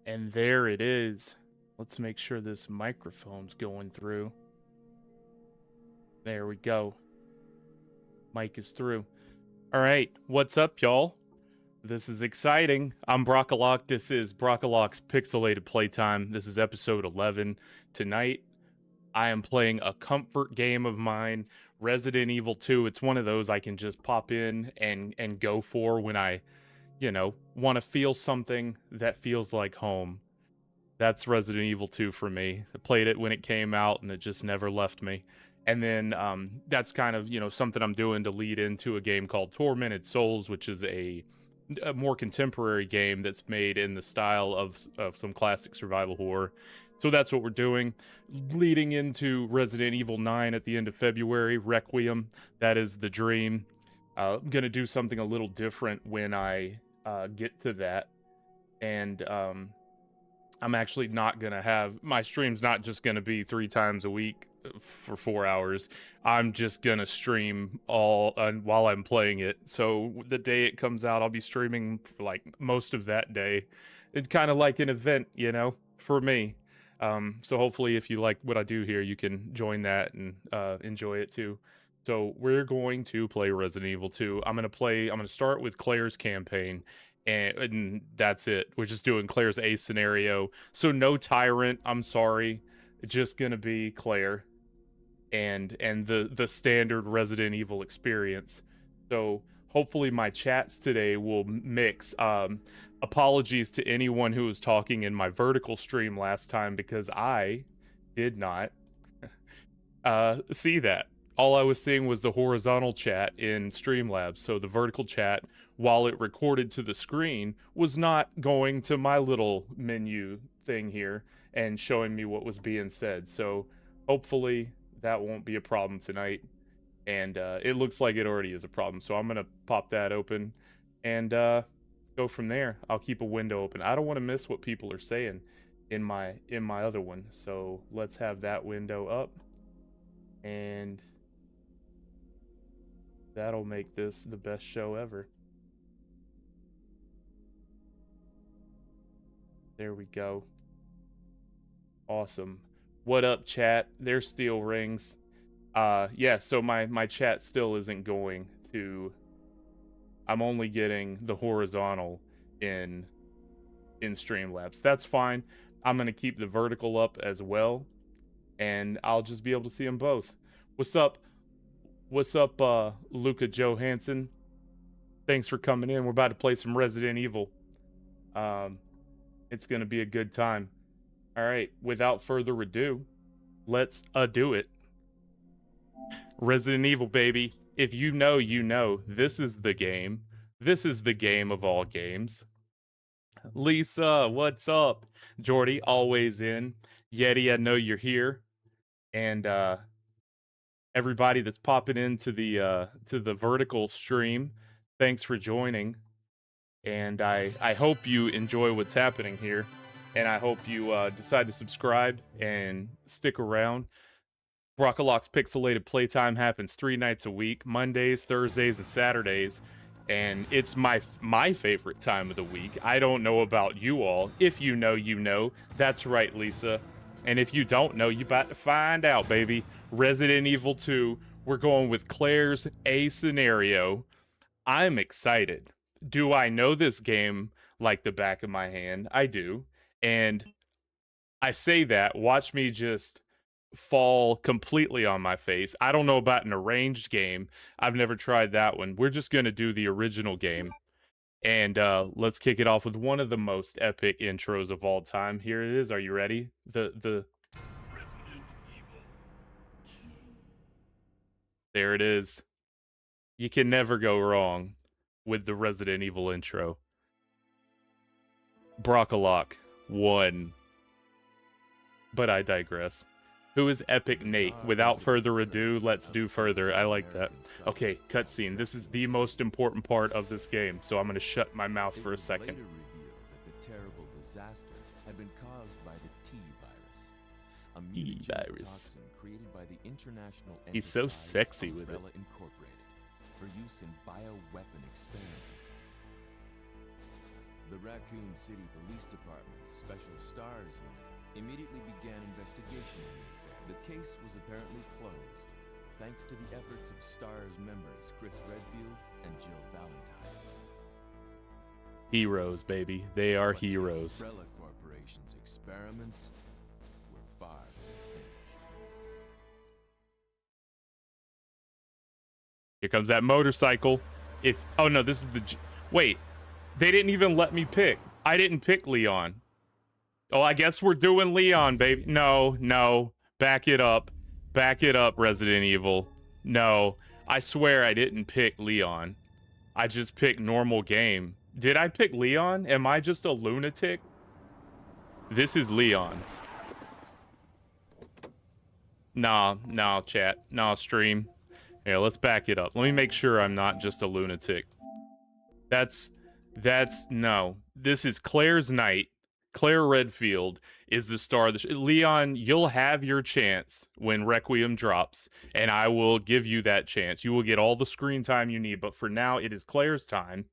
And there it is. Let's make sure this microphone's going through. There we go. Mic is through. All right, what's up, y'all? This is exciting. I'm Brockalock. This is Brockalock's Pixelated Playtime. This is episode 11. Tonight, I am playing a comfort game of mine, Resident Evil 2. It's one of those I can just pop in and go for when I, want to feel something that feels like home. That's Resident Evil 2 for me. I played it when it came out and it just never left me. And then that's kind of, something I'm doing to lead into a game called Tormented Souls, which is a more contemporary game that's made in the style of some classic survival horror. So that's what we're doing. Leading into Resident Evil 9 at the end of February, Requiem. That is the dream. I'm going to do something a little different when I get to that. And I'm actually not going to have... My stream's not just going to be 3 times a week for 4 hours. I'm just going to stream all while I'm playing it. So the day it comes out, I'll be streaming for like most of that day. It's kind of like an event, for me. So hopefully if you like what I do here, you can join that and enjoy it too. So we're going to play Resident Evil 2. I'm going to start with Claire's campaign. And that's it. We're just doing Claire's A scenario. So no Tyrant, I'm sorry. It's just gonna be Claire. And the standard Resident Evil experience. So hopefully my chats today will mix. Apologies to anyone who was talking in my vertical stream last time because I did not see that. All I was seeing was the horizontal chat in Streamlabs, so the vertical chat, while it recorded to the screen, was not going to my little menu thing here and showing me what was being said. So hopefully that won't be a problem tonight, and it looks like it already is a problem. So I'm gonna pop that open and go from there. I'll keep a window open. I don't want to miss what people are saying in my other one, so let's have that window up and that'll make this the best show ever. There we go. Awesome. What up, chat? There's steel rings. Yeah, so my chat still isn't going to... I'm only getting the horizontal in Streamlabs. That's fine. I'm going to keep the vertical up as well, and I'll just be able to see them both. What's up? What's up, Luca Johansson? Thanks for coming in. We're about to play some Resident Evil. It's going to be a good time. All right, without further ado, let's do it. Resident Evil, baby. If you know, you know. This is the game. This is the game of all games. Lisa, what's up? Jordy, always in. Yeti, I know you're here. And, everybody that's popping into the vertical stream, thanks for joining, and I hope you enjoy what's happening here, and I hope you decide to subscribe and stick around. Brockalock's Pixelated Playtime happens 3 nights a week, Mondays, Thursdays, and Saturdays, and it's my favorite time of the week. I don't know about you all. If you know, you know. That's right, Lisa. And if you don't know, you about to find out, baby. Resident Evil 2, we're going with Claire's A scenario. I'm excited. Do I know this game like the back of my hand? I do. And I say that, watch me just fall completely on my face. I don't know about an arranged game. I've never tried that one. We're just going to do the original game. And let's kick it off with one of the most epic intros of all time. Here it is. Are you ready? There it is. You can never go wrong with the Resident Evil intro. Brockalock 1. But I digress. Who is Epic Nate? Without further ado, let's do further. I like that. Okay, cutscene. This is the most important part of this game, so I'm going to shut my mouth for a second. Later revealed that the terrible disaster had been caused by the T-virus, a mutagenic toxin created by the international He's so sexy with it. Incorporated for use in bioweapon experiments. The Raccoon City Police Department's Special Stars Unit immediately began investigation in the affair. The case was apparently closed, thanks to the efforts of STARS members Chris Redfield and Jill Valentine. Heroes, baby. They are But heroes. The Umbrella Corporation's experiments were far from finished. Here comes that motorcycle. Oh no, this is the... Wait, they didn't even let me pick. I didn't pick Leon. Oh, I guess we're doing Leon, baby. No, no. Back it up. Back it up, Resident Evil. No, I swear I didn't pick Leon. I just picked normal game. Did I pick Leon? Am I just a lunatic? This is Leon's. Nah, chat. Nah, stream. Here, let's back it up. Let me make sure I'm not just a lunatic. No. This is Claire's Knight. Claire Redfield is the star of the show. Leon, you'll have your chance when Requiem drops, and I will give you that chance. You will get all the screen time you need, but for now, it is Claire's time.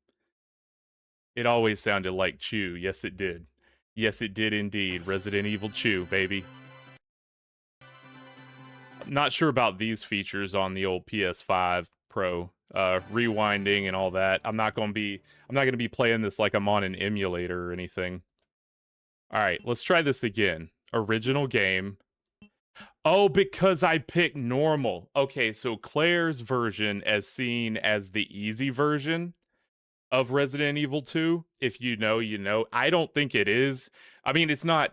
It always sounded like Chew. Yes, it did. Yes, it did indeed. Resident Evil Chew, baby. I'm not sure about these features on the old PS5 Pro. Rewinding and all that. I'm not gonna be playing this like I'm on an emulator or anything. Alright, let's try this again. Original game. Oh, because I picked normal. Okay, so Claire's version as seen as the easy version of Resident Evil 2. If you know, you know. I don't think it is. I mean, it's not...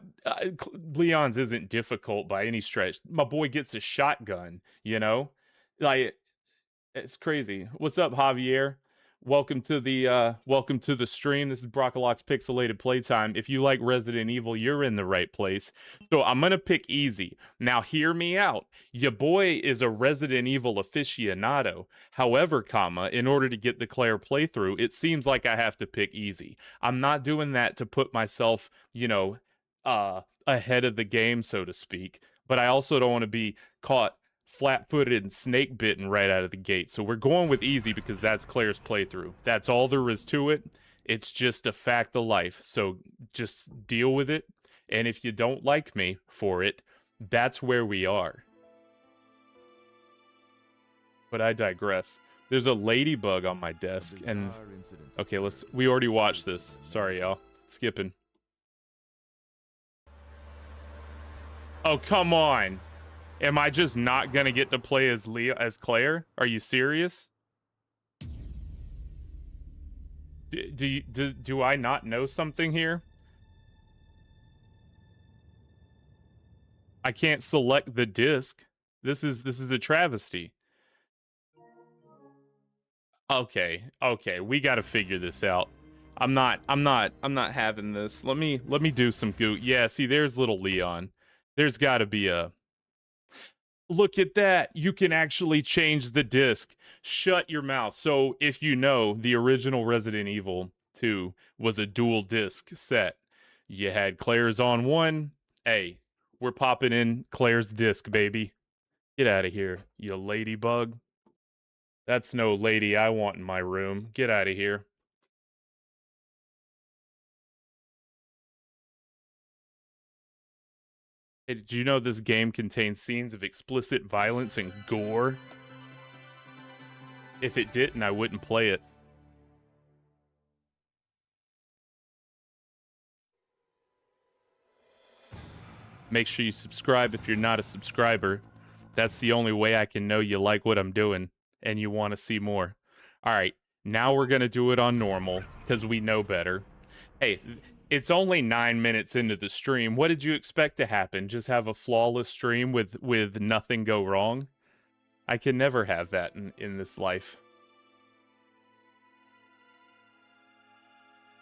Leon's isn't difficult by any stretch. My boy gets a shotgun, you know? Like, it's crazy. What's up, Javier? Welcome to the stream. This is Brockalock's Pixelated Playtime. If you like Resident Evil, you're in the right place. So I'm gonna pick easy. Now hear me out. Your boy is a Resident Evil aficionado. However, in order to get the Claire playthrough, it seems like I have to pick easy. I'm not doing that to put myself, you know, ahead of the game, so to speak. But I also don't want to be caught flat-footed and snake-bitten right out of the gate. So we're going with easy because that's Claire's playthrough. That's all there is to it. It's just a fact of life. So just deal with it. And if you don't like me for it, that's where we are. But I digress. There's a ladybug on my desk. And okay, we already watched this. Sorry, y'all. Skipping. Oh, come on. Am I just not gonna get to play as Claire? Are you serious? Do I not know something here? I can't select the disc. This is the travesty. Okay, we gotta figure this out. I'm not having this. Let me do some goo. Yeah, see, there's little Leon. There's gotta be a... Look at that. You can actually change the disc. Shut your mouth. So if you know, the original Resident Evil 2 was a dual disc set. You had Claire's on one. Hey, we're popping in Claire's disc, baby. Get out of here, you ladybug. That's no lady I want in my room. Get out of here. Hey, did you know this game contains scenes of explicit violence and gore? If it didn't, I wouldn't play it. Make sure you subscribe if you're not a subscriber. That's the only way I can know you like what I'm doing and you want to see more. All right, now we're going to do it on normal because we know better. Hey, it's only 9 minutes into the stream. What did you expect to happen? Just have a flawless stream with nothing go wrong? I can never have that in this life.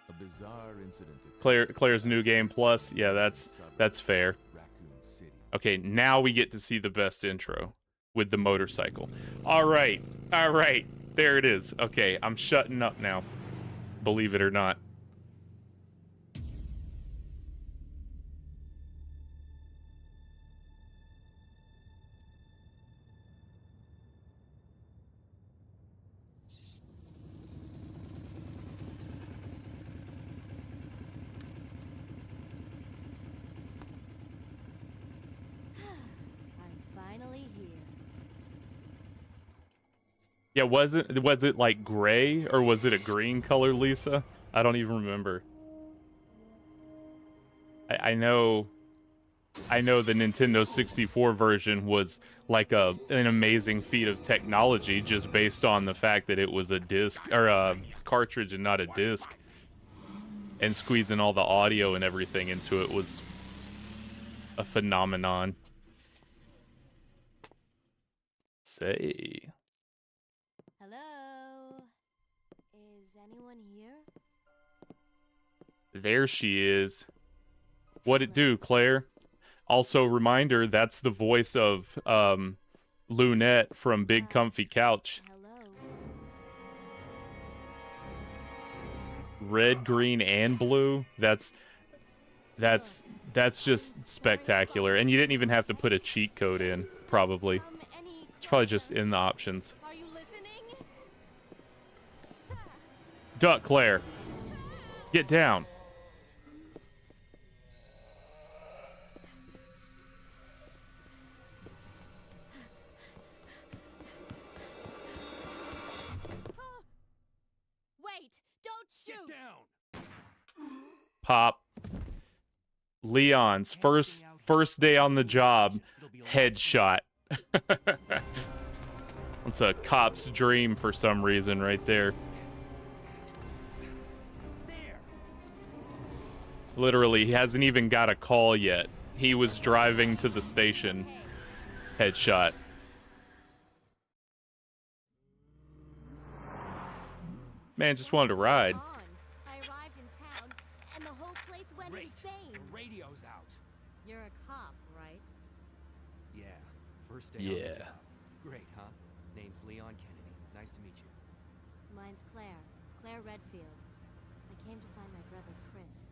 A bizarre incident Claire's New Game Plus. Yeah, that's fair. Raccoon City. Okay, now we get to see the best intro with the motorcycle. All right. There it is. Okay, I'm shutting up now. Believe it or not. finally here. Yeah, was it like gray or was it a green color, Lisa? I don't even remember. I know the Nintendo 64 version was like an amazing feat of technology just based on the fact that it was a disc or a cartridge and not a disc. And squeezing all the audio and everything into it was a phenomenon. Say. Hello? Is anyone here? There she is. What'd it do, Claire? Also, reminder, that's the voice of Lunette from Big Comfy Couch. Hello? Red, green, and blue. That's just spectacular. And you didn't even have to put a cheat code in, probably. It's probably just in the options. Are you listening? Duck, Claire. Get down. Wait! Don't shoot! Get down. Pop. Leon's first day on the job. Headshot. It's a cop's dream for some reason right there. Literally, he hasn't even got a call yet. He was driving to the station. Headshot. Man, just wanted to ride. I arrived in town, and the whole place went insane. The radio's out. You're a cop, right? Yeah, first day on the Yeah. job. Great, huh? Name's Leon Kennedy. Nice to meet you. Mine's Claire Redfield. I came to find my brother Chris.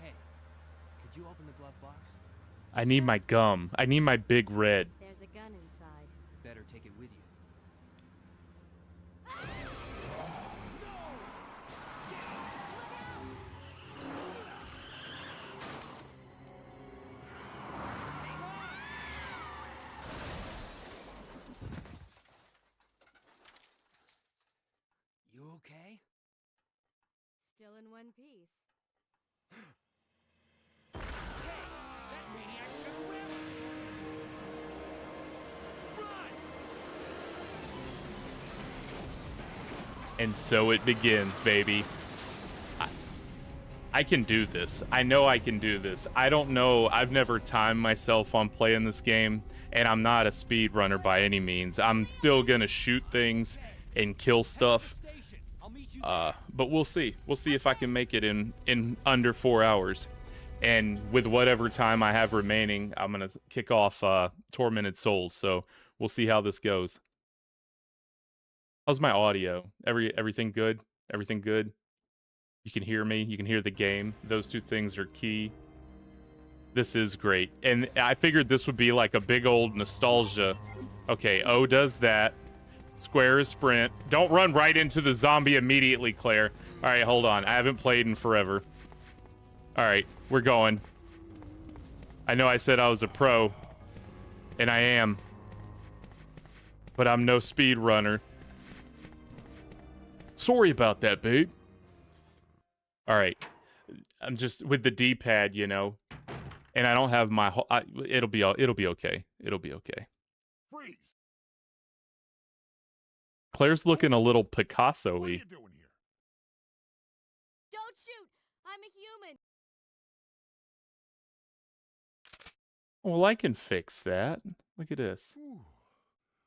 Hey, could you open the glove box? I need my gum. I need my big red. There's a gun inside. Better take it with you. You okay? Still in one piece. That maniac's gonna whip! Run! And so it begins, baby. I can do this. I know I can do this. I don't know. I've never timed myself on playing this game, and I'm not a speedrunner by any means. I'm still gonna shoot things and kill stuff. But we'll see. We'll see if I can make it in under 4 hours. And with whatever time I have remaining, I'm gonna kick off Tormented Souls. So we'll see how this goes. How's my audio? Everything good? Everything good? You can hear me. You can hear the game. Those two things are key. This is great. And I figured this would be like a big old nostalgia. Okay, O does that. Square is sprint. Don't run right into the zombie immediately, Claire. All right, hold on. I haven't played in forever. All right, we're going. I know I said I was a pro, and I am. But I'm no speed runner. Sorry about that, babe. All right, I'm just with the D-pad, you know, and I don't have my. It'll be okay. It'll be okay. Freeze! Claire's looking a little Picasso-y. What are you doing here? Don't shoot! I'm a human! Well, I can fix that. Look at this. Ooh,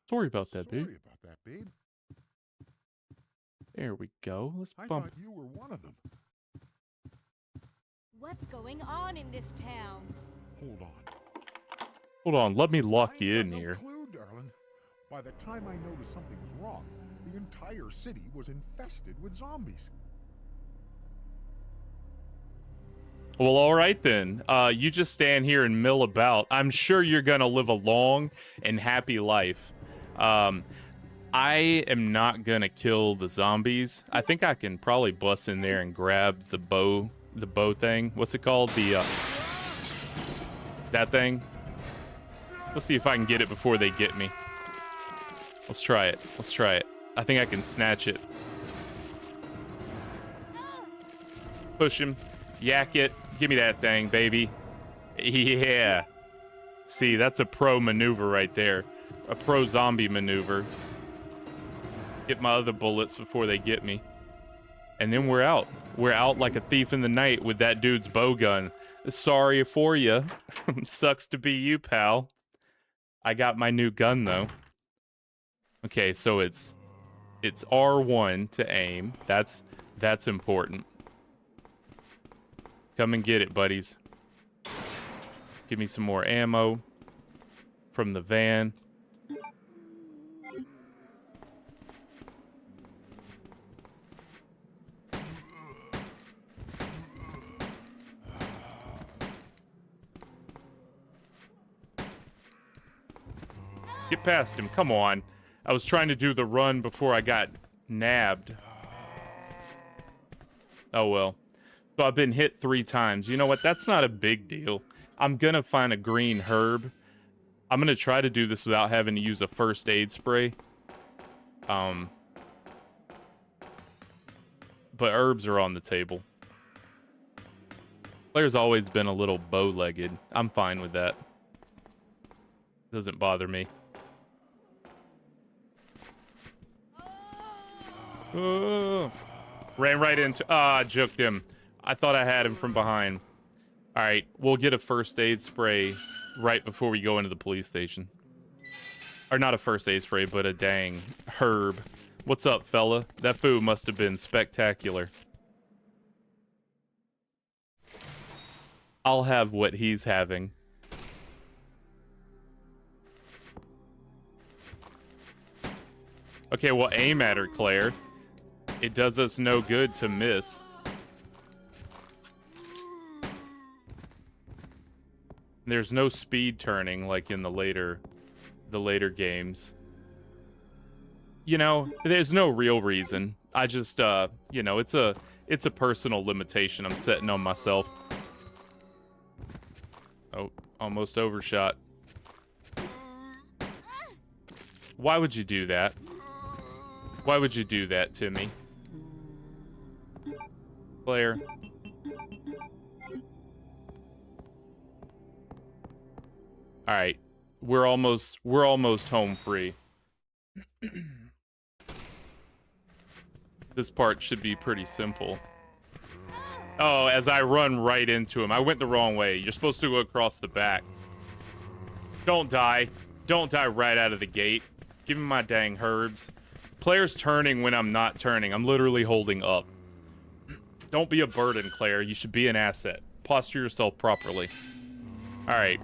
Sorry about that, babe. sorry about that, babe. There we go. Let's I bump. thought you were one of them. What's going on in this town? Hold on. Hold on. Let me lock I you ain't in got no here. clue, darling. By the time I noticed something was wrong, the entire city was infested with zombies. Well, all right then. You just stand here and mill about. I'm sure you're gonna live a long and happy life. I am not gonna kill the zombies. I think I can probably bust in there and grab the bow thing. What's it called? The that thing. Let's see if I can get it before they get me. Let's try it. Let's try it. I think I can snatch it. Push him. Yak it. Give me that thing, baby. Yeah. See, that's a pro maneuver right there. A pro zombie maneuver. Get my other bullets before they get me. And then we're out. We're out like a thief in the night with that dude's bow gun. Sorry for you. Sucks to be you, pal. I got my new gun, though. Okay, so it's R1 to aim. That's important. Come and get it, buddies. Give me some more ammo from the van. Get past him, come on. I was trying to do the run before I got nabbed. Oh well. So I've been hit 3 times. You know what? That's not a big deal. I'm gonna find a green herb. I'm gonna try to do this without having to use a first aid spray. But herbs are on the table. Player's always been a little bow-legged. I'm fine with that. Doesn't bother me. Ran right into... juked him. I thought I had him from behind. Alright, we'll get a first aid spray right before we go into the police station. Or not a first aid spray, but a dang herb. What's up, fella? That food must have been spectacular. I'll have what he's having. Okay, well, aim at her, Claire. It does us no good to miss. There's no speed turning like in the later games. You know, there's no real reason. I just you know, it's a personal limitation I'm setting on myself. Oh, almost overshot. Why would you do that? Why would you do that to me? Claire. All right. We're almost home free. This part should be pretty simple. Oh, as I run right into him. I went the wrong way. You're supposed to go across the back. Don't die. Don't die right out of the gate. Give me my dang herbs. Claire's turning when I'm not turning. I'm literally holding up. Don't be a burden, Claire. You should be an asset. Posture yourself properly. Alright.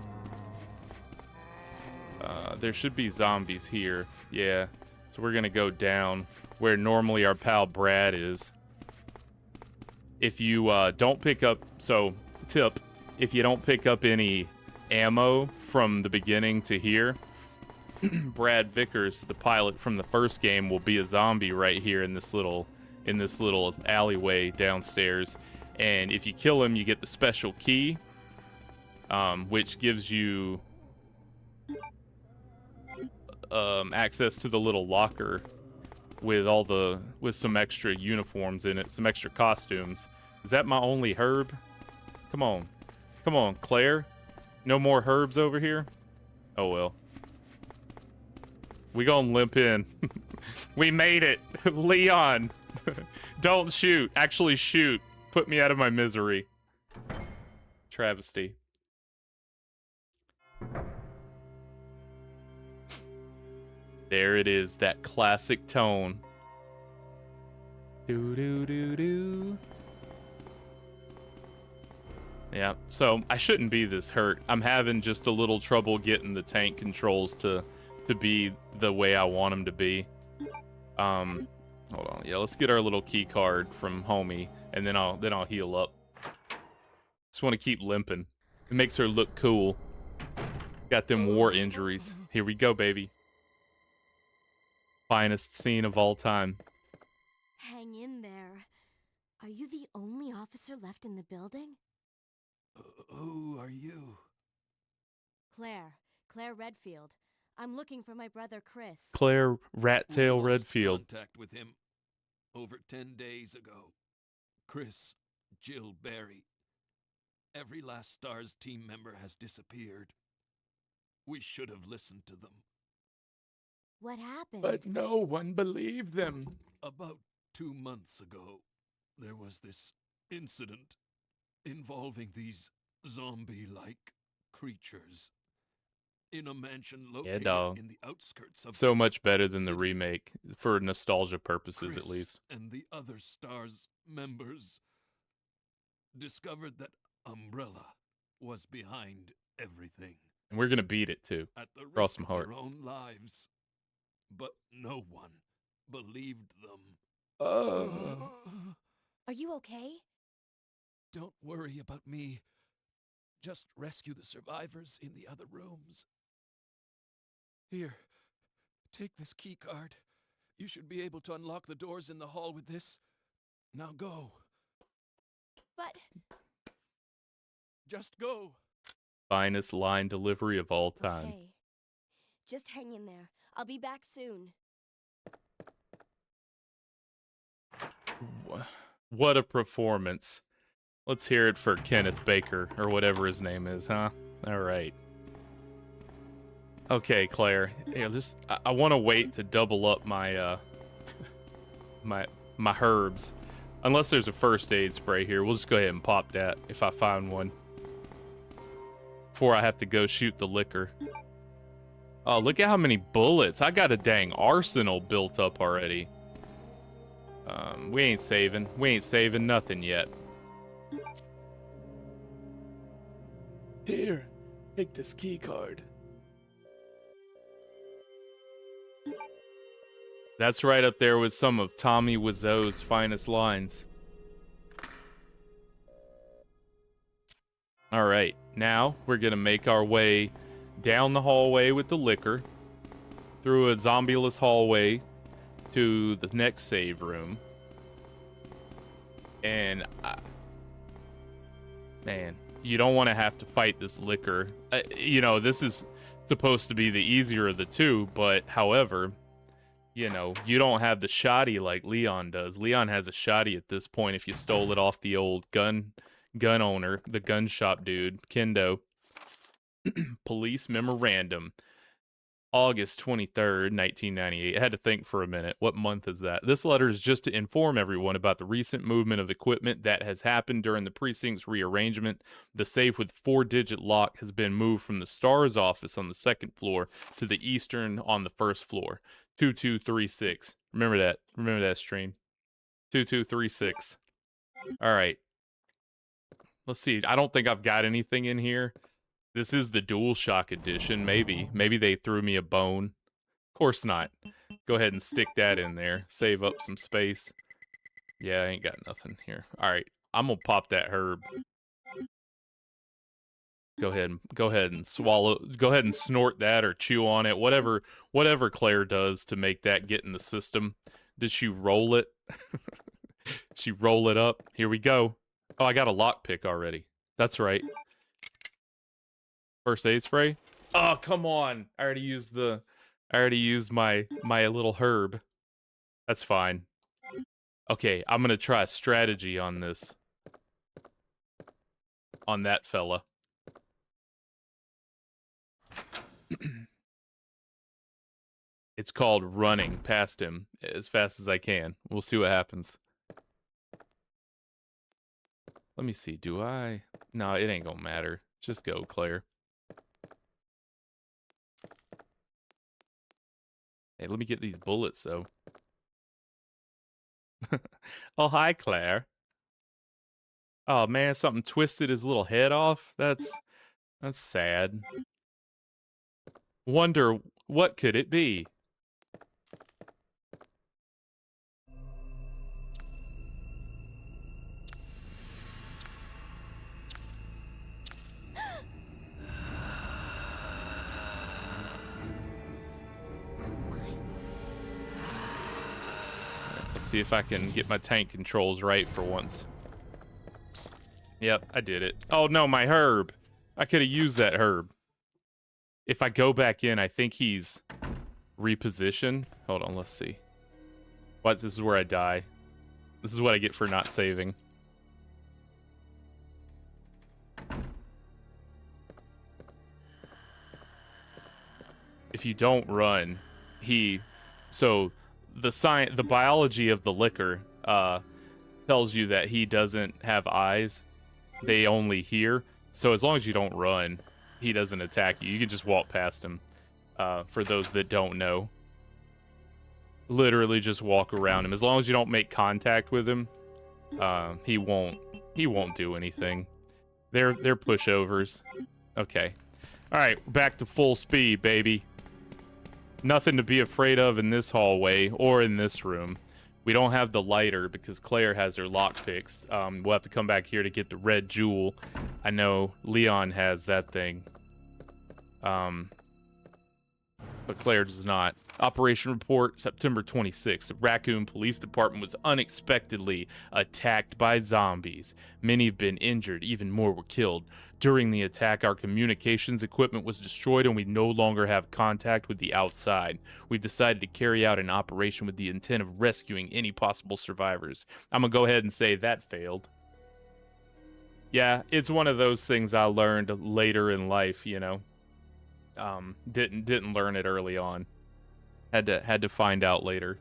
There should be zombies here. Yeah. So we're gonna go down where normally our pal Brad is. If you don't pick up... So, tip. If you don't pick up any ammo from the beginning to here... Brad Vickers, the pilot from the first game, will be a zombie right here in this little alleyway downstairs. And if you kill him, you get the special key, which gives you access to the little locker with some extra uniforms in it, some extra costumes. Is that my only herb? Come on, Claire. No more herbs over here? Oh well. We gonna limp in. We made it. Leon. Don't shoot. Actually shoot. Put me out of my misery. Travesty. There it is. That classic tone. Do-do-do-do. Yeah, so I shouldn't be this hurt. I'm having just a little trouble getting the tank controls to be the way I want them to be. Hold on. Yeah, let's get our little key card from homie, and then I'll heal up. Just want to keep limping. It makes her look cool. Got them war injuries. Here we go, baby. Finest scene of all time. Hang in there. Are you the only officer left in the building? Who are you? Claire Redfield. I'm looking for my brother Chris. Claire Rattail We lost Redfield. contact with him over 10 days ago. Chris, Jill, Barry. Every last STARS team member has disappeared. We should have listened to them. What happened? But no one believed them. About 2 months ago, there was this incident involving these zombie-like creatures in a mansion located dog. in the outskirts of So this much better than the city. remake, for nostalgia purposes at Chris least. and the other STARS members discovered that Umbrella was behind everything, And we're gonna beat it too. at the Cross risk some of heart. their own lives. But no one believed them. Are you okay? Don't worry about me. Just rescue the survivors in the other rooms. Here, take this key card. You should be able to unlock the doors in the hall with this. Now go. But Just go. Finest line delivery of all time. okay. Just hang in there. I'll be back soon. What a performance. Let's hear it for Kenneth Baker, or whatever his name is, huh? Alright. Okay, Claire. Yeah, I want to wait to double up my, my herbs. Unless there's a first aid spray here. We'll just go ahead and pop that, if I find one. Before I have to go shoot the liquor. Oh, look at how many bullets. I got a dang arsenal built up already. We ain't saving. We ain't saving nothing yet. Here, take this key card. That's right up there with some of Tommy Wiseau's finest lines. All right, now we're gonna make our way down the hallway with the liquor, through a zombieless hallway to the next save room. And, man, you don't want to have to fight this liquor. You know, this is supposed to be the easier of the two, but however, you know, you don't have the shoddy like Leon does. Leon has a shoddy at this point if you stole it off the old gun owner, the gun shop dude, Kendo. Police memorandum. August 23rd, 1998. I had to think for a minute. What month is that? This letter is just to inform everyone about the recent movement of equipment that has happened during the precinct's rearrangement. The safe with 4-digit lock has been moved from the STARS office on the 2nd floor to the Eastern on the 1st floor. 2236. Remember that. Remember that, stream. 2236. All right. Let's see. I don't think I've got anything in here. This is the DualShock edition, maybe. Maybe they threw me a bone. Of course not. Go ahead and stick that in there. Save up some space. Yeah, I ain't got nothing here. Alright, I'm gonna pop that herb. Go ahead and swallow, go ahead and snort that or chew on it. Whatever Claire does to make that get in the system. Did she roll it? She roll it up. Here we go. Oh, I got a lockpick already. That's right. First aid spray? Oh, come on. I already used my little herb. That's fine. Okay, I'm gonna try a strategy on this. On that fella. It's called running past him as fast as I can. We'll see what happens. Let me see, do I? No, it ain't gonna matter. Just go, Claire. Hey, let me get these bullets, though. Oh, hi, Claire. Oh, man, something twisted his little head off? That's sad. Wonder, what could it be? See if I can get my tank controls right for once. Yep, I did it. Oh no, my herb. I could have used that herb. If I go back in, I think he's repositioned. Hold on, let's see. What? This is where I die. This is what I get for not saving. If you don't run, so the biology of the liquor tells you that he doesn't have eyes. They only hear. So as long as you don't run, he doesn't attack you. You can just walk past him. For those that don't know, literally just walk around him. As long as you don't make contact with him, he won't do anything. They're pushovers. Okay. All right, back to full speed, baby. Nothing to be afraid of in this hallway or in this room. We don't have the lighter because Claire has her lockpicks. We'll have to come back here to get the red jewel. I know Leon has that thing. But Claire does not. Operation report, September 26th. The Raccoon Police Department was unexpectedly attacked by zombies. Many have been injured, even more were killed. During the attack, our communications equipment was destroyed and we no longer have contact with the outside. We've decided to carry out an operation with the intent of rescuing any possible survivors. I'm gonna go ahead and say that failed. Yeah, it's one of those things I learned later in life, you know. Didn't learn it early on. Had to find out later.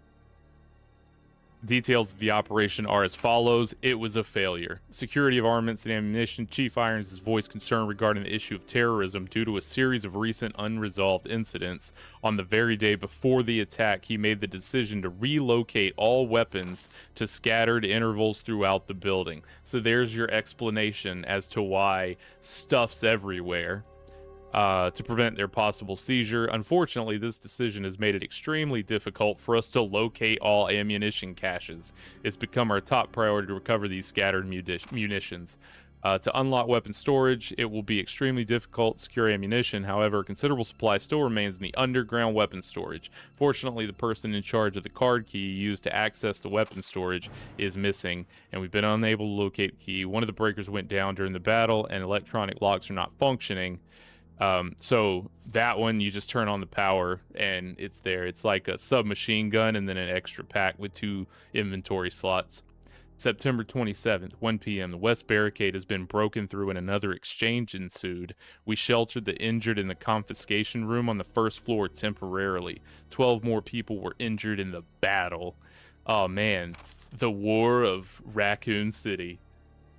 Details of the operation are as follows. It was a failure. Security of armaments and ammunition. Chief Irons has voiced concern regarding the issue of terrorism due to a series of recent unresolved incidents. On the very day before the attack, he made the decision to relocate all weapons to scattered intervals throughout the building. So there's your explanation as to why stuff's everywhere. To prevent their possible seizure. Unfortunately, this decision has made it extremely difficult for us to locate all ammunition caches. It's become our top priority to recover these scattered munitions. To unlock weapon storage, it will be extremely difficult to secure ammunition. However, a considerable supply still remains in the underground weapon storage. Fortunately, the person in charge of the card key used to access the weapon storage is missing, and we've been unable to locate the key. One of the breakers went down during the battle, and electronic locks are not functioning. So that one, you just turn on the power and it's there. It's like a submachine gun and then an extra pack with 2 inventory slots. September 27th, 1 p.m. The west barricade has been broken through and another exchange ensued. We sheltered the injured in the confiscation room on the first floor temporarily. 12 more people were injured in the battle. Oh man, the war of Raccoon City.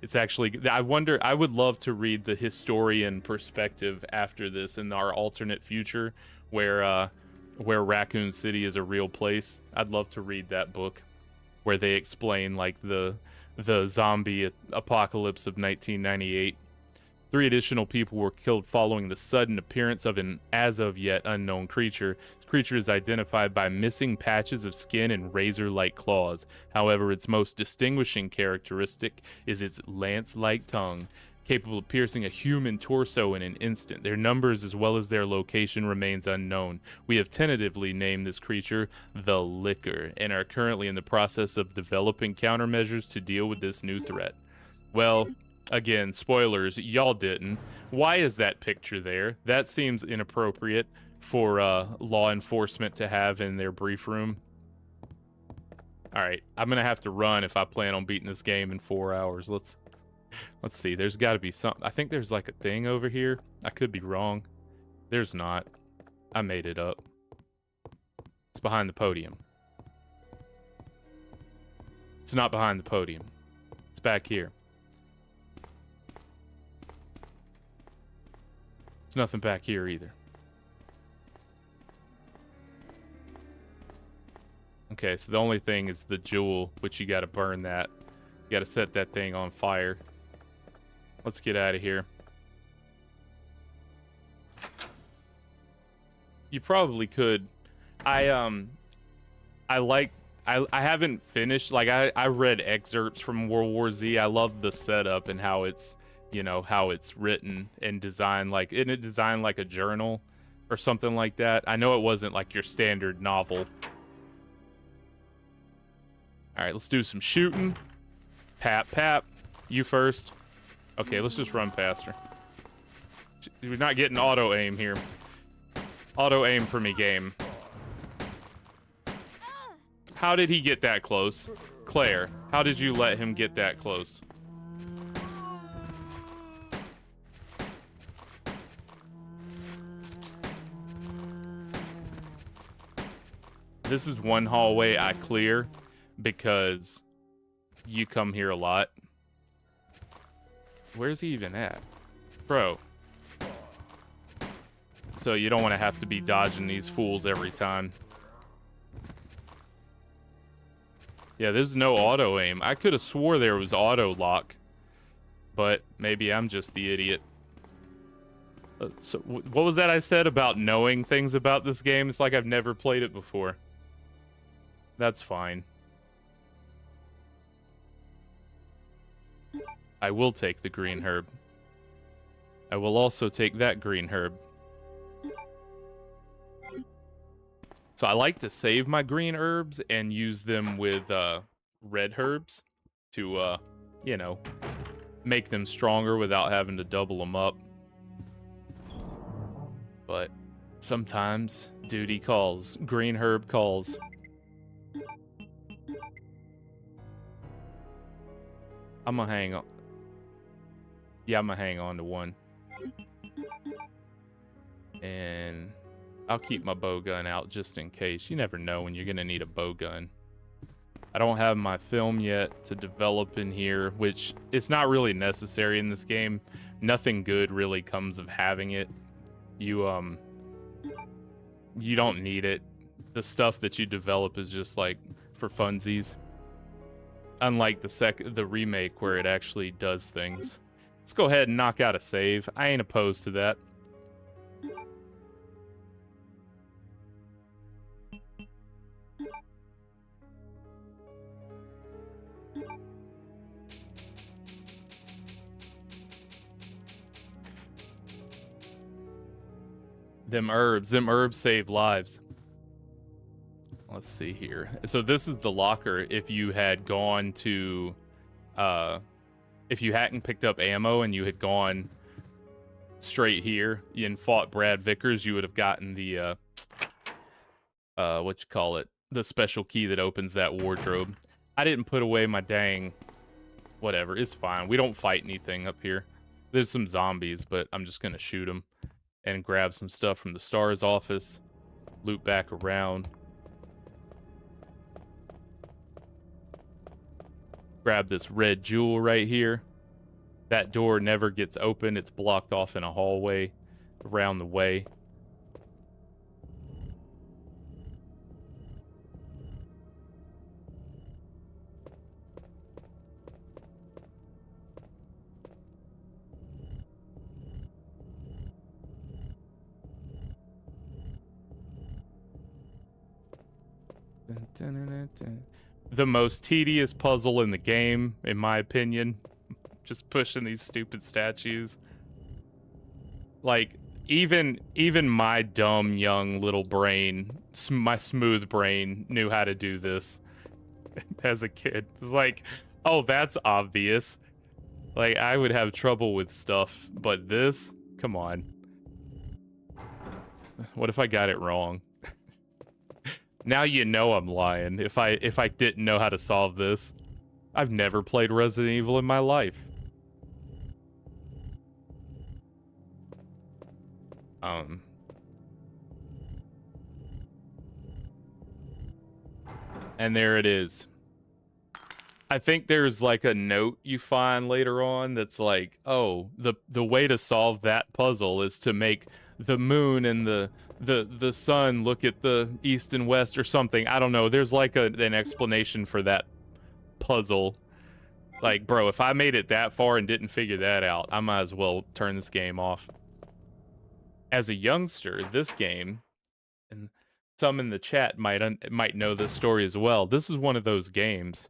It's actually, I wonder, I would love to read the historian perspective after this in our alternate future where Raccoon City is a real place. I'd love to read that book where they explain like the zombie apocalypse of 1998. 3 additional people were killed following the sudden appearance of an as of yet unknown creature. This creature is identified by missing patches of skin and razor-like claws. However, its most distinguishing characteristic is its lance-like tongue, capable of piercing a human torso in an instant. Their numbers as well as their location remains unknown. We have tentatively named this creature the Licker and are currently in the process of developing countermeasures to deal with this new threat. Well, again, spoilers, y'all didn't. Why is that picture there? That seems inappropriate for law enforcement to have in their brief room. Alright, I'm gonna have to run if I plan on beating this game in 4 hours. Let's see, there's gotta be something. I think there's like a thing over here. I could be wrong. There's not. I made it up. It's behind the podium. It's not behind the podium. It's back here. There's nothing back here either. Okay, so the only thing is the jewel, which you gotta burn that. You gotta set that thing on fire. Let's get out of here. You probably could. I haven't finished. Like I read excerpts from World War Z. I love the setup and how it's, you know, how it's written and designed. Like, isn't it designed like a journal or something like that? I know it wasn't like your standard novel. All right, let's do some shooting. Pap, pap. You first. Okay, let's just run past her. We're not getting auto-aim here. Auto-aim for me, game. How did he get that close? Claire, how did you let him get that close? This is one hallway I clear because you come here a lot. Where's he even at? Bro. So you don't want to have to be dodging these fools every time. Yeah, there's no auto aim. I could have swore there was auto lock, but maybe I'm just the idiot. So what was that I said about knowing things about this game? It's like I've never played it before. That's fine. I will take the green herb. I will also take that green herb. So I like to save my green herbs and use them with red herbs to, you know, make them stronger without having to double them up. But sometimes duty calls. Green herb calls. I'm gonna hang on. Yeah, I'm gonna hang on to one. And I'll keep my bow gun out just in case. You never know when you're gonna need a bow gun. I don't have my film yet to develop in here, which it's not really necessary in this game. Nothing good really comes of having it. You don't need it. The stuff that you develop is just like for funsies. Unlike the remake where it actually does things. Let's go ahead and knock out a save. I ain't opposed to that. Them herbs save lives. Let's see here. So this is the locker if you had gone to, if you hadn't picked up ammo and you had gone straight here and fought Brad Vickers, you would have gotten the, what you call it, the special key that opens that wardrobe. I didn't put away my dang, whatever, it's fine. We don't fight anything up here. There's some zombies, but I'm just gonna shoot them and grab some stuff from the STARS office, loop back around. Grab this red jewel right here. That door never gets open. It's blocked off in a hallway around the way. The most tedious puzzle in the game, in my opinion. Just pushing these stupid statues. Like, even my dumb, young little brain, my smooth brain, knew how to do this as a kid. It's like, oh, that's obvious. Like, I would have trouble with stuff, but this? Come on. What if I got it wrong? Now you know I'm lying. If I didn't know how to solve this. I've never played Resident Evil in my life. And there it is. I think there's like a note you find later on that's like, oh, the way to solve that puzzle is to make the moon and the sun look at the east and west or something. I don't know. There's like an explanation for that puzzle. Like, bro, if I made it that far and didn't figure that out, I might as well turn this game off. As a youngster, this game, and some in the chat might know this story as well. This is one of those games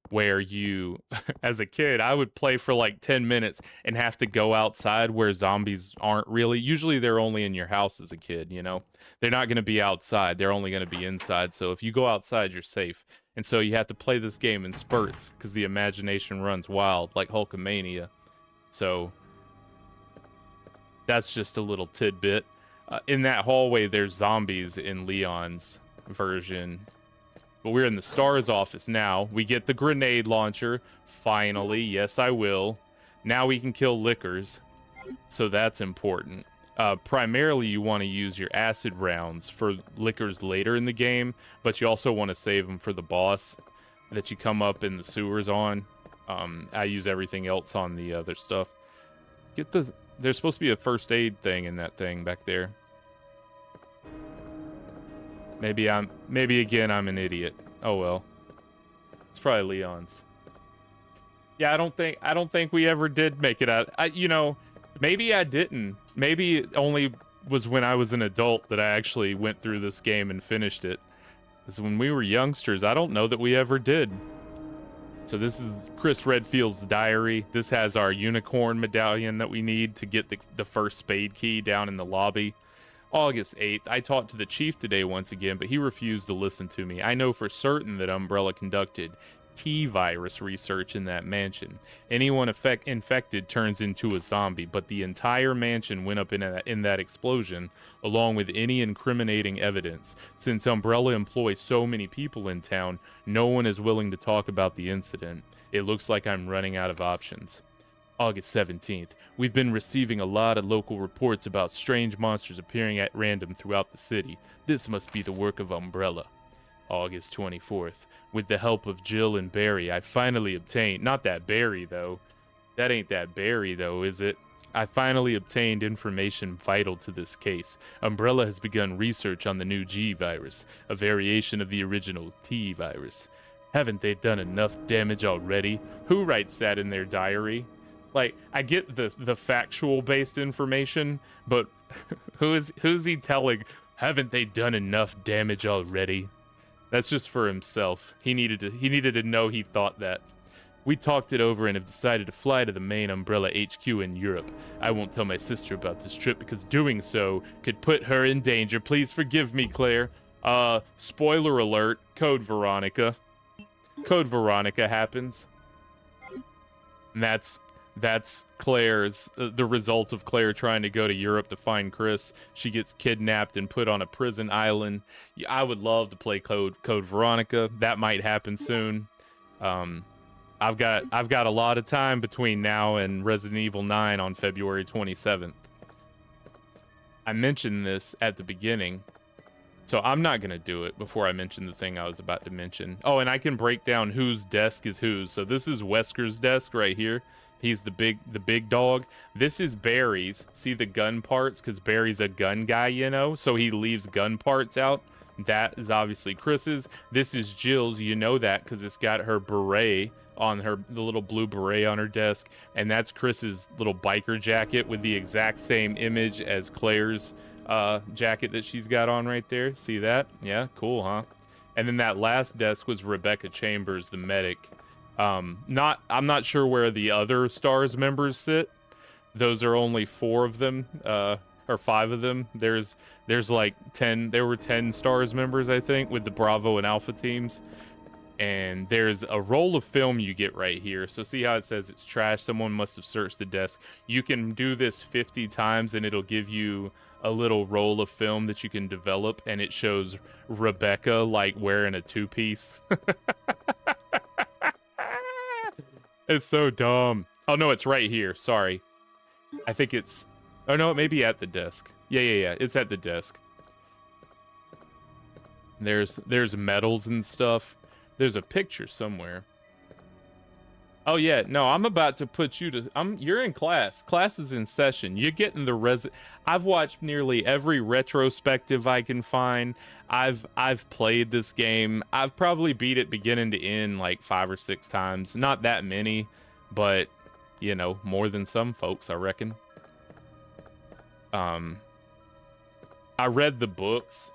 where you, as a kid, I would play for like 10 minutes and have to go outside where zombies aren't really. Usually they're only in your house as a kid, you know? They're not going to be outside. They're only going to be inside. So if you go outside, you're safe. And so you have to play this game in spurts because the imagination runs wild like Hulkamania. So that's just a little tidbit. In that hallway, there's zombies in Leon's version. But we're in the STARS office now. We get the grenade launcher. Finally. Yes, I will. Now we can kill lickers. So that's important. Primarily, you want to use your acid rounds for lickers later in the game. But you also want to save them for the boss that you come up in the sewers on. I use everything else on the other stuff. There's supposed to be a first aid thing in that thing back there. Maybe again I'm an idiot. Oh well. It's probably Leon's. Yeah, I don't think we ever did make it out. You know, maybe I didn't. Maybe it only was when I was an adult that I actually went through this game and finished it. Because when we were youngsters, I don't know that we ever did. So this is Chris Redfield's diary. This has our unicorn medallion that we need to get the first spade key down in the lobby. August 8th, I talked to the chief today once again, but he refused to listen to me. I know for certain that Umbrella conducted key virus research in that mansion. Anyone infected turns into a zombie, but the entire mansion went up in that explosion, along with any incriminating evidence. Since Umbrella employs so many people in town, no one is willing to talk about the incident. It looks like I'm running out of options. August 17th, we've been receiving a lot of local reports about strange monsters appearing at random throughout the city. This must be the work of Umbrella. August 24th, with the help of Jill and Barry, I finally obtained, not that Barry though, that ain't that Barry though, is it? I finally obtained information vital to this case. Umbrella has begun research on the new G virus, a variation of the original T virus. Haven't they done enough damage already? Who writes that in their diary? Like, I get the factual based information, but who's he telling? Haven't they done enough damage already? That's just for himself. He needed to know he thought that. We talked it over and have decided to fly to the main Umbrella HQ in Europe. I won't tell my sister about this trip because doing so could put her in danger. Please forgive me, Claire. Spoiler alert, Code Veronica. Code Veronica happens. And that's Claire's, the result of Claire trying to go to Europe to find Chris. She gets kidnapped and put on a prison island. I would love to play Code Veronica. That might happen soon. I've got a lot of time between now and Resident Evil 9 on February 27th. I mentioned this at the beginning, so I'm not going to do it before I mention the thing I was about to mention. Oh, and I can break down whose desk is whose. So this is Wesker's desk right here. He's the big dog. This is Barry's. See the gun parts? Because Barry's a gun guy, you know? So he leaves gun parts out. That is obviously Chris's. This is Jill's. You know that because it's got her beret on her, the little blue beret on her desk. And that's Chris's little biker jacket with the exact same image as Claire's jacket that she's got on right there. See that? Yeah, cool, huh? And then that last desk was Rebecca Chambers, the medic. I'm not sure where the other STARS members sit. Those are only 4 of them, or 5 of them. There's like 10. There were 10 STARS members, I think, with the Bravo and Alpha teams. And there's a roll of film you get right here. So see how it says it's trash? Someone must have searched the desk. You can do this 50 times and it'll give you a little roll of film that you can develop. And it shows Rebecca like wearing a 2-piece. It's so dumb. Oh no, it's right here. Sorry. I think it's... Oh no, it may be at the desk. Yeah. It's at the desk. There's medals and stuff. There's a picture somewhere. Oh yeah, no, I'm about to put you to... You're in class. Class is in session. You're getting the I've watched nearly every retrospective I can find. I've played this game. I've probably beat it beginning to end like 5 or 6 times. Not that many, but you know, more than some folks, I reckon. I read the books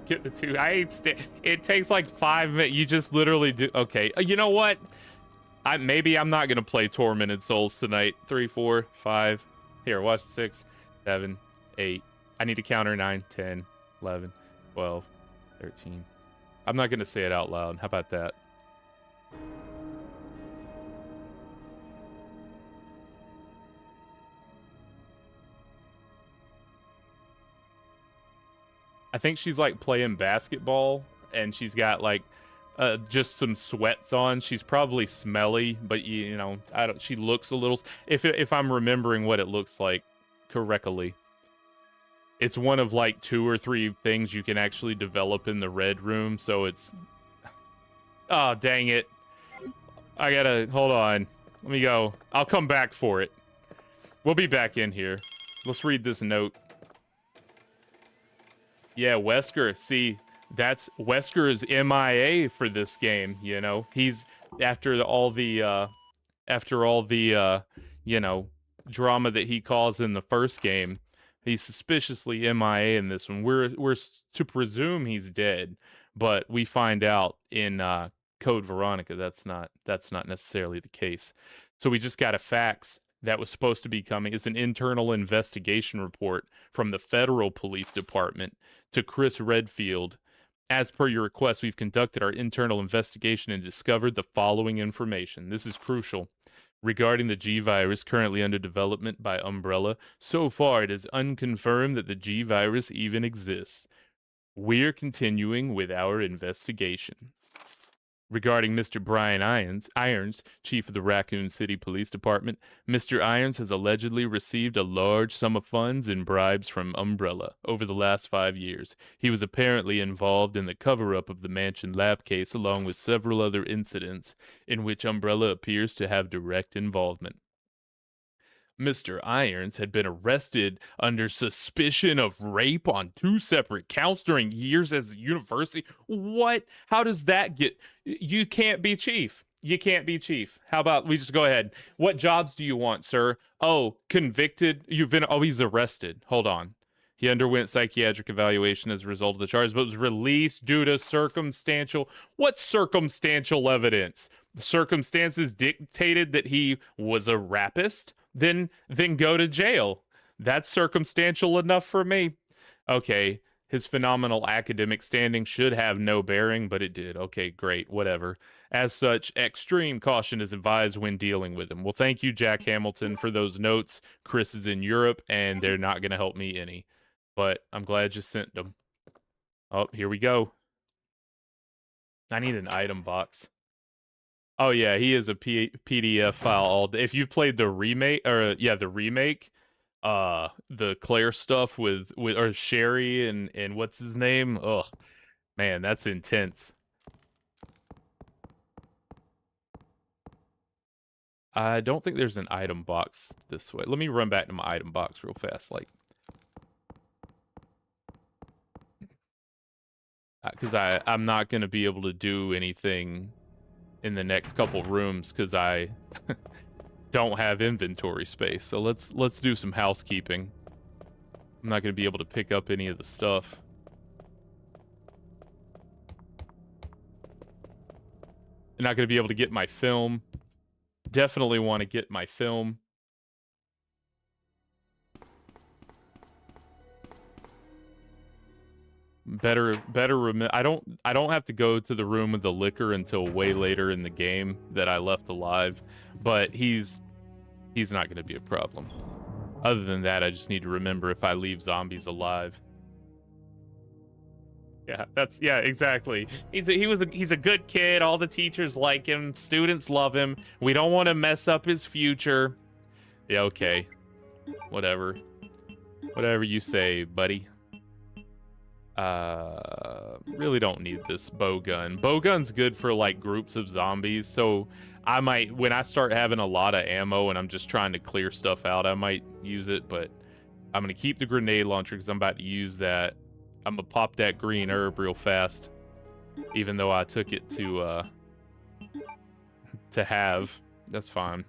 Get the two. I ain't it takes like 5 minutes. You just literally do. Okay. You know what? Maybe I'm not gonna play Tormented Souls tonight. 3, 4, 5. Here, watch 6, 7, 8. I need to counter 9, 10, 11, 12, 13. I'm not gonna say it out loud. How about that? I think she's like playing basketball and she's got like just some sweats on. She's probably smelly, but you know, she looks a little, if I'm remembering what it looks like correctly. It's one of like 2 or 3 things you can actually develop in the red room, so it's oh, dang it. I gotta hold on. Let me go. I'll come back for it. We'll be back in here. Let's read this note. Yeah, Wesker. See, that's Wesker's MIA for this game, you know. He's after all the you know, drama that he caused in the first game, he's suspiciously MIA in this one. We're to presume he's dead, but we find out in Code Veronica that's not necessarily the case. So we just got a fax that was supposed to be coming. It's an internal investigation report from the federal police department to Chris Redfield. As per your request, we've conducted our internal investigation and discovered the following information. This is crucial. Regarding the G virus currently under development by Umbrella, so far it is unconfirmed that the G virus even exists. We're continuing with our investigation. Regarding Mr. Brian Irons, chief of the Raccoon City Police Department, Mr. Irons has allegedly received a large sum of funds in bribes from Umbrella over the last 5 years. He was apparently involved in the cover-up of the Mansion Lab case along with several other incidents in which Umbrella appears to have direct involvement. Mr. Irons had been arrested under suspicion of rape on 2 separate counts during years as a university. What? How does that get... You can't be chief. You can't be chief. How about we just go ahead? What jobs do you want, sir? Oh, convicted. You've been... Oh, he's arrested. Hold on. He underwent psychiatric evaluation as a result of the charges, but was released due to circumstantial... What circumstantial evidence? The circumstances dictated that he was a rapist? Then go to jail. That's circumstantial enough for me. Okay, his phenomenal academic standing should have no bearing, but it did. Okay, great, whatever. As such, extreme caution is advised when dealing with him. Well, thank you, Jack Hamilton, for those notes. Chris is in Europe, and they're not going to help me any. But I'm glad you sent them. Oh, here we go. I need an item box. Oh yeah, he is a PDF file all day. If you've played the remake, or yeah, the remake, the Claire stuff with or Sherry and what's his name? Ugh, man, that's intense. I don't think there's an item box this way. Let me run back to my item box real fast, like, because I'm not gonna be able to do anything in the next couple rooms because I don't have inventory space. So let's do some housekeeping. I'm not going to be able to pick up any of the stuff. I'm not going to be able to get my film. Definitely want to get my film. I don't have to go to the room with the liquor until way later in the game that I left alive, but he's not going to be a problem. Other than that, I just need to remember if I leave zombies alive. Yeah, exactly. He's a good kid. All the teachers like him. Students love him. We don't want to mess up his future. Yeah, okay. Whatever you say, buddy. Really don't need this bow gun. Bow gun's good for like groups of zombies, so I might, when I start having a lot of ammo and I'm just trying to clear stuff out, I might use it, but I'm gonna keep the grenade launcher because I'm about to use that. I'm gonna pop that green herb real fast, even though I took it to have. That's fine.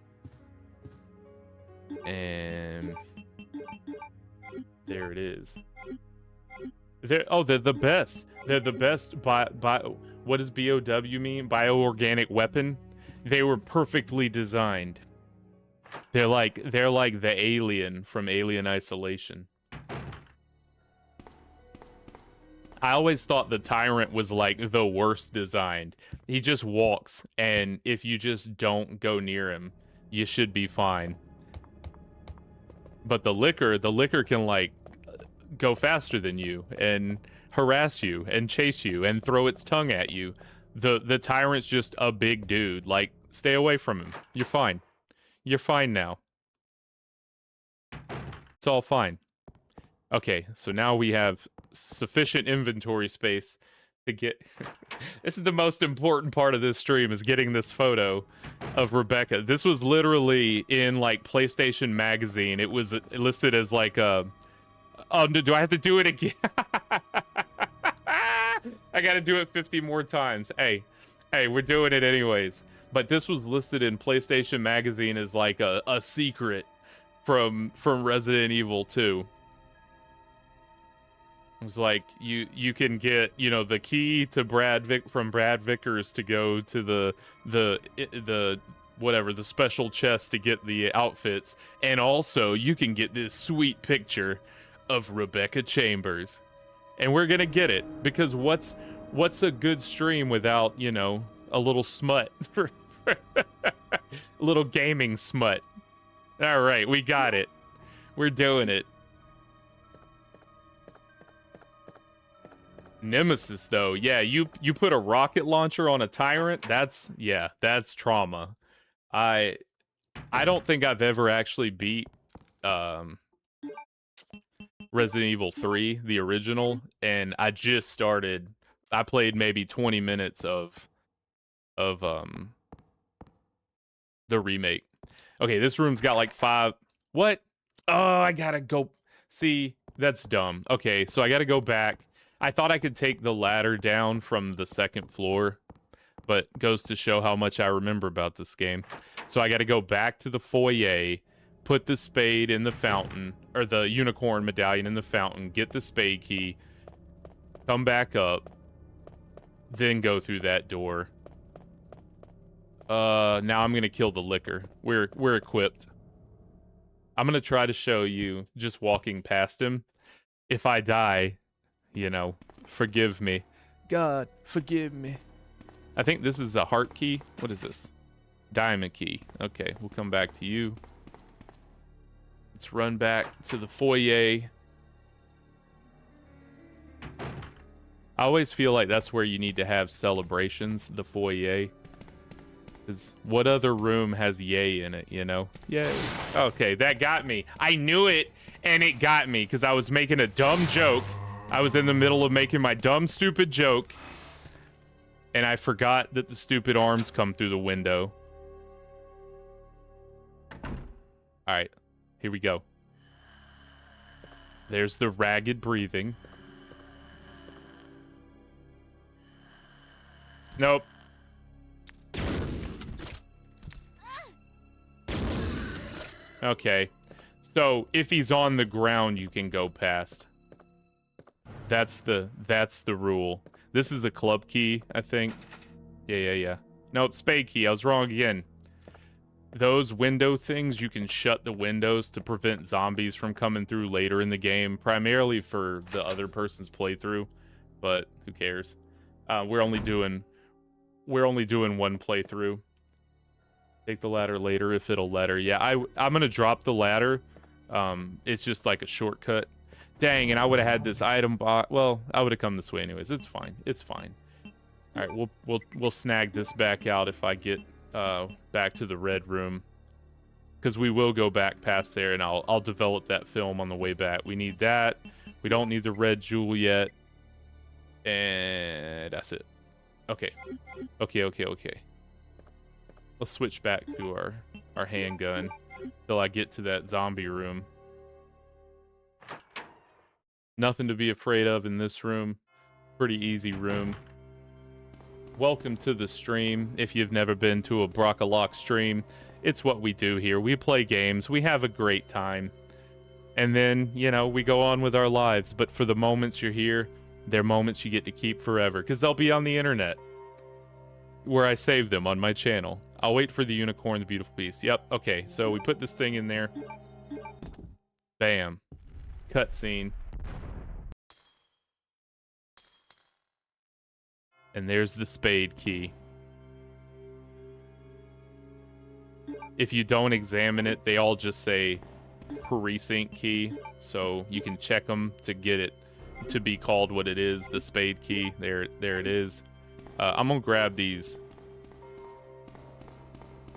And there it is. They're the best. They're the best what does BOW mean? Bioorganic weapon. They were perfectly designed. They're like the alien from Alien Isolation. I always thought the Tyrant was like the worst designed. He just walks, and if you just don't go near him, you should be fine. But the liquor can like go faster than you and harass you and chase you and throw its tongue at you. The Tyrant's just a big dude. Like, stay away from him. You're fine. You're fine now. It's all fine. Okay, so now we have sufficient inventory space to get... This is the most important part of this stream, is getting this photo of Rebecca. This was literally in, like, PlayStation Magazine. It was listed as, like, a... Oh, do I have to do it again? I gotta do it 50 more times. Hey, we're doing it anyways. But this was listed in PlayStation Magazine as, like, a secret from Resident Evil 2. It was like, you can get, you know, the key to from Brad Vickers to go to the whatever, the special chest to get the outfits. And also, you can get this sweet picture of Rebecca Chambers. And we're gonna get it, because what's a good stream without, you know, a little smut? A little gaming smut. All right, we got it. We're doing it. Nemesis, though, yeah, you put a rocket launcher on a Tyrant. That's trauma. I don't think I've ever actually beat Resident Evil 3, the original, and I just started. I played maybe 20 minutes of the remake. Okay, this room's got like 5. What? Oh, I gotta go. See, that's dumb. Okay, so I gotta go back. I thought I could take the ladder down from the 2nd floor, but goes to show how much I remember about this game. So I gotta go back to the foyer, put the spade in the fountain, or the unicorn medallion in the fountain, get the spade key, come back up, then go through that door. Now I'm gonna kill the liquor. We're equipped. I'm gonna try to show you just walking past him. If I die, you know, forgive me. God, forgive me. I think this is a heart key. What is this? Diamond key. Okay, we'll come back to you. Let's run back to the foyer. I always feel like that's where you need to have celebrations, the foyer. Because what other room has yay in it, you know? Yay. Okay, that got me. I knew it, and it got me, because I was making a dumb joke. I was in the middle of making my dumb, stupid joke, and I forgot that the stupid arms come through the window. Alright, here we go. There's the ragged breathing. Nope. Okay. So, if he's on the ground, you can go past. That's the rule. This is a club key, I think. Yeah. Nope, spade key. I was wrong again. Those window things, you can shut the windows to prevent zombies from coming through later in the game, primarily for the other person's playthrough, but who cares? We're only doing one playthrough. Take the ladder later if it'll let her. Yeah, I'm gonna drop the ladder. It's just like a shortcut. Dang, and I would have had this item box. Well, I would have come this way anyways. It's fine. It's fine. All right, we'll snag this back out if I get back to the red room, because we will go back past there, and I'll develop that film on the way back. We need that. We don't need the red jewel yet, and that's it. Okay. Let's switch back to our handgun till I get to that zombie room. Nothing to be afraid of in this room. Pretty easy room. Welcome to the stream. If you've never been to a Brockalock stream, it's what we do here. We play games. We have a great time. And then, you know, we go on with our lives. But for the moments you're here, they're moments you get to keep forever. Because they'll be on the internet. Where I save them on my channel. I'll wait for the unicorn, the beautiful beast. Yep, okay. So we put this thing in there. Bam. Cutscene. And there's the spade key. If you don't examine it, they all just say precinct key. So you can check them to get it to be called what it is, the spade key. There it is. I'm gonna grab these.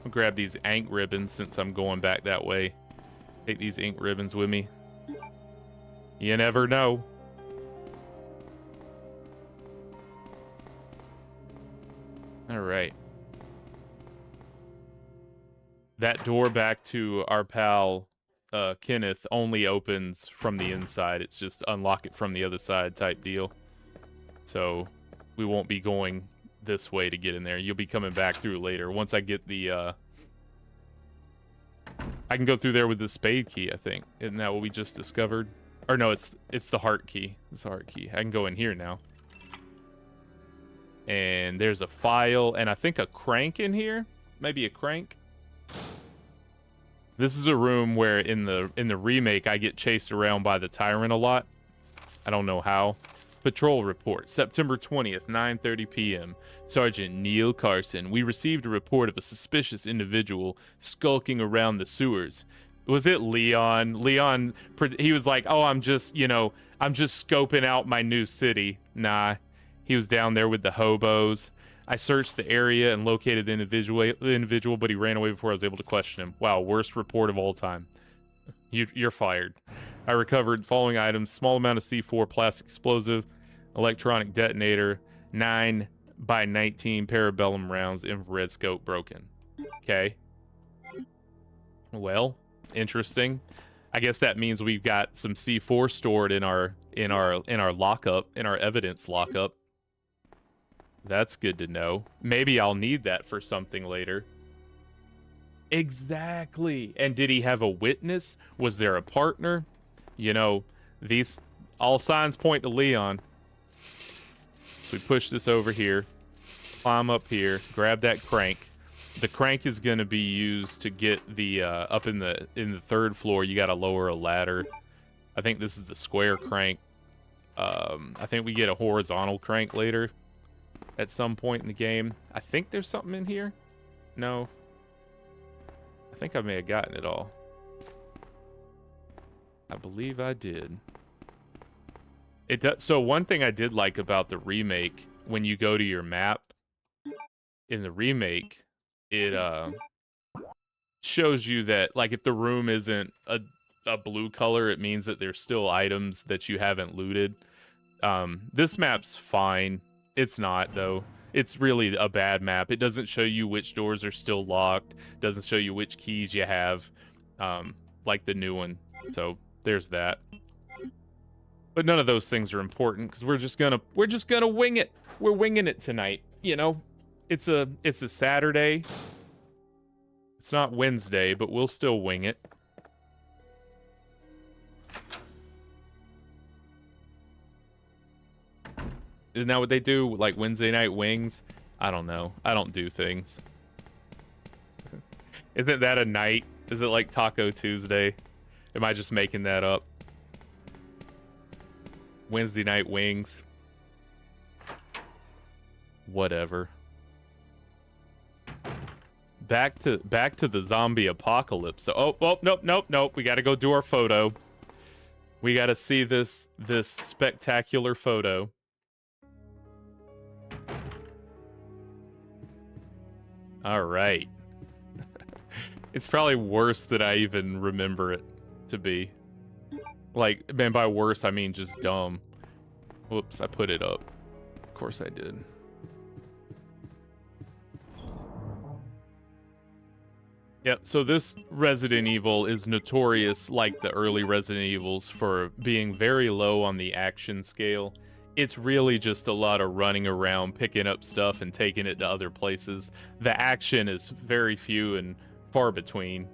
I'll grab these ink ribbons since I'm going back that way. Take these ink ribbons with me. You never know. All right. That door back to our pal Kenneth only opens from the inside. It's just unlock it from the other side type deal. So we won't be going this way to get in there. You'll be coming back through later. Once I get the I can go through there with the spade key, I think. Isn't that what we just discovered? Or no, it's the heart key. It's the heart key. I can go in here now. And there's a file and I think a crank in here. Maybe a crank. This is a room where in the remake I get chased around by the tyrant a lot. I don't know how. Patrol report, September 20th, 9:30 p.m. Sergeant Neil Carson, we received a report of a suspicious individual skulking around the sewers. Was it Leon? Leon, he was like, oh, I'm just scoping out my new city. Nah, he was down there with the hobos. I searched the area and located the individual, but he ran away before I was able to question him. Wow, worst report of all time. You're fired. I recovered following items: small amount of C4 plastic explosive, electronic detonator, 9x19 parabellum rounds, infrared scope broken. Okay. Well, interesting. I guess that means we've got some C4 stored in our lockup, in our evidence lockup. That's good to know. Maybe I'll need that for something later. Exactly. And did he have a witness? Was there a partner? You know, these all signs point to Leon. So we push this over here, climb up here, grab that crank. The crank is going to be used to get the up in the third floor. You got to lower a ladder. I think this is the square crank. I think we get a horizontal crank later at some point in the game. I think there's something in here. No. I think I may have gotten it all. I believe I did. It does. So one thing I did like about the remake, when you go to your map in the remake, it shows you that, like, if the room isn't a blue color, it means that there's still items that you haven't looted. This map's fine. It's not, though. It's really a bad map. It doesn't show you which doors are still locked. Doesn't show you which keys you have, like the new one. So there's that. But none of those things are important because we're just gonna wing it. We're winging it tonight. You know, it's a Saturday. It's not Wednesday, but we'll still wing it. Isn't that what they do? Like Wednesday night wings? I don't know. I don't do things. Isn't that a night? Is it like Taco Tuesday? Am I just making that up? Wednesday night wings. Whatever. Back to the zombie apocalypse. Oh, nope. We got to go do our photo. We got to see this spectacular photo. All right. It's probably worse than I even remember it to be. Like, and by worse, I mean just dumb. Whoops, I put it up. Of course I did. Yep, so this Resident Evil is notorious, like the early Resident Evils, for being very low on the action scale. It's really just a lot of running around, picking up stuff, and taking it to other places. The action is very few and far between.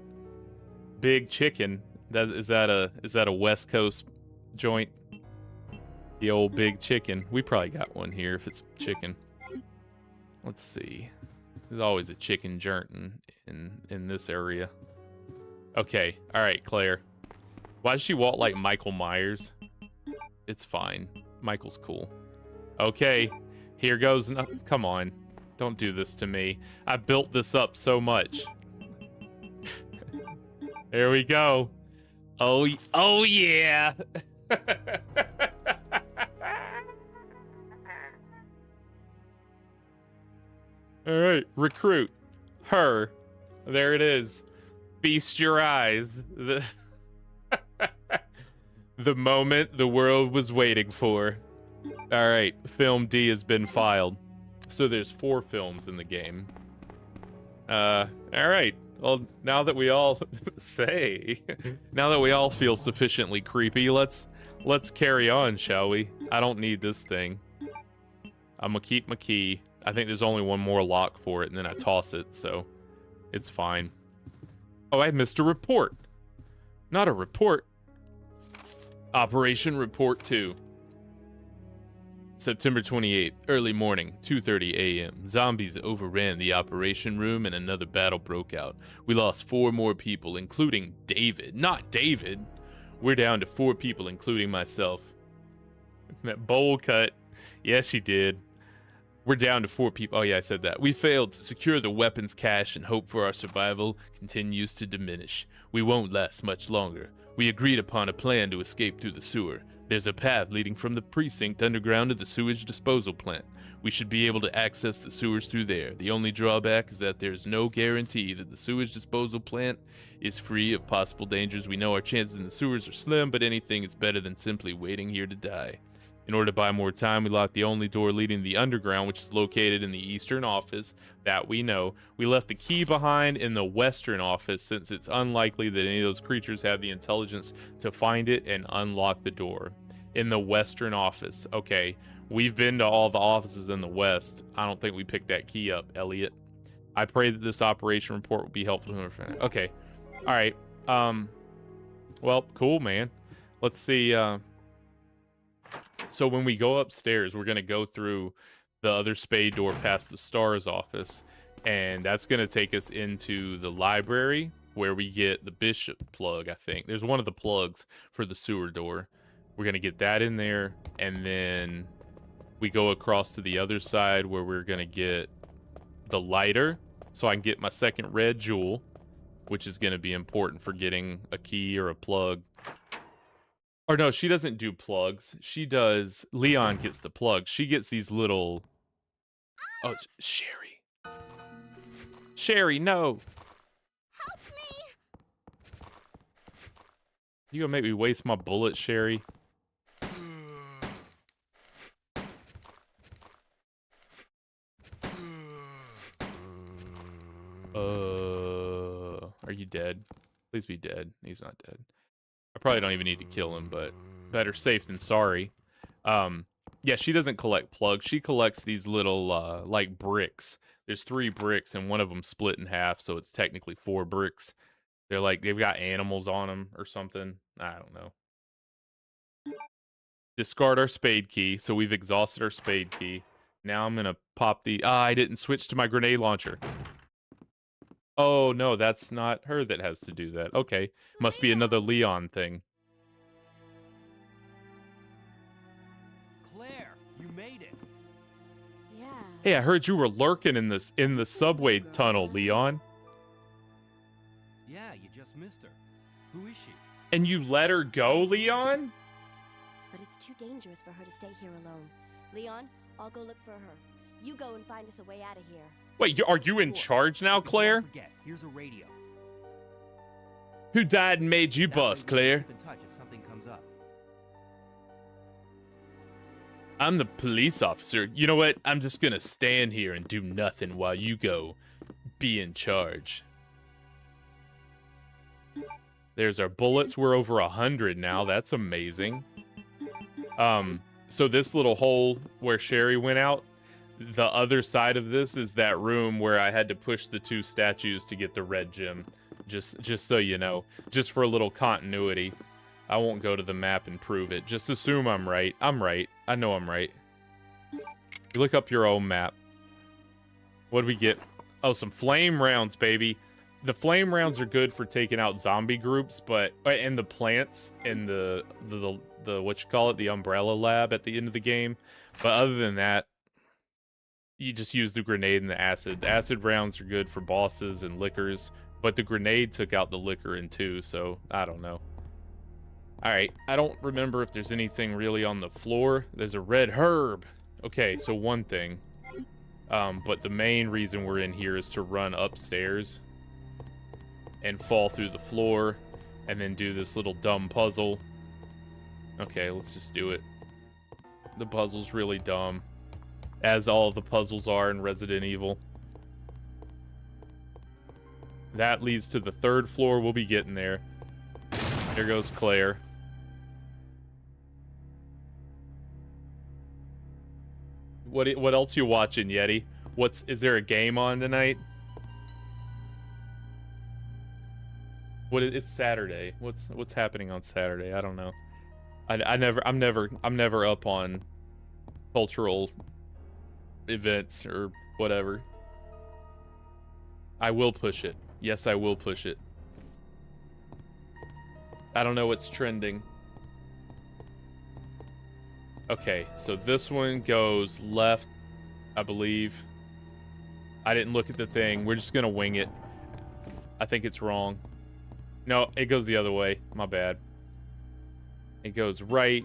Big Chicken Is that a West Coast joint? The old big chicken. We probably got one here if it's chicken. Let's see. There's always a chicken joint in this area. Okay. All right, Claire. Why does she walk like Michael Myers? It's fine. Michael's cool. Okay. Here goes. Come on. Don't do this to me. I built this up so much. There we go. Oh yeah. All right, recruit her. There it is. Feast your eyes. The moment the world was waiting for. All right, film D has been filed. So there's 4 films in the game. All right. Well, now that we all now that we all feel sufficiently creepy, let's carry on, shall we? I don't need this thing. I'm gonna keep my key. I think there's only one more lock for it, and then I toss it, so it's fine. Oh, I missed a report. Not a report. Operation Report 2. September 28th, early morning, 2:30 a.m. Zombies overran the operation room and another battle broke out. We lost 4 more people, including David. Not David! We're down to 4 people, including myself. That bowl cut. Yes, you did. We're down to 4 people. Oh, yeah, I said that. We failed to secure the weapons cache and hope for our survival continues to diminish. We won't last much longer. We agreed upon a plan to escape through the sewer. There's a path leading from the precinct underground to the sewage disposal plant. We should be able to access the sewers through there. The only drawback is that there's no guarantee that the sewage disposal plant is free of possible dangers. We know our chances in the sewers are slim, but anything is better than simply waiting here to die. In order to buy more time, we locked the only door leading to the underground, which is located in the eastern office. That we know. We left the key behind in the western office since it's unlikely that any of those creatures have the intelligence to find it and unlock the door. In the western office. Okay, we've been to all the offices in the west. I don't think we picked that key up, Elliot. I pray that this operation report will be helpful to him. Okay, all right. Well, cool, man. Let's see. So when we go upstairs, we're gonna go through the other spade door past the STARS office, and that's gonna take us into the library where we get the bishop plug. I think there's one of the plugs for the sewer door. We're gonna get that in there, and then we go across to the other side where we're gonna get the lighter, so I can get my second red jewel, which is gonna be important for getting a key or a plug. Or no, she doesn't do plugs. She does. Leon gets the plug. She gets these little. Oh, it's Sherry. Sherry, no. Help me! You gonna make me waste my bullet, Sherry? Are you dead? Please be dead. He's not dead. I probably don't even need to kill him, but better safe than sorry. Yeah, she doesn't collect plugs. She collects these little, like, bricks. There's 3 bricks, and one of them split in half, so it's technically 4 bricks. They're like, they've got animals on them or something. I don't know. Discard our spade key, so we've exhausted our spade key. Now I'm gonna pop the... I didn't switch to my grenade launcher. Oh, no, that's not her that has to do that. Okay, must be another Leon thing. Claire, you made it. Yeah. Hey, I heard you were lurking in the subway tunnel, Leon. Yeah, you just missed her. Who is she? And you let her go, Leon? But it's too dangerous for her to stay here alone. Leon, I'll go look for her. You go and find us a way out of here. Wait, are you in charge now, Claire? Forget, here's a radio. Who died and made you boss, Claire? Keep in touch if something comes up. I'm the police officer. You know what? I'm just gonna stand here and do nothing while you go be in charge. There's our bullets. We're over 100 now. That's amazing. So this little hole where Sherry went out, the other side of this is that room where I had to push the 2 statues to get the red gem. Just so you know. Just for a little continuity. I won't go to the map and prove it. Just assume I'm right. I'm right. I know I'm right. You look up your own map. What do we get? Oh, some flame rounds, baby. The flame rounds are good for taking out zombie groups, but and the plants in the what you call it, the umbrella lab at the end of the game. But other than that, you just use the grenade and the acid. The acid rounds are good for bosses and liquors, but the grenade took out the liquor in two, so I don't know. All right, I don't remember if there's anything really on the floor. There's a red herb. Okay, so one thing. But the main reason we're in here is to run upstairs and fall through the floor and then do this little dumb puzzle. Okay, let's just do it. The puzzle's really dumb, as all the puzzles are in Resident Evil. That leads to the third floor. We'll be getting there. There goes Claire. What else you watching, Yeti? Is there a game on tonight? It's Saturday. What's happening on Saturday? I don't know. I'm never up on cultural events or whatever. I will push it. Yes, I will push it. I don't know what's trending. Okay, so this one goes left, I believe. I didn't look at the thing. We're just gonna wing it. I think it's wrong. No, it goes the other way. My bad. It goes right.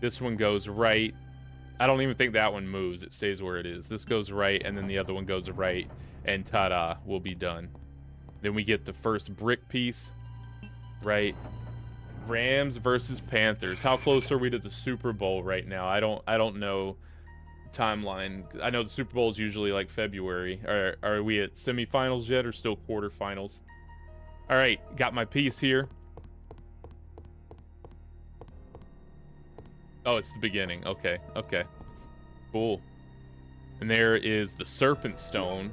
This one goes right. I don't even think that one moves. It stays where it is. This goes right, and then the other one goes right, and ta-da, we'll be done. Then we get the first brick piece. Right. Rams versus Panthers. How close are we to the Super Bowl right now? I don't know timeline. I know the Super Bowl is usually like February. Are we at semifinals yet or still quarterfinals? All right, got my piece here. Oh, it's the beginning. Okay, okay. Cool. And there is the Serpent Stone.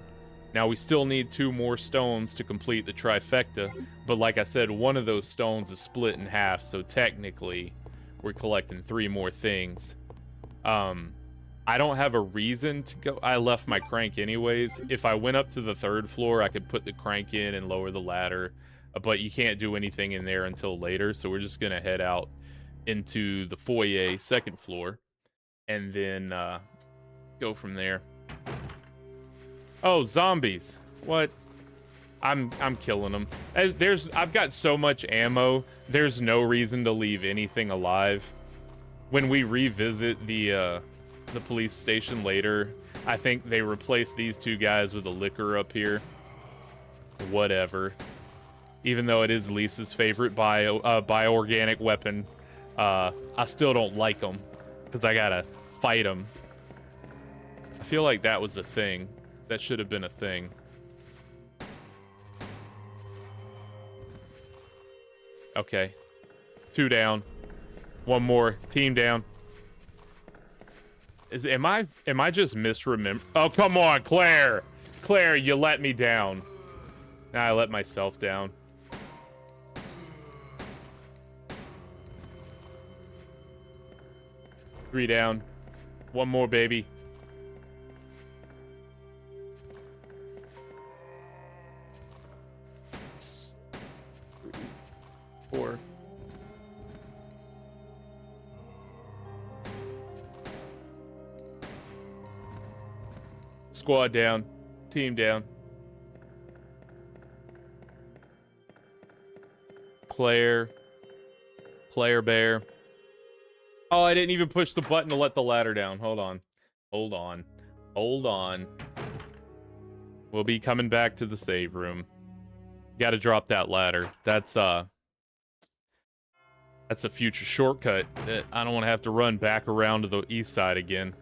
Now, we still need 2 more stones to complete the trifecta, but like I said, one of those stones is split in half, so technically, we're collecting 3 more things. I don't have a reason to go. I left my crank anyways. If I went up to the 3rd floor, I could put the crank in and lower the ladder, but you can't do anything in there until later, so we're just gonna head out into the foyer, 2nd floor, and then go from there. Oh, zombies. What? I'm killing them. I've got so much ammo, there's no reason to leave anything alive. When we revisit the police station later, I think they replace these 2 guys with a liquor up here. Whatever. Even though it is Lisa's favorite bioorganic weapon, I still don't like them because I gotta fight them. I feel like that was a thing. That should have been a thing. Okay. 2 down. 1 more. Team down. Am I just misremember? Oh, come on, Claire. Claire, you let me down. Nah, I let myself down. Three down. 1 more, baby. Four. Squad down. Team down. Claire Bear. Oh, I didn't even push the button to let the ladder down. Hold on. Hold on. Hold on. We'll be coming back to the save room. Gotta drop that ladder. That's a future shortcut that I don't want to have to run back around to the east side again.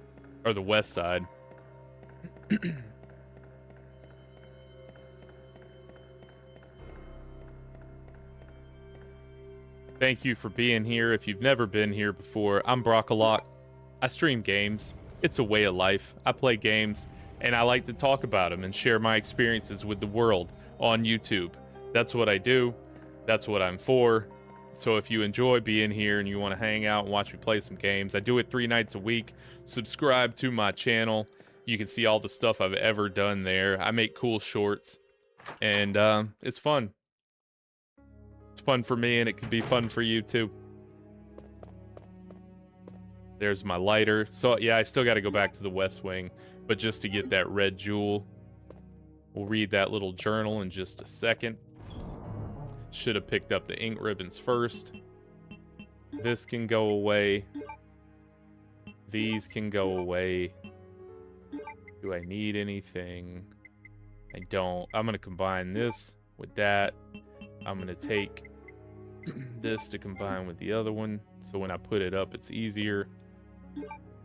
Or the west side. Thank you for being here. If you've never been here before, I'm Brockalock. I stream games. It's a way of life. I play games. and I like to talk about them and share my experiences with the world on YouTube. That's what I do. That's what I'm for. So if you enjoy being here and you want to hang out and watch me play some games, I do it 3 nights a week. Subscribe to my channel. You can see all the stuff I've ever done there. I make cool shorts, and it's fun. It's fun for me, and it could be fun for you too. There's my lighter. So yeah, I still got to go back to the West Wing, but just to get that red jewel. We'll read that little journal in just a second. Should have picked up the ink ribbons first. This can go away. These can go away. Do I need anything? I don't. I'm going to combine this with that. I'm going to take this to combine with the other one. So when I put it up, it's easier.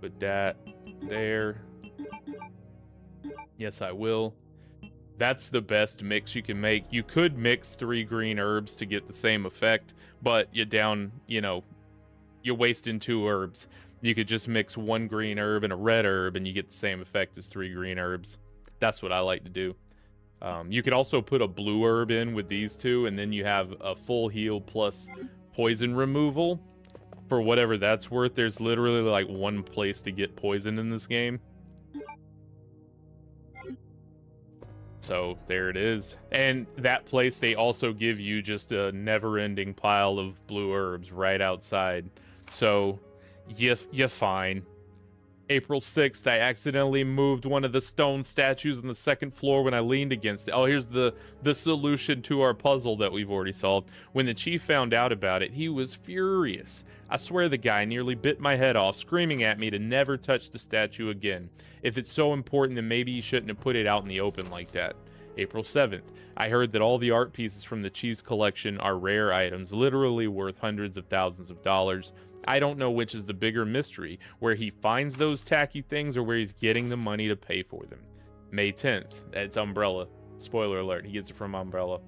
Put that there. Yes, I will. That's the best mix you can make. You could mix 3 green herbs to get the same effect, but you're wasting 2 herbs. You could just mix 1 green herb and a red herb, and you get the same effect as 3 green herbs. That's what I like to do. You could also put a blue herb in with these 2, and then you have a full heal plus poison removal. For whatever that's worth, there's literally like 1 place to get poison in this game. So there it is. And that place, they also give you just a never-ending pile of blue herbs right outside. So you're fine. April 6th, I accidentally moved one of the stone statues on the 2nd floor when I leaned against it. Oh, here's the solution to our puzzle that we've already solved. When the chief found out about it, he was furious. I swear the guy nearly bit my head off, screaming at me to never touch the statue again. If it's so important, then maybe he shouldn't have put it out in the open like that. April 7th, I heard that all the art pieces from the chief's collection are rare items, literally worth hundreds of thousands of dollars. I don't know which is the bigger mystery, where he finds those tacky things or where he's getting the money to pay for them. May 10th, it's Umbrella. Spoiler alert, he gets it from Umbrella.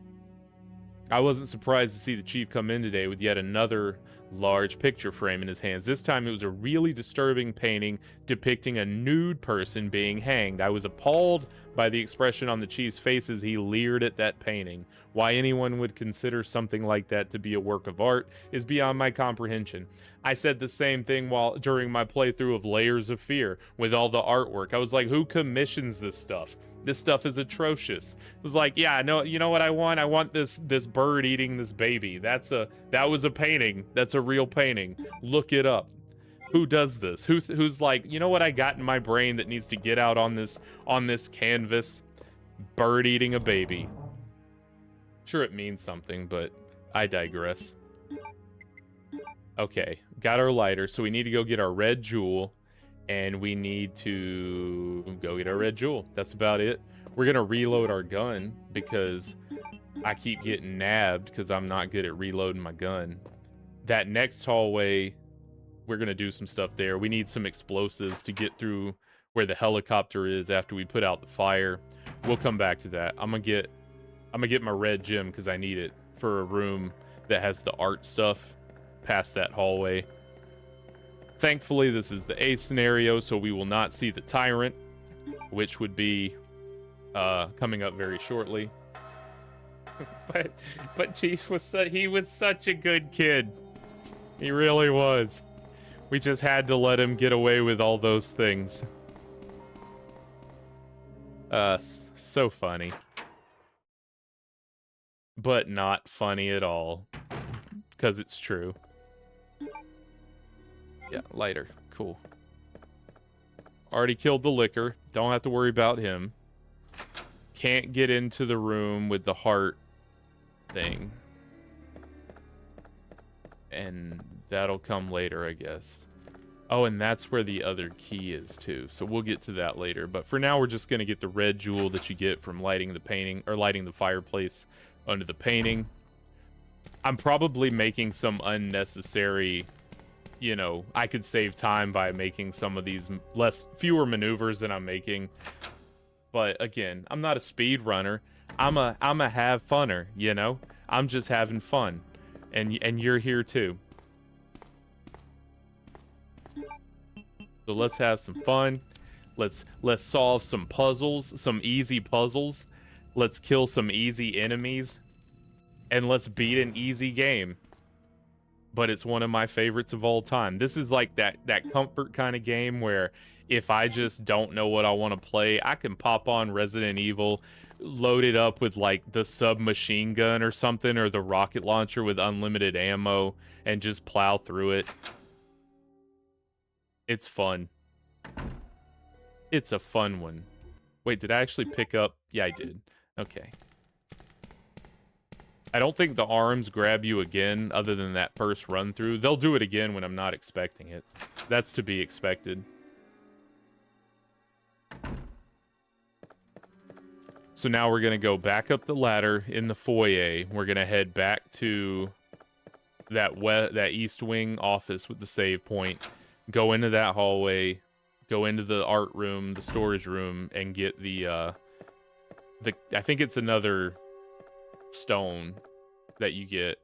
I wasn't surprised to see the chief come in today with yet another large picture frame in his hands. This time it was a really disturbing painting depicting a nude person being hanged. I was appalled by the expression on the chief's face as he leered at that painting. Why anyone would consider something like that to be a work of art is beyond my comprehension. I said the same thing during my playthrough of Layers of Fear with all the artwork. I was like, who commissions this stuff? This stuff is atrocious. It was like, yeah, no, you know what I want? I want this bird eating this baby. That was a painting. That's a real painting. Look it up. Who does this? Who's like, you know what I got in my brain that needs to get out on this canvas? Bird eating a baby. Sure, it means something, but I digress. Okay, got our lighter, so we need to go get our red jewel. And we need to go get our red jewel. That's about it. We're going to reload our gun because I keep getting nabbed because I'm not good at reloading my gun. That next hallway, we're going to do some stuff there. We need some explosives to get through where the helicopter is after we put out the fire. We'll come back to that. I'm going to get my red gem because I need it for a room that has the art stuff past that hallway. Thankfully, this is the A scenario, so we will not see the tyrant, which would be coming up very shortly. but Chief was such a good kid. He really was. We just had to let him get away with all those things. So funny. But not funny at all. Because it's true. Yeah, lighter. Cool. Already killed the liquor. Don't have to worry about him. Can't get into the room with the heart thing. And that'll come later, I guess. Oh, and that's where the other key is, too. So we'll get to that later. But for now, we're just going to get the red jewel that you get from lighting the painting, or lighting the fireplace under the painting. I'm probably making some unnecessary... You know, I could save time by making some of these fewer maneuvers than I'm making. But again, I'm not a speed runner. I'm a have funner, you know? I'm just having fun. And you're here too. So let's have some fun. Let's solve some puzzles, some easy puzzles. Let's kill some easy enemies. And let's beat an easy game. But it's one of my favorites of all time. This is like that comfort kind of game where if I just don't know what I want to play, I can pop on Resident Evil, load it up with like the submachine gun or something, or the rocket launcher with unlimited ammo, and just plow through it. It's fun. It's a fun one. Wait, did I actually pick up? Yeah, I did. Okay. I don't think the arms grab you again other than that first run through. They'll do it again when I'm not expecting it. That's to be expected. So now we're going to go back up the ladder in the foyer. We're going to head back to that east wing office with the save point. Go into that hallway. Go into the art room, the storage room, and get the I think it's another stone that you get,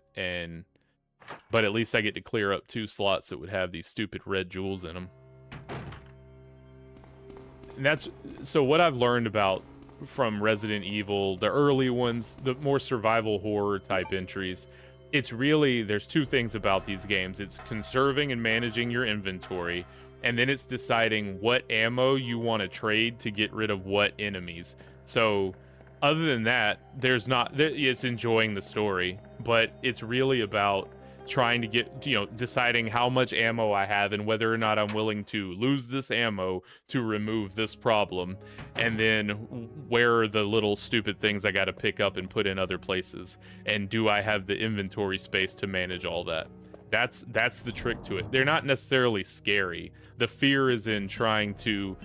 but at least I get to clear up 2 slots that would have these stupid red jewels in them. And so what I've learned about from Resident Evil, the early ones, the more survival horror type entries, it's really, there's 2 things about these games. It's conserving and managing your inventory, and then it's deciding what ammo you want to trade to get rid of what enemies. So other than that, it's enjoying the story, but it's really about trying to get, deciding how much ammo I have and whether or not I'm willing to lose this ammo to remove this problem. And then where are the little stupid things I got to pick up and put in other places? And do I have the inventory space to manage all that? That's the trick to it. They're not necessarily scary. The fear is in trying to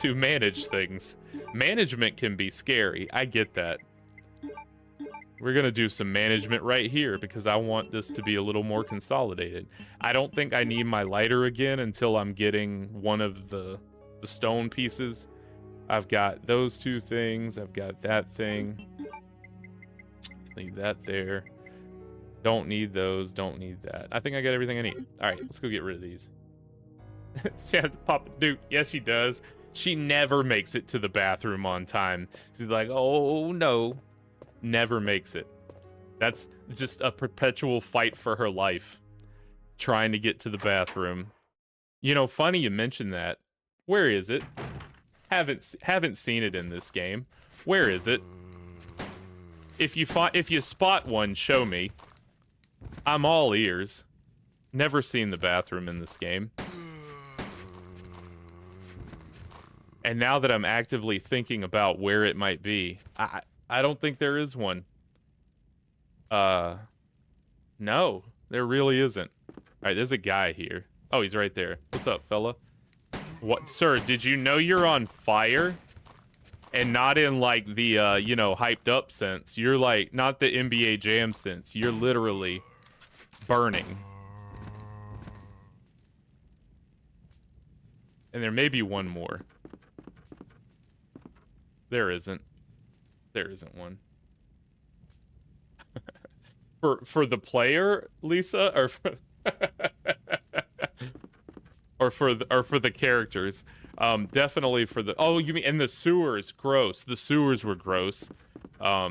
manage things. Management can be scary. I get that. We're going to do some management right here because I want this to be a little more consolidated. I don't think I need my lighter again until I'm getting one of the stone pieces. I've got those 2 things. I've got that thing. Leave that there. Don't need those. Don't need that. I think I got everything I need. All right, let's go get rid of these. She has to pop a duke. Yes, she does. She never makes it to the bathroom on time. She's like, oh no. Never makes it. That's just a perpetual fight for her life. Trying to get to the bathroom. Funny you mentioned that. Where is it? Haven't seen it in this game. Where is it? If you spot one, show me. I'm all ears. Never seen the bathroom in this game. And now that I'm actively thinking about where it might be, I don't think there is one. No, there really isn't. All right, there's a guy here. Oh, he's right there. What's up, fella? What, sir, did you know you're on fire? And not in like the, hyped up sense. You're like, not the NBA Jam sense. You're literally burning. And there may be one more. There isn't. There isn't one. for the player, Lisa, or for the characters. Definitely for the, oh, you mean, and the sewers, gross. The sewers were gross. Yeah,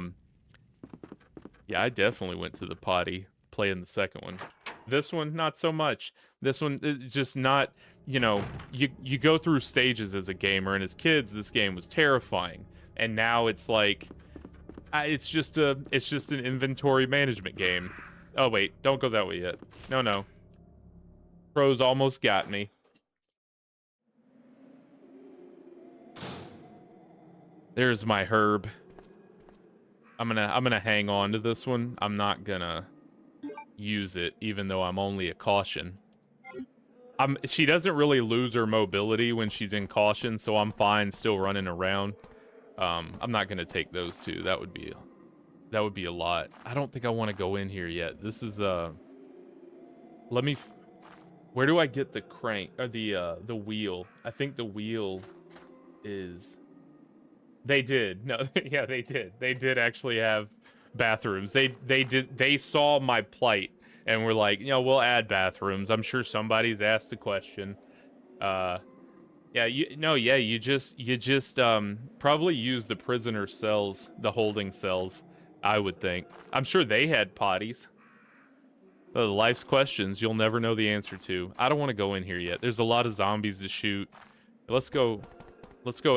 I definitely went to the potty playing the second one. This one, not so much. This one, it's just not, you go through stages as a gamer, and as kids, this game was terrifying. And now it's like, it's just an inventory management game. Oh wait, don't go that way yet. No. Pros almost got me. There's my herb. I'm gonna hang on to this one. I'm not gonna use it, even though I'm only a caution. She doesn't really lose her mobility when she's in caution, so I'm fine still running around. I'm not gonna take those 2. That would be a lot. I don't think I want to go in here yet. This is where do I get the crank or the wheel? I think the wheel is. They did. No, yeah, they did. They did actually have bathrooms. They saw my plight and were like, we'll add bathrooms. I'm sure somebody's asked the question. Yeah, Yeah, you just probably use the prisoner cells, the holding cells, I would think. I'm sure they had potties. Life's questions you'll never know the answer to. I don't want to go in here yet. There's a lot of zombies to shoot. Let's go.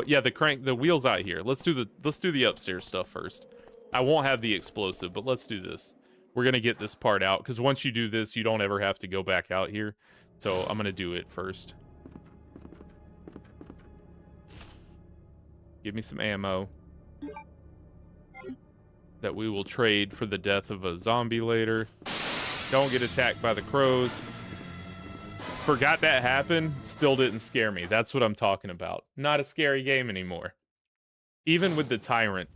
Yeah, the wheel's out here. Let's do the upstairs stuff first. I won't have the explosive, but let's do this. We're gonna get this part out because once you do this, you don't ever have to go back out here. So I'm gonna do it first. Give me some ammo that we will trade for the death of a zombie later. Don't get attacked by the crows. Forgot that happened. Still didn't scare me. That's what I'm talking about. Not a scary game anymore. Even with the tyrant.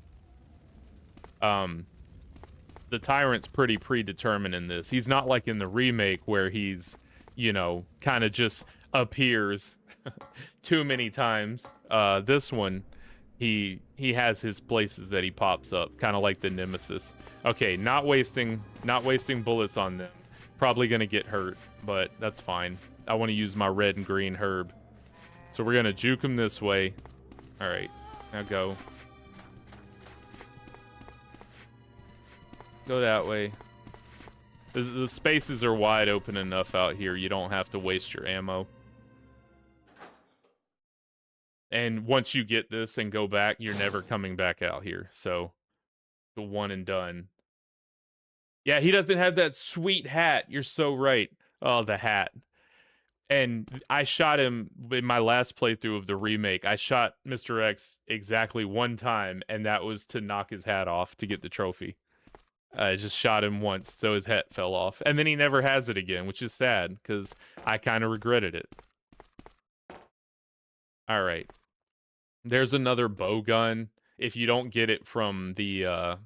The tyrant's pretty predetermined in this. He's not like in the remake where he's, you know, kind of just appears too many times. This one, he has his places that he pops up, kind of like the Nemesis. Okay, not wasting bullets on them. Probably gonna get hurt, but that's fine. I want to use my red and green herb. So we're gonna juke him this way. All right, now go. Go that way. The spaces are wide open enough out here. You don't have to waste your ammo. And once you get this and go back, you're never coming back out here. So, the one and done. Yeah, he doesn't have that sweet hat. You're so right. Oh, the hat. And I shot him in my last playthrough of the remake. I shot Mr. X exactly one time, and that was to knock his hat off to get the trophy. I just shot him once, so his hat fell off. And then he never has it again, which is sad, because I kind of regretted it. All right. There's another bow gun. If you don't get it from the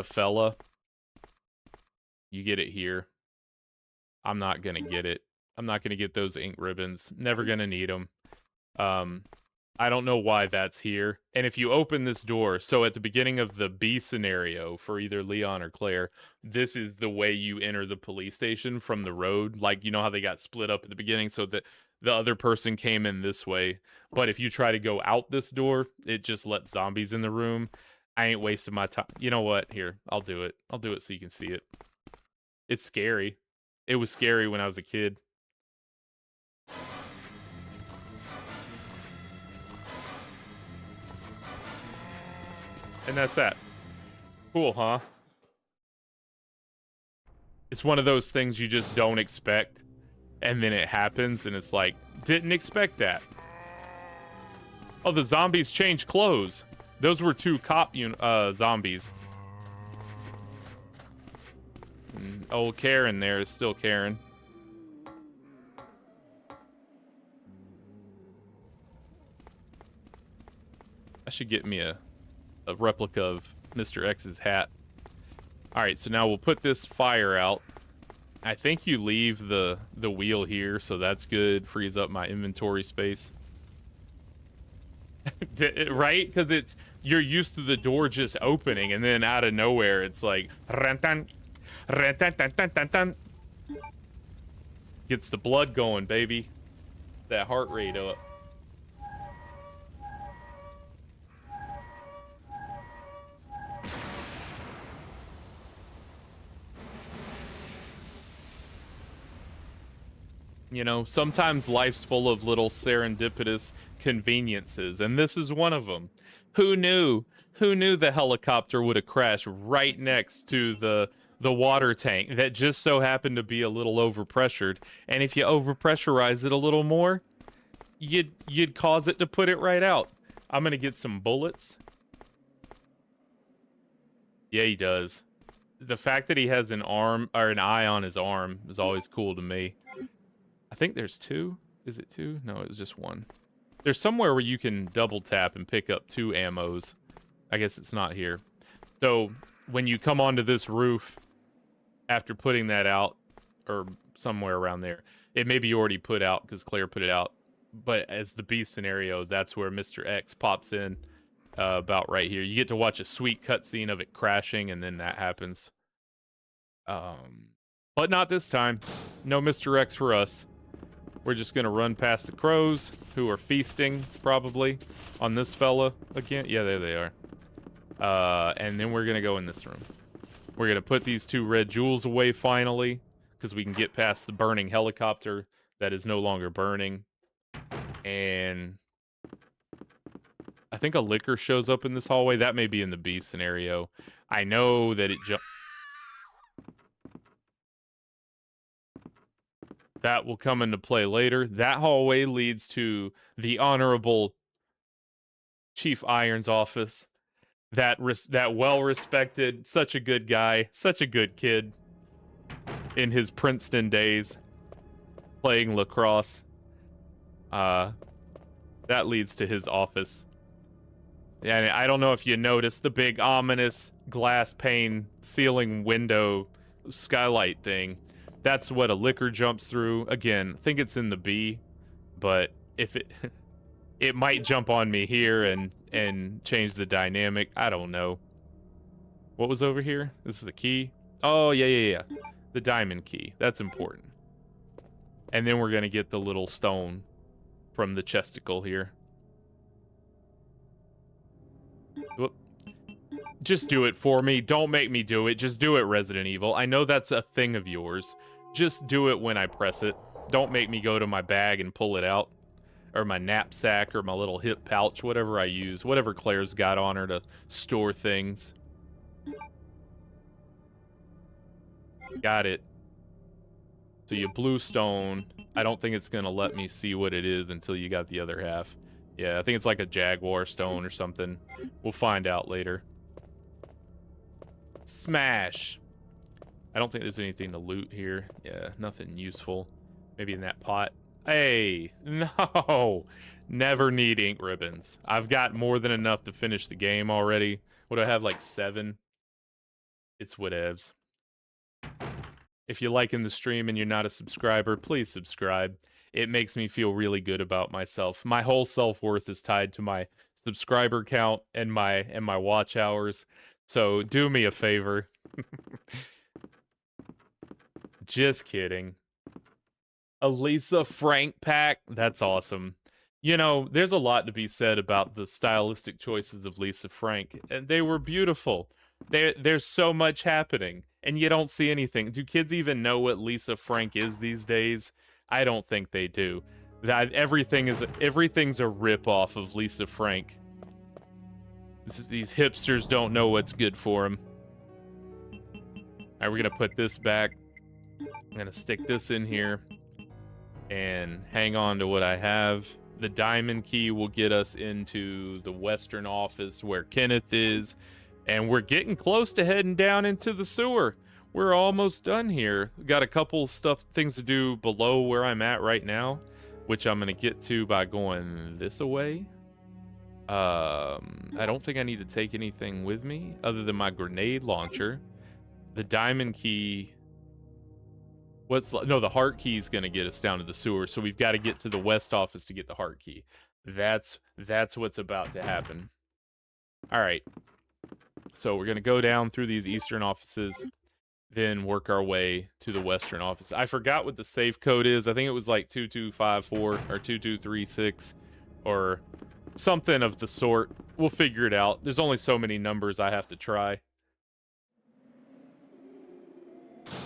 fella, you get it here. I'm not going to get it. I'm not going to get those ink ribbons. Never going to need them. I don't know why that's here. And if you open this door, so at the beginning of the B scenario for either Leon or Claire, this is the way you enter the police station from the road. Like, you know how they got split up at the beginning so that the other person came in this way. But if you try to go out this door, it just lets zombies in the room. I ain't wasting my time. You know what? Here, I'll do it. I'll do it so you can see it. It's scary. It was scary when I was a kid. And that's that. Cool, huh? It's one of those things you just don't expect, and then it happens, and it's like, didn't expect that. Oh, the zombies changed clothes. Those were two cop zombies. And old Karen there is still Karen. I should get me a replica of Mr. X's hat. Alright, so now we'll put this fire out. I think you leave the wheel here, so that's good. Frees up my inventory space. Right? Because you're used to the door just opening, and then out of nowhere, it's like... Gets the blood going, baby. That heart rate up. You know, sometimes life's full of little serendipitous conveniences, and this is one of them. Who knew? Who knew the helicopter would have crashed right next to the water tank that just so happened to be a little overpressured? And if you overpressurize it a little more, you'd cause it to put it right out. I'm gonna get some bullets. Yeah, he does. The fact that he has an arm or an eye on his arm is always cool to me. I think there's two. Is it two? No, it was just one. There's somewhere where you can double tap and pick up 2 ammos. I guess it's not here. So when you come onto this roof after putting that out, or somewhere around there, it may be already put out because Claire put it out. But as the B scenario, that's where Mr. X pops in about right here. You get to watch a sweet cutscene of it crashing, and then that happens. But not this time. No Mr. X for us. We're just gonna run past the crows, who are feasting, probably, on this fella again. Yeah, there they are. And then we're gonna go in this room. We're gonna put these 2 red jewels away, finally, because we can get past the burning helicopter that is no longer burning. And I think a liquor shows up in this hallway. That may be in the B scenario. I know that it that will come into play later. That hallway leads to the Honorable Chief Iron's office. That well-respected, such a good guy, such a good kid in his Princeton days, playing lacrosse. That leads to his office. And I don't know if you noticed the big ominous glass pane ceiling window skylight thing. That's what a liquor jumps through. Again, I think it's in the B, but if it might jump on me here and change the dynamic. I don't know. What was over here? This is a key. Oh, yeah. The diamond key. That's important. And then we're going to get the little stone from the chesticle here. Whoop. Just do it for me. Don't make me do it. Just do it, Resident Evil. I know that's a thing of yours. Just do it when I press it. Don't make me go to my bag and pull it out. Or my knapsack, or my little hip pouch, whatever I use. Whatever Claire's got on her to store things. Got it. So you blue stone. I don't think it's going to let me see what it is until you got the other half. Yeah, I think it's like a jaguar stone or something. We'll find out later. Smash. I don't think there's anything to loot here. Yeah, nothing useful. Maybe in that pot. Hey, no. Never need ink ribbons. I've got more than enough to finish the game already. What do I have, like 7? It's whatevs. If you're liking the stream and you're not a subscriber, please subscribe. It makes me feel really good about myself. My whole self-worth is tied to my subscriber count and my watch hours. So do me a favor. Just kidding. A Lisa Frank pack? That's awesome. You know, there's a lot to be said about the stylistic choices of Lisa Frank, and they were beautiful. There's so much happening, and you don't see anything. Do kids even know what Lisa Frank is these days? I don't think they do. Everything's a rip-off of Lisa Frank. These hipsters don't know what's good for them. Alright, we're gonna put this back. I'm gonna stick this in here and hang on to what I have. The diamond key will get us into the western office where Kenneth is, and we're getting close to heading down into the sewer. We're almost done here. Got a couple things to do below where I'm at right now, which I'm gonna get to by going this way. I don't think I need to take anything with me other than my grenade launcher. The diamond key. No, the heart key is gonna get us down to the sewer, so we've got to get to the west office to get the heart key. That's what's about to happen. All right. So we're gonna go down through these eastern offices, then work our way to the western office. I forgot what the safe code is. I think it was like 2254 or 2236 or something of the sort. We'll figure it out. There's only so many numbers I have to try.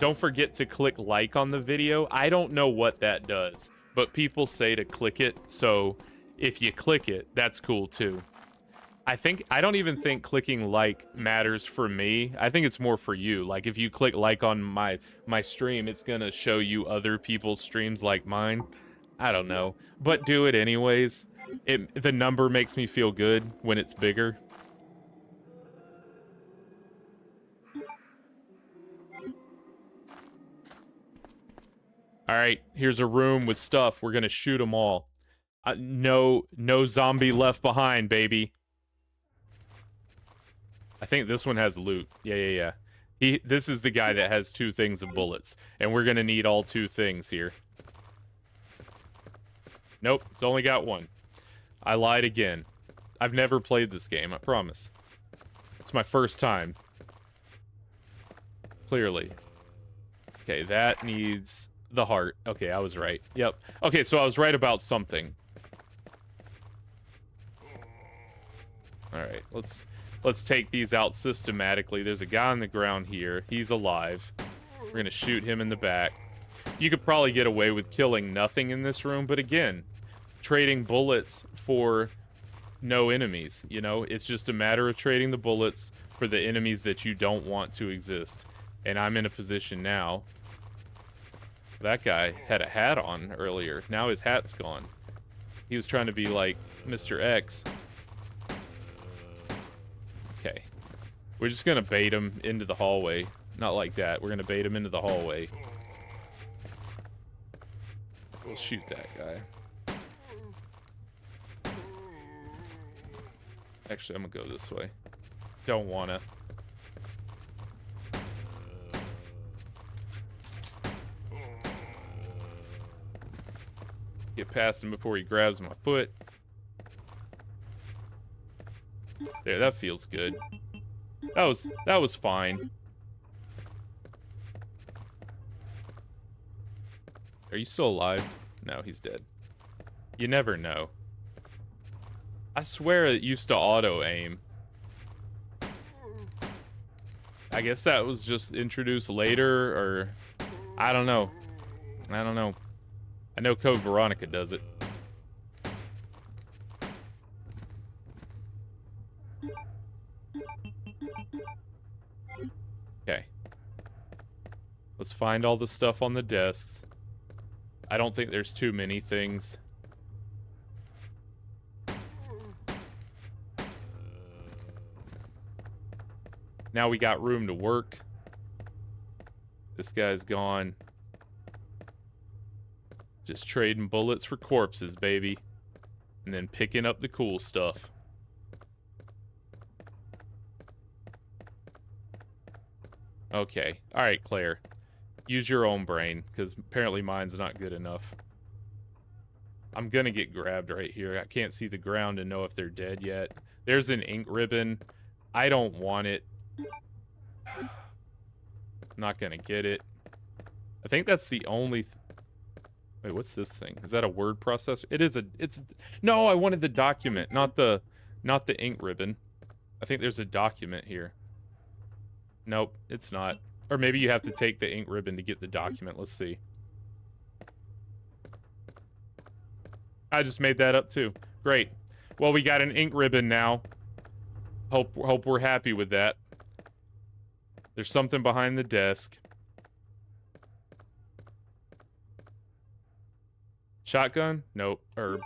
Don't forget to click like on the video. I don't know what that does, but people say to click it, so if you click it, that's cool too. I don't even think clicking like matters for me. I think it's more for you. Like if you click like on my stream, it's gonna show you other people's streams like mine. I don't know, but do it anyways. The number makes me feel good when it's bigger. All right, here's a room with stuff. We're gonna shoot them all. No zombie left behind, baby. I think this one has loot. Yeah. This is the guy that has 2 things of bullets, and we're gonna need all 2 things here. Nope, it's only got 1. I lied again. I've never played this game, I promise. It's my first time. Clearly. Okay, that needs The heart. Okay, I was right. Yep. Okay, so I was right about something. Alright, let's take these out systematically. There's a guy on the ground here. He's alive. We're gonna shoot him in the back. You could probably get away with killing nothing in this room, but again, trading bullets for no enemies, you know? It's just a matter of trading the bullets for the enemies that you don't want to exist. And I'm in a position now. That guy had a hat on earlier. Now his hat's gone. He was trying to be like Mr. X. Okay. We're just gonna bait him into the hallway. Not like that. We're gonna bait him into the hallway. We'll shoot that guy. Actually, I'm gonna go this way. Don't wanna. Get past him before he grabs my foot. There, that feels good. That was fine. Are you still alive? No, he's dead. You never know. I swear it used to auto-aim. I guess that was just introduced later, or... I don't know. I don't know. I know Code Veronica does it. Okay. Let's find all the stuff on the desks. I don't think there's too many things. Now we got room to work. This guy's gone. Just trading bullets for corpses, baby. And then picking up the cool stuff. Okay. Alright, Claire. Use your own brain, because apparently mine's not good enough. I'm gonna get grabbed right here. I can't see the ground and know if they're dead yet. There's an ink ribbon. I don't want it. I'm not gonna get it. I think that's the only... Wait, what's this thing? Is that a word processor? It is a... It's... No, I wanted the document, not the ink ribbon. I think there's a document here. Nope, it's not. Or maybe you have to take the ink ribbon to get the document. Let's see. I just made that up too. Great. Well, we got an ink ribbon now. Hope we're happy with that. There's something behind the desk. Shotgun? Nope. Or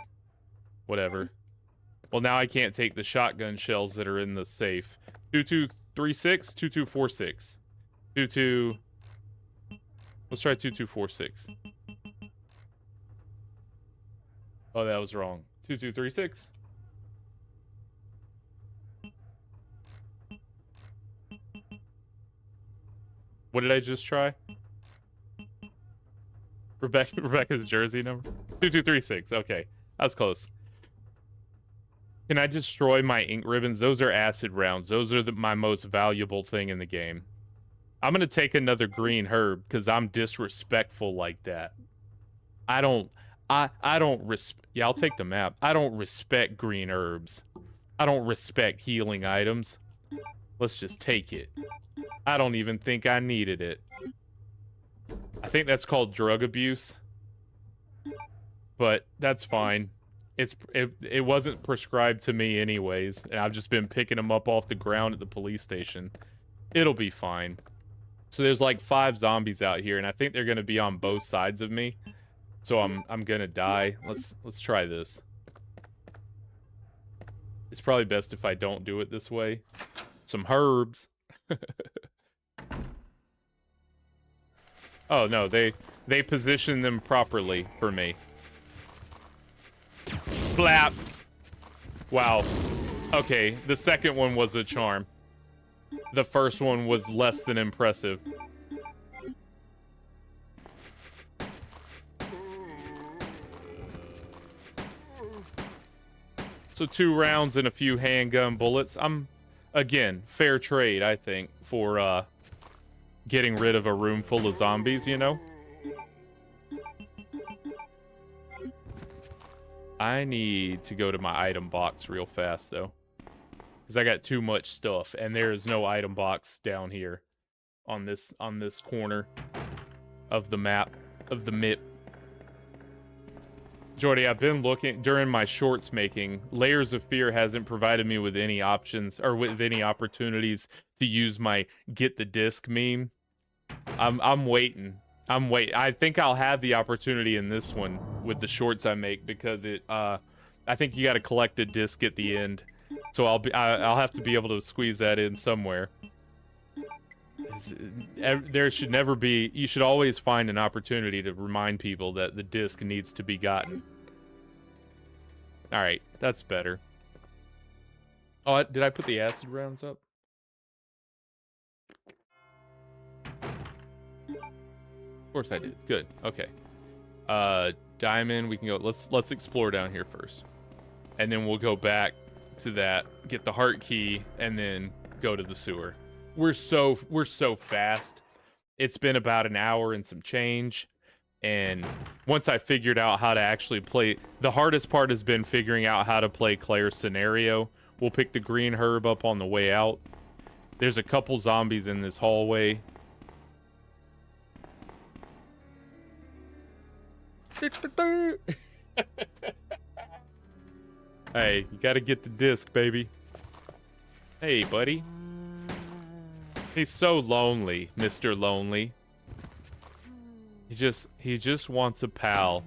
whatever. Well, now I can't take the shotgun shells that are in the safe. 2236, 2246. 22... Let's try 2246. Oh, that was wrong. 2236. What did I just try? Rebecca's jersey number? 2236. Okay. That's close. Can I destroy my ink ribbons? Those are acid rounds. Those are my most valuable thing in the game. I'm gonna take another green herb because I'm disrespectful like that. I don't yeah, I'll take the map. I don't respect green herbs. I don't respect healing items. Let's just take it. I don't even think I needed it. I think that's called drug abuse. But that's fine. It wasn't prescribed to me anyways, and I've just been picking them up off the ground at the police station. It'll be fine. So there's like 5 zombies out here, and I think they're gonna be on both sides of me. So I'm gonna die. Let's try this. It's probably best if I don't do it this way. Some herbs. Oh no, they position them properly for me. Blap. Wow. Okay, the second one was a charm. The first one was less than impressive. So 2 rounds and a few handgun bullets. Again, fair trade, I think, for getting rid of a room full of zombies, you know? I need to go to my item box real fast, though. Because I got too much stuff, and there is no item box down here on this corner of the map, of the MIP. Jordy, I've been looking during my shorts making. Layers of Fear hasn't provided me with any options or with any opportunities to use my get the disc meme. I'm waiting. I think I'll have the opportunity in this one with the shorts I make because I think you got to collect a disc at the end. So I'll have to be able to squeeze that in somewhere. There should never be, you should always find an opportunity to remind people that the disc needs to be gotten. Alright, that's better. Oh, did I put the acid rounds up? Of course I did. Good. Okay. Diamond, we can go, let's explore down here first. And then we'll go back to that, get the heart key, and then go to the sewer. We're so fast. It's been about an hour and some change, and once I figured out how to actually play, the hardest part has been figuring out how to play Claire's scenario. We'll pick the green herb up on the way out. There's a couple zombies in this hallway. Hey, you gotta get the disc, baby. Hey, buddy. He's so lonely, Mr. Lonely. He just wants a pal.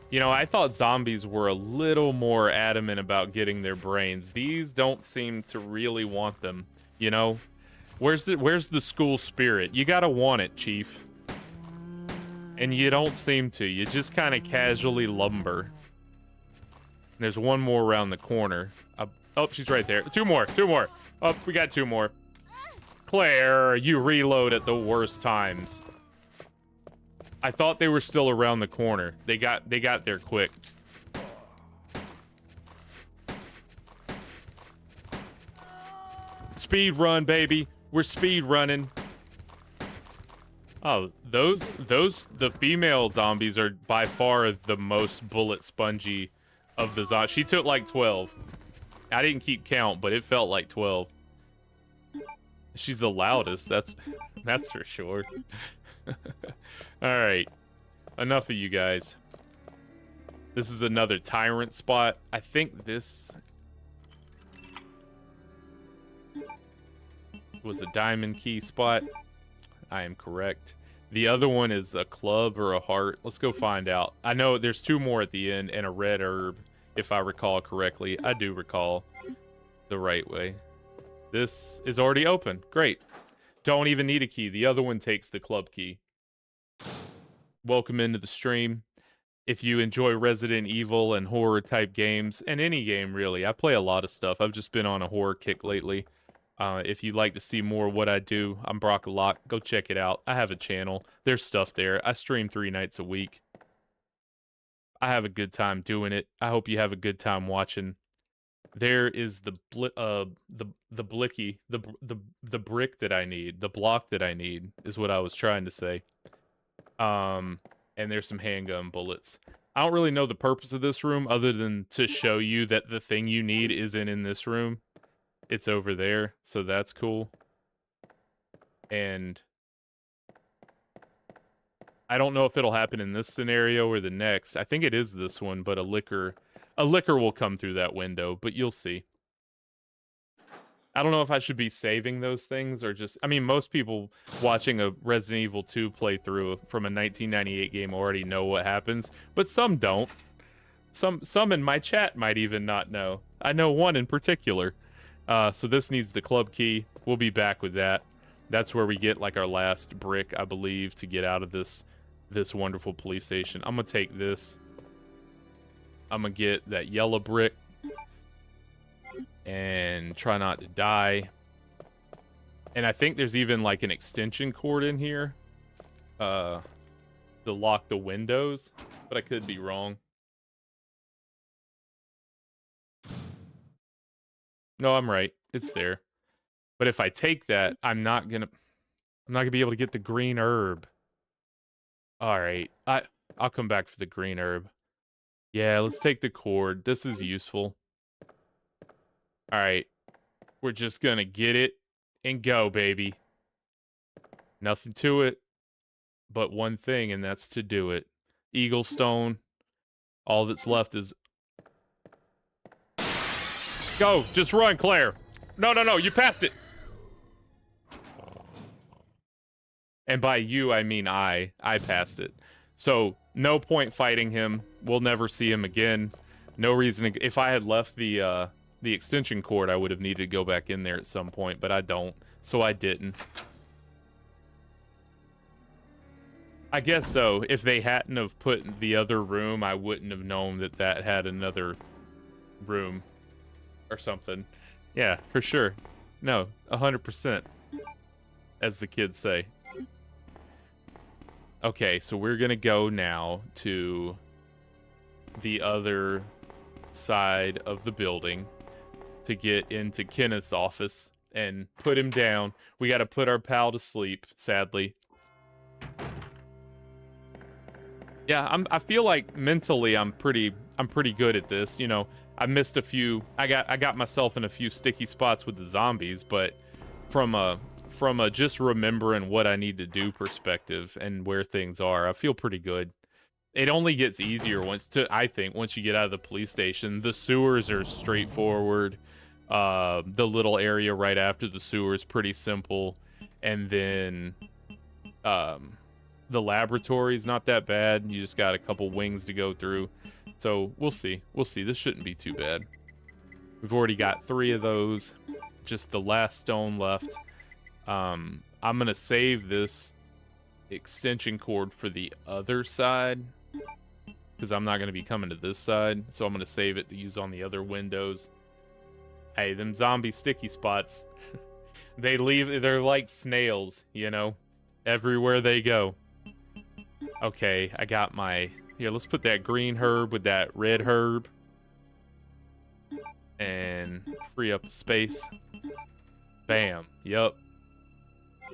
You know, I thought zombies were a little more adamant about getting their brains. These don't seem to really want them, you know? Where's the school spirit? You gotta want it, Chief. And you don't seem to. You just kind of casually lumber. There's one more around the corner. Oh, she's right there. Two more. Oh, we got two more. Claire, you reload at the worst times. I thought they were still around the corner. They got there quick. Speed run, baby. We're speed running. Oh, the female zombies are by far the most bullet spongy of the zombies. She took like 12. I didn't keep count, but it felt like 12. She's the loudest, that's for sure. Alright. Enough of you guys. This is another tyrant spot. I think this was a diamond key spot. I am correct. The other one is a club or a heart. Let's go find out. I know there's two more at the end and a red herb, if I recall correctly. I do recall the right way. This is already open. Great. Don't even need a key. The other one takes the club key. Welcome into the stream. If you enjoy Resident Evil and horror type games, and any game really, I play a lot of stuff. I've just been on a horror kick lately. If you'd like to see more of what I do, I'm Brockalock. Go check it out. I have a channel. There's stuff there. I stream 3 nights a week. I have a good time doing it. I hope you have a good time watching. There is the brick that I need. The block that I need is what I was trying to say. And there's some handgun bullets. I don't really know the purpose of this room other than to show you that the thing you need isn't in this room. It's over there, so that's cool. And I don't know if it'll happen in this scenario or the next. I think it is this one, but a liquor will come through that window, but you'll see. I don't know if I should be saving those things or just... I mean, most people watching a Resident Evil 2 playthrough from a 1998 game already know what happens, but some don't. Some in my chat might even not know. I know one in particular. So this needs the club key. We'll be back with that. That's where we get like our last brick, I believe, to get out of this wonderful police station. I'm gonna take this. I'm gonna get that yellow brick and try not to die. And I think there's even like an extension cord in here to lock the windows, but I could be wrong. No, I'm right. It's there. But if I take that, I'm not gonna be able to get the green herb. All right. I'll come back for the green herb. Yeah, let's take the cord. This is useful. All right. We're just gonna get it and go, baby. Nothing to it but one thing, and that's to do it. Eagle stone. All that's left is... Go! Just run, Claire! No, no, no, you passed it! And by you, I mean I. I passed it. So, no point fighting him. We'll never see him again. No reason to... If I had left the extension cord, I would have needed to go back in there at some point, but I don't. So I didn't. I guess so. If they hadn't have put the other room, I wouldn't have known that that had another room or something. Yeah, for sure. No, 100%, as the kids say. Okay, so we're gonna go now to the other side of the building to get into Kenneth's office and put him down. We gotta put our pal to sleep, sadly. Yeah, I feel like mentally I'm pretty good at this. You know, I missed a few. I got myself in a few sticky spots with the zombies, but from a just remembering what I need to do perspective and where things are, I feel pretty good. It only gets easier once you get out of the police station. The sewers are straightforward. The little area right after the sewer is pretty simple, and then the laboratory is not that bad. You just got a couple wings to go through. So we'll see. We'll see. This shouldn't be too bad. We've already got 3 of those. Just the last stone left. I'm going to save this extension cord for the other side, because I'm not going to be coming to this side. So I'm going to save it to use on the other windows. Hey, them zombie sticky spots. They're like snails, you know, everywhere they go. Okay, I got my... Here, let's put that green herb with that red herb. And free up space. Bam. Yup.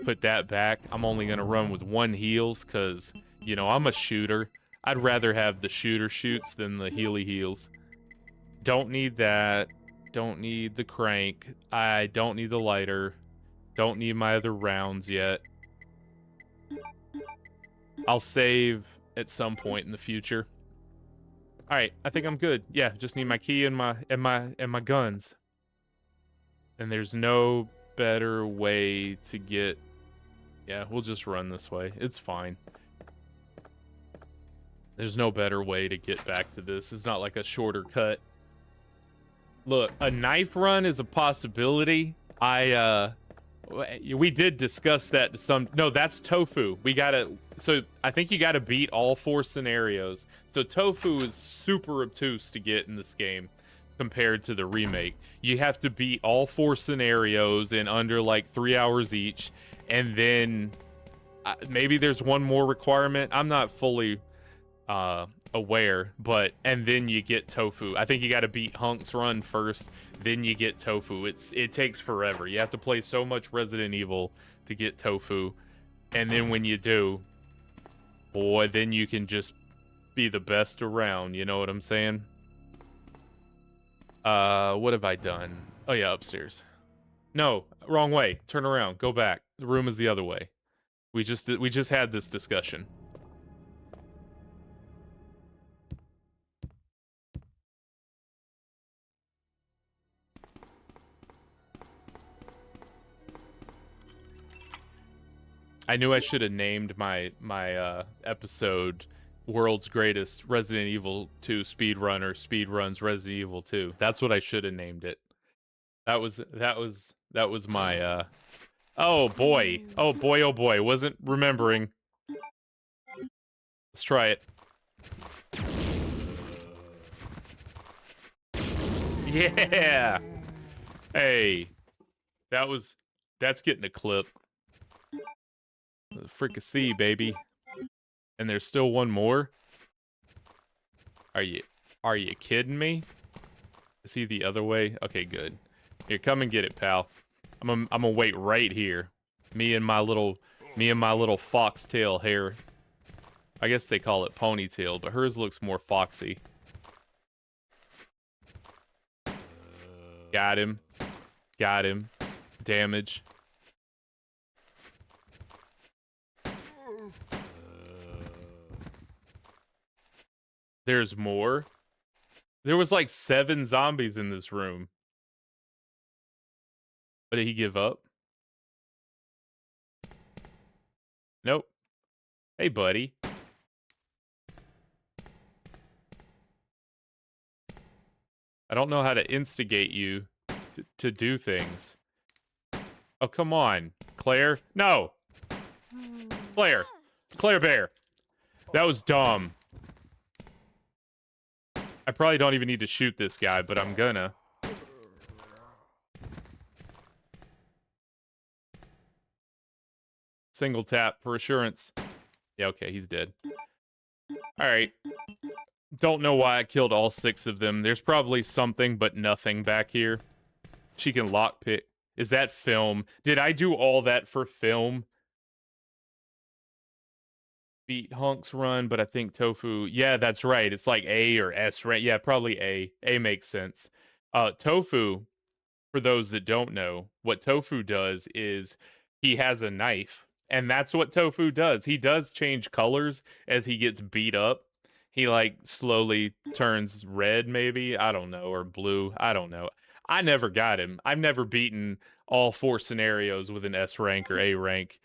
Put that back. I'm only going to run with 1 heals because, you know, I'm a shooter. I'd rather have the shooter shoots than the healy heals. Don't need that. Don't need the crank. I don't need the lighter. Don't need my other rounds yet. I'll save at some point in the future. All right, I think I'm good. Yeah, just need my key and my guns. And there's no better way to get... Yeah, we'll just run this way. It's fine. There's no better way to get back to this. It's not like a shorter cut. Look, a knife run is a possibility. We did discuss that to some... No, that's tofu. We gotta... So, I think you gotta beat all 4 scenarios. So, tofu is super obtuse to get in this game compared to the remake. You have to beat all 4 scenarios in under, like, 3 hours each. And then... maybe there's one more requirement. I'm not fully aware, but... And then you get tofu. I think you gotta beat Hunk's Run first, then you get tofu. It takes forever. You have to play so much Resident Evil to get tofu. And then when you do, boy, then you can just be the best around. You know what I'm saying? What have I done? Oh yeah, upstairs. No, wrong way. Turn around. Go back. The room is the other way. We just had this discussion. I knew I should have named my episode World's Greatest Resident Evil 2 Speedrunner Speedruns Resident Evil 2. That's what I should have named it. That was my oh boy. Oh boy. Wasn't remembering. Let's try it. Yeah. Hey. That's getting a clip. Fricassee, baby. And there's still one more? Are you kidding me? Is he the other way? Okay, good. Here, come and get it, pal. I'm gonna wait right here. Me and my little foxtail hair. I guess they call it ponytail, but hers looks more foxy. Got him. Got him. Damage. There's more. There was like 7 zombies in this room. But did he give up? Nope. Hey, buddy. I don't know how to instigate you to do things. Oh, come on. Claire? No! Claire! Claire Bear! That was dumb. I probably don't even need to shoot this guy, but I'm gonna. Single tap for assurance. Yeah, okay, he's dead. Alright. Don't know why I killed all 6 of them. There's probably something but nothing back here. She can lockpick. Is that film? Did I do all that for film? Beat Hunks run, but I think Tofu... Yeah, that's right. It's like A or S, right? Yeah, probably A. A makes sense. Tofu, for those that don't know, what Tofu does is he has a knife. And that's what Tofu does. He does change colors as he gets beat up. He, like, slowly turns red, maybe? I don't know. Or blue. I don't know. I never got him. I've never beaten all 4 scenarios with an S rank or A rank.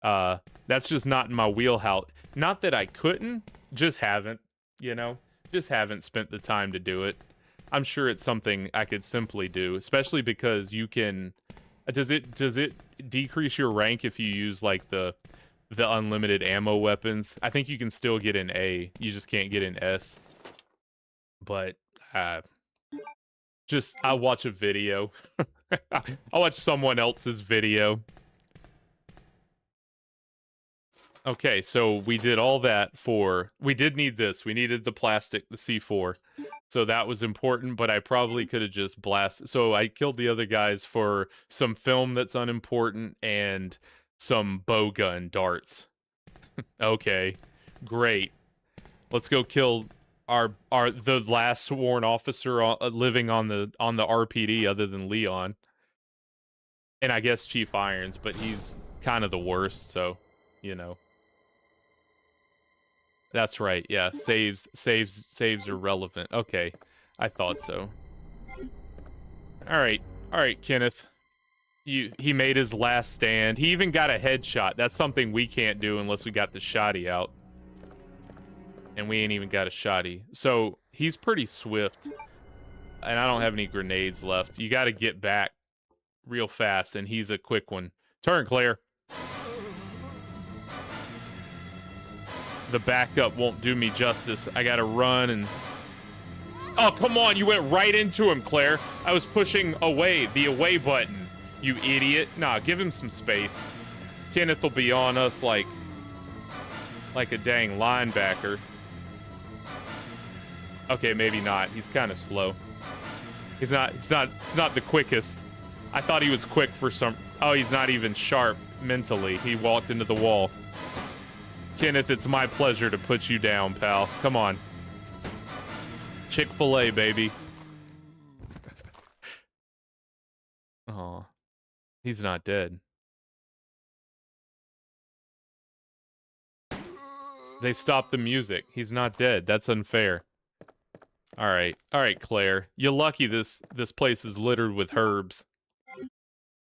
That's just not in my wheelhouse. Not that I couldn't, just haven't, you know? Just haven't spent the time to do it. I'm sure it's something I could simply do, especially because you can... Does it decrease your rank if you use, like, the unlimited ammo weapons? I think you can still get an A. You just can't get an S. But, I'll watch a video. I'll watch someone else's video. Okay, so we did all that for... We did need this. We needed the plastic, the C4. So that was important, but I probably could have just blasted... So I killed the other guys for some film that's unimportant and some bow gun darts. Okay, great. Let's go kill the last sworn officer living on the RPD other than Leon. And I guess Chief Irons, but he's kind of the worst, so, you know. That's right, yeah, saves are relevant. Okay, I thought so. Alright, Kenneth. He made his last stand. He even got a headshot. That's something we can't do unless we got the shotty out. And we ain't even got a shotty. So, he's pretty swift. And I don't have any grenades left. You gotta get back real fast, and he's a quick one. Turn, Claire. The backup won't do me justice. I gotta run and... Oh, come on, you went right into him, Claire. I was pushing away, the away button, you idiot. Nah, give him some space. Kenneth will be on us like a dang linebacker. Okay, maybe not. He's kind of slow. He's not the quickest. I thought he was quick for some... Oh, he's not even sharp mentally. He walked into the wall. Kenneth, it's my pleasure to put you down, pal. Come on. Chick-fil-A, baby. Aw. He's not dead. They stopped the music. He's not dead. That's unfair. Alright. Alright, Claire. You're lucky this place is littered with herbs.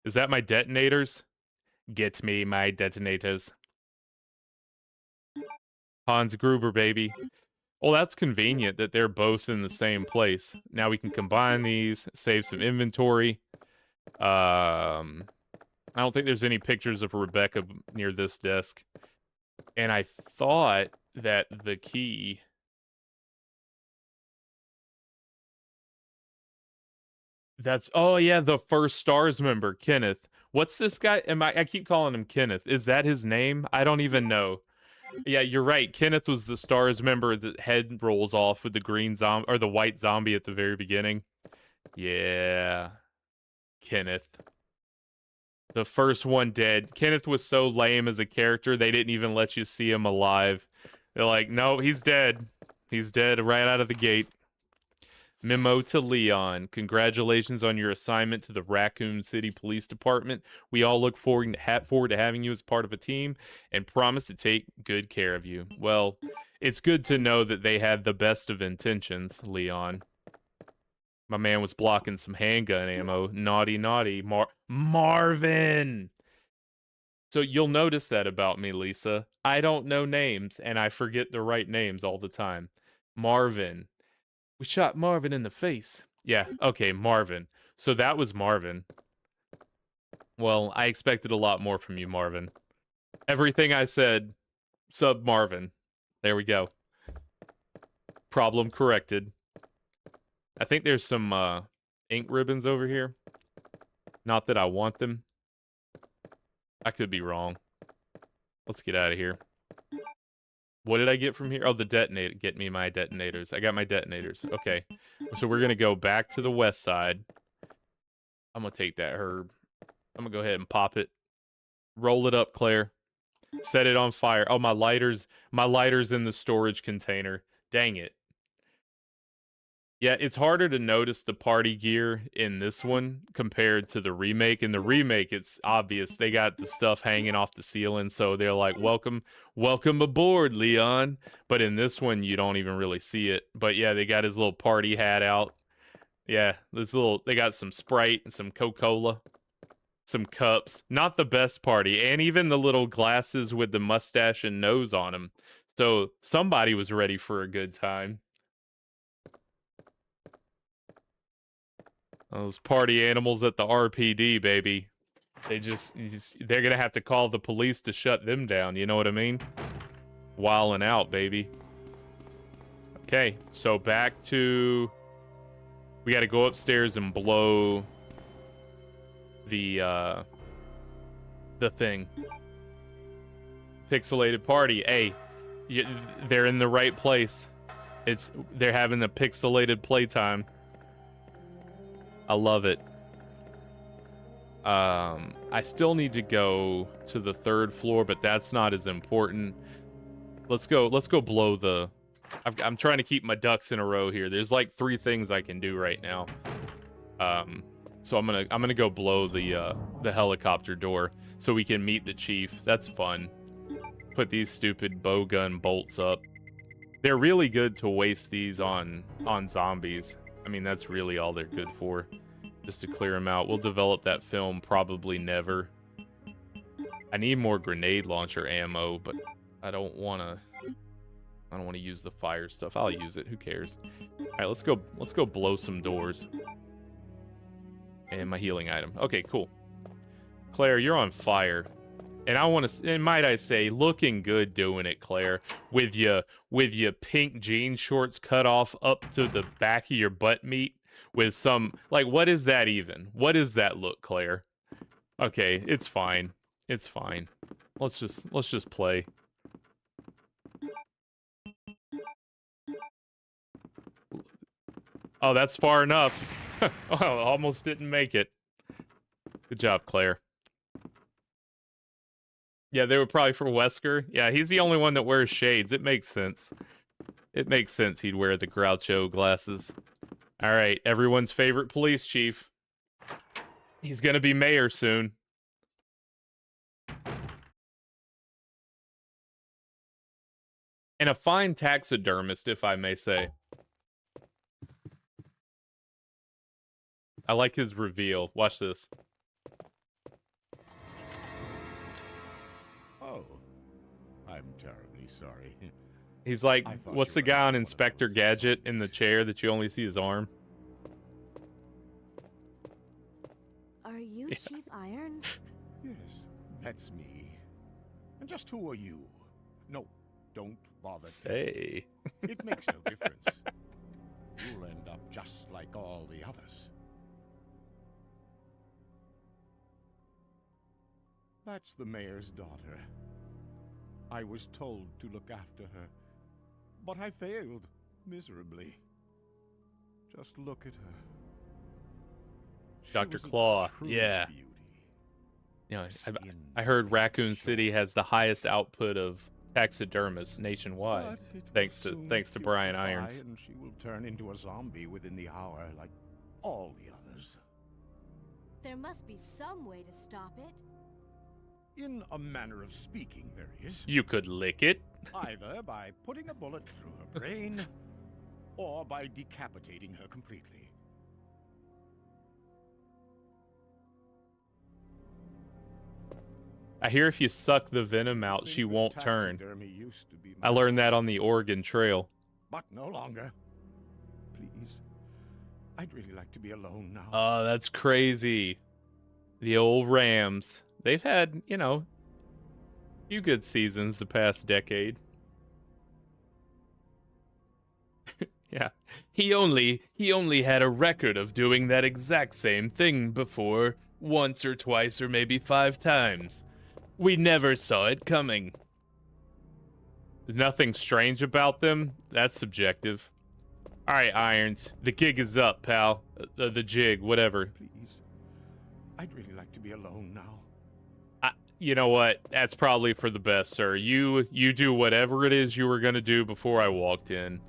Is that my detonators? Get me my detonators. Hans Gruber, baby. Well, that's convenient that they're both in the same place. Now we can combine these, save some inventory. I don't think there's any pictures of Rebecca near this desk. And I thought that the key... That's... Oh, yeah, the first STARS member, Kenneth. What's this guy? I keep calling him Kenneth. Is that his name? I don't even know. Yeah, you're right. Kenneth was the STARS member that head rolls off with the green zombie or the white zombie at the very beginning. Yeah. Kenneth. The first one dead. Kenneth was so lame as a character, they didn't even let you see him alive. They're like, no, he's dead. He's dead right out of the gate. Memo to Leon. Congratulations on your assignment to the Raccoon City Police Department. We all look forward to having you as part of a team and promise to take good care of you. Well, it's good to know that they had the best of intentions, Leon. My man was blocking some handgun ammo. Naughty, naughty. Marvin! So you'll notice that about me, Lisa. I don't know names, and I forget the right names all the time. Marvin. We shot Marvin in the face. Yeah, okay, Marvin. So that was Marvin. Well, I expected a lot more from you, Marvin. Everything I said, sub Marvin. There we go. Problem corrected. I think there's some ink ribbons over here. Not that I want them. I could be wrong. Let's get out of here. What did I get from here? Oh, the detonator. Get me my detonators. I got my detonators. Okay. So we're going to go back to the west side. I'm going to take that herb. I'm going to go ahead and pop it. Roll it up, Claire. Set it on fire. Oh, my lighter's in the storage container. Dang it. Yeah, it's harder to notice the party gear in this one compared to the remake. In the remake, it's obvious. They got the stuff hanging off the ceiling, so they're like, welcome aboard, Leon. But in this one, you don't even really see it. But yeah, they got his little party hat out. Yeah, they got some Sprite and some Coca-Cola, some cups. Not the best party, and even the little glasses with the mustache and nose on them. So somebody was ready for a good time. Those party animals at the RPD, baby. They're gonna have to call the police to shut them down, you know what I mean? Wildin' out, baby. Okay, so back to... We gotta go upstairs and blow the thing. Pixelated party. Hey, they're in the right place. They're having a pixelated playtime. I love it. I still need to go to the 3rd floor, but that's not as important. Let's go blow the... I'm trying to keep my ducks in a row here. There's like 3 things I can do right now. So I'm gonna go blow the helicopter door so we can meet the chief. That's fun. Put these stupid bow gun bolts up. They're really good to waste these on zombies. I mean, that's really all they're good for. Just to clear them out. We'll develop that film probably never. I need more grenade launcher ammo, but I don't want to use the fire stuff. I'll use it. Who cares? All right, let's go blow some doors. And my healing item. Okay, cool. Claire, you're on fire. And I want to, and might I say, looking good doing it, Claire. With your pink jean shorts cut off up to the back of your butt meat. With some, like, what is that even? What is that look, Claire? Okay, it's fine. It's fine. Let's just play. Oh, that's far enough. Oh, almost didn't make it. Good job, Claire. Yeah, they were probably for Wesker. Yeah, he's the only one that wears shades. It makes sense. It makes sense he'd wear the Groucho glasses. All right, everyone's favorite police chief. He's gonna be mayor soon. And a fine taxidermist, if I may say. I like his reveal. Watch this. Oh, I'm terribly sorry. He's like, thought what's you the were guy on one of Inspector those Gadget in the zombies. chair that you only see his arm? Are you Yeah. Chief Irons? Yes, that's me. And just who are you? No, don't bother telling me. Say. It makes no difference. You'll end up just like all the others. That's the mayor's daughter. I was told to look after her, but I failed miserably. Just look at her. She Dr. was a Claw, true yeah. beauty. You know, Her skin I heard felt Raccoon short. City has the highest output of taxidermists nationwide. But it will Thanks to soon Brian putrefy, Irons. and she will turn into a zombie within the hour, like all the others. There must be some way to stop it. In a manner of speaking, there is. You could lick it. Either by putting a bullet through her brain, or by decapitating her completely. I hear if you suck the venom out, she Think that won't turn. taxidermy used to be I learned that on the Oregon Trail. But no longer. Please. I'd really like to be alone now. Oh, that's crazy. The old Rams. They've had, you know, a few good seasons the past decade. Yeah. He only had a record of doing that exact same thing before, once or twice or maybe 5 times. We never saw it coming. Nothing strange about them? That's subjective. All right, Irons. The gig is up, pal. The jig, whatever. Please. I'd really like to be alone now. You know what? That's probably for the best, sir. You do whatever it is you were going to do before I walked in.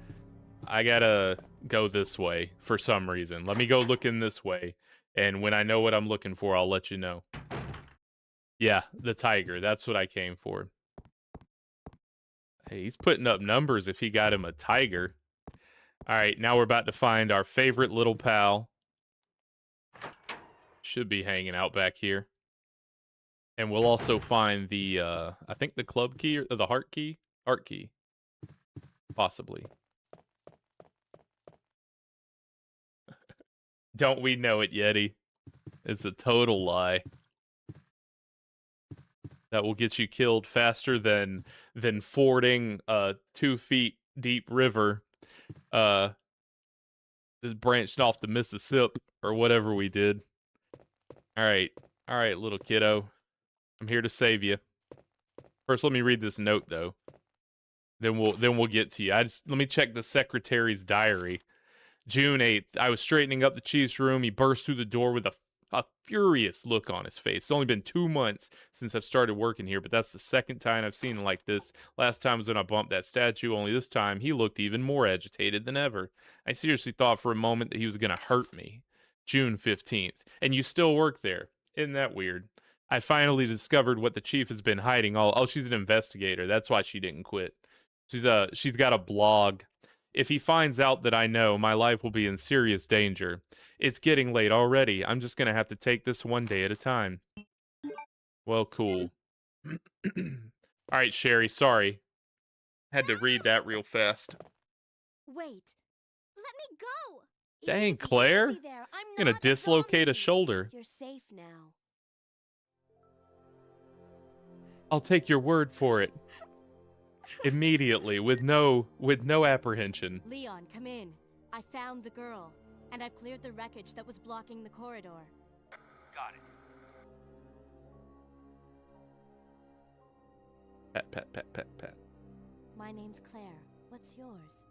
I gotta go this way for some reason. Let me go looking this way. And when I know what I'm looking for, I'll let you know. Yeah, the tiger. That's what I came for. Hey, he's putting up numbers if he got him a tiger. All right, now we're about to find our favorite little pal. Should be hanging out back here. And we'll also find the, I think the club key or the heart key? Heart key. Possibly. Don't we know it, Yeti? It's a total lie. That will get you killed faster than fording a 2 feet deep river branched off the Mississippi or whatever we did. All right, little kiddo. I'm here to save you. First, let me read this note though. Then we'll get to you. Let me check the secretary's diary. June 8th, I was straightening up the chief's room. He burst through the door with a furious look on his face. It's only been 2 months since I've started working here, but that's the second time I've seen him like this. Last time was when I bumped that statue, only this time he looked even more agitated than ever. I seriously thought for a moment that he was going to hurt me. June 15th, and you still work there. Isn't that weird? I finally discovered what the chief has been hiding. Oh, she's an investigator. That's why she didn't quit. She's got a blog. If he finds out that I know, my life will be in serious danger. It's getting late already. I'm just going to have to take this one day at a time. Well, cool. All right, Sherry, sorry. Had to read that real fast. Wait. Let me go. Dang, Easy, Claire. easy there. I'm I'm going not to dislocate a zombie. shoulder. You're safe now. I'll take your word for it. Immediately, with no apprehension. Leon, come in. I found the girl, and I've cleared the wreckage that was blocking the corridor. Got it. Pat, pat, pat, pat, pat. My name's Claire. What's yours?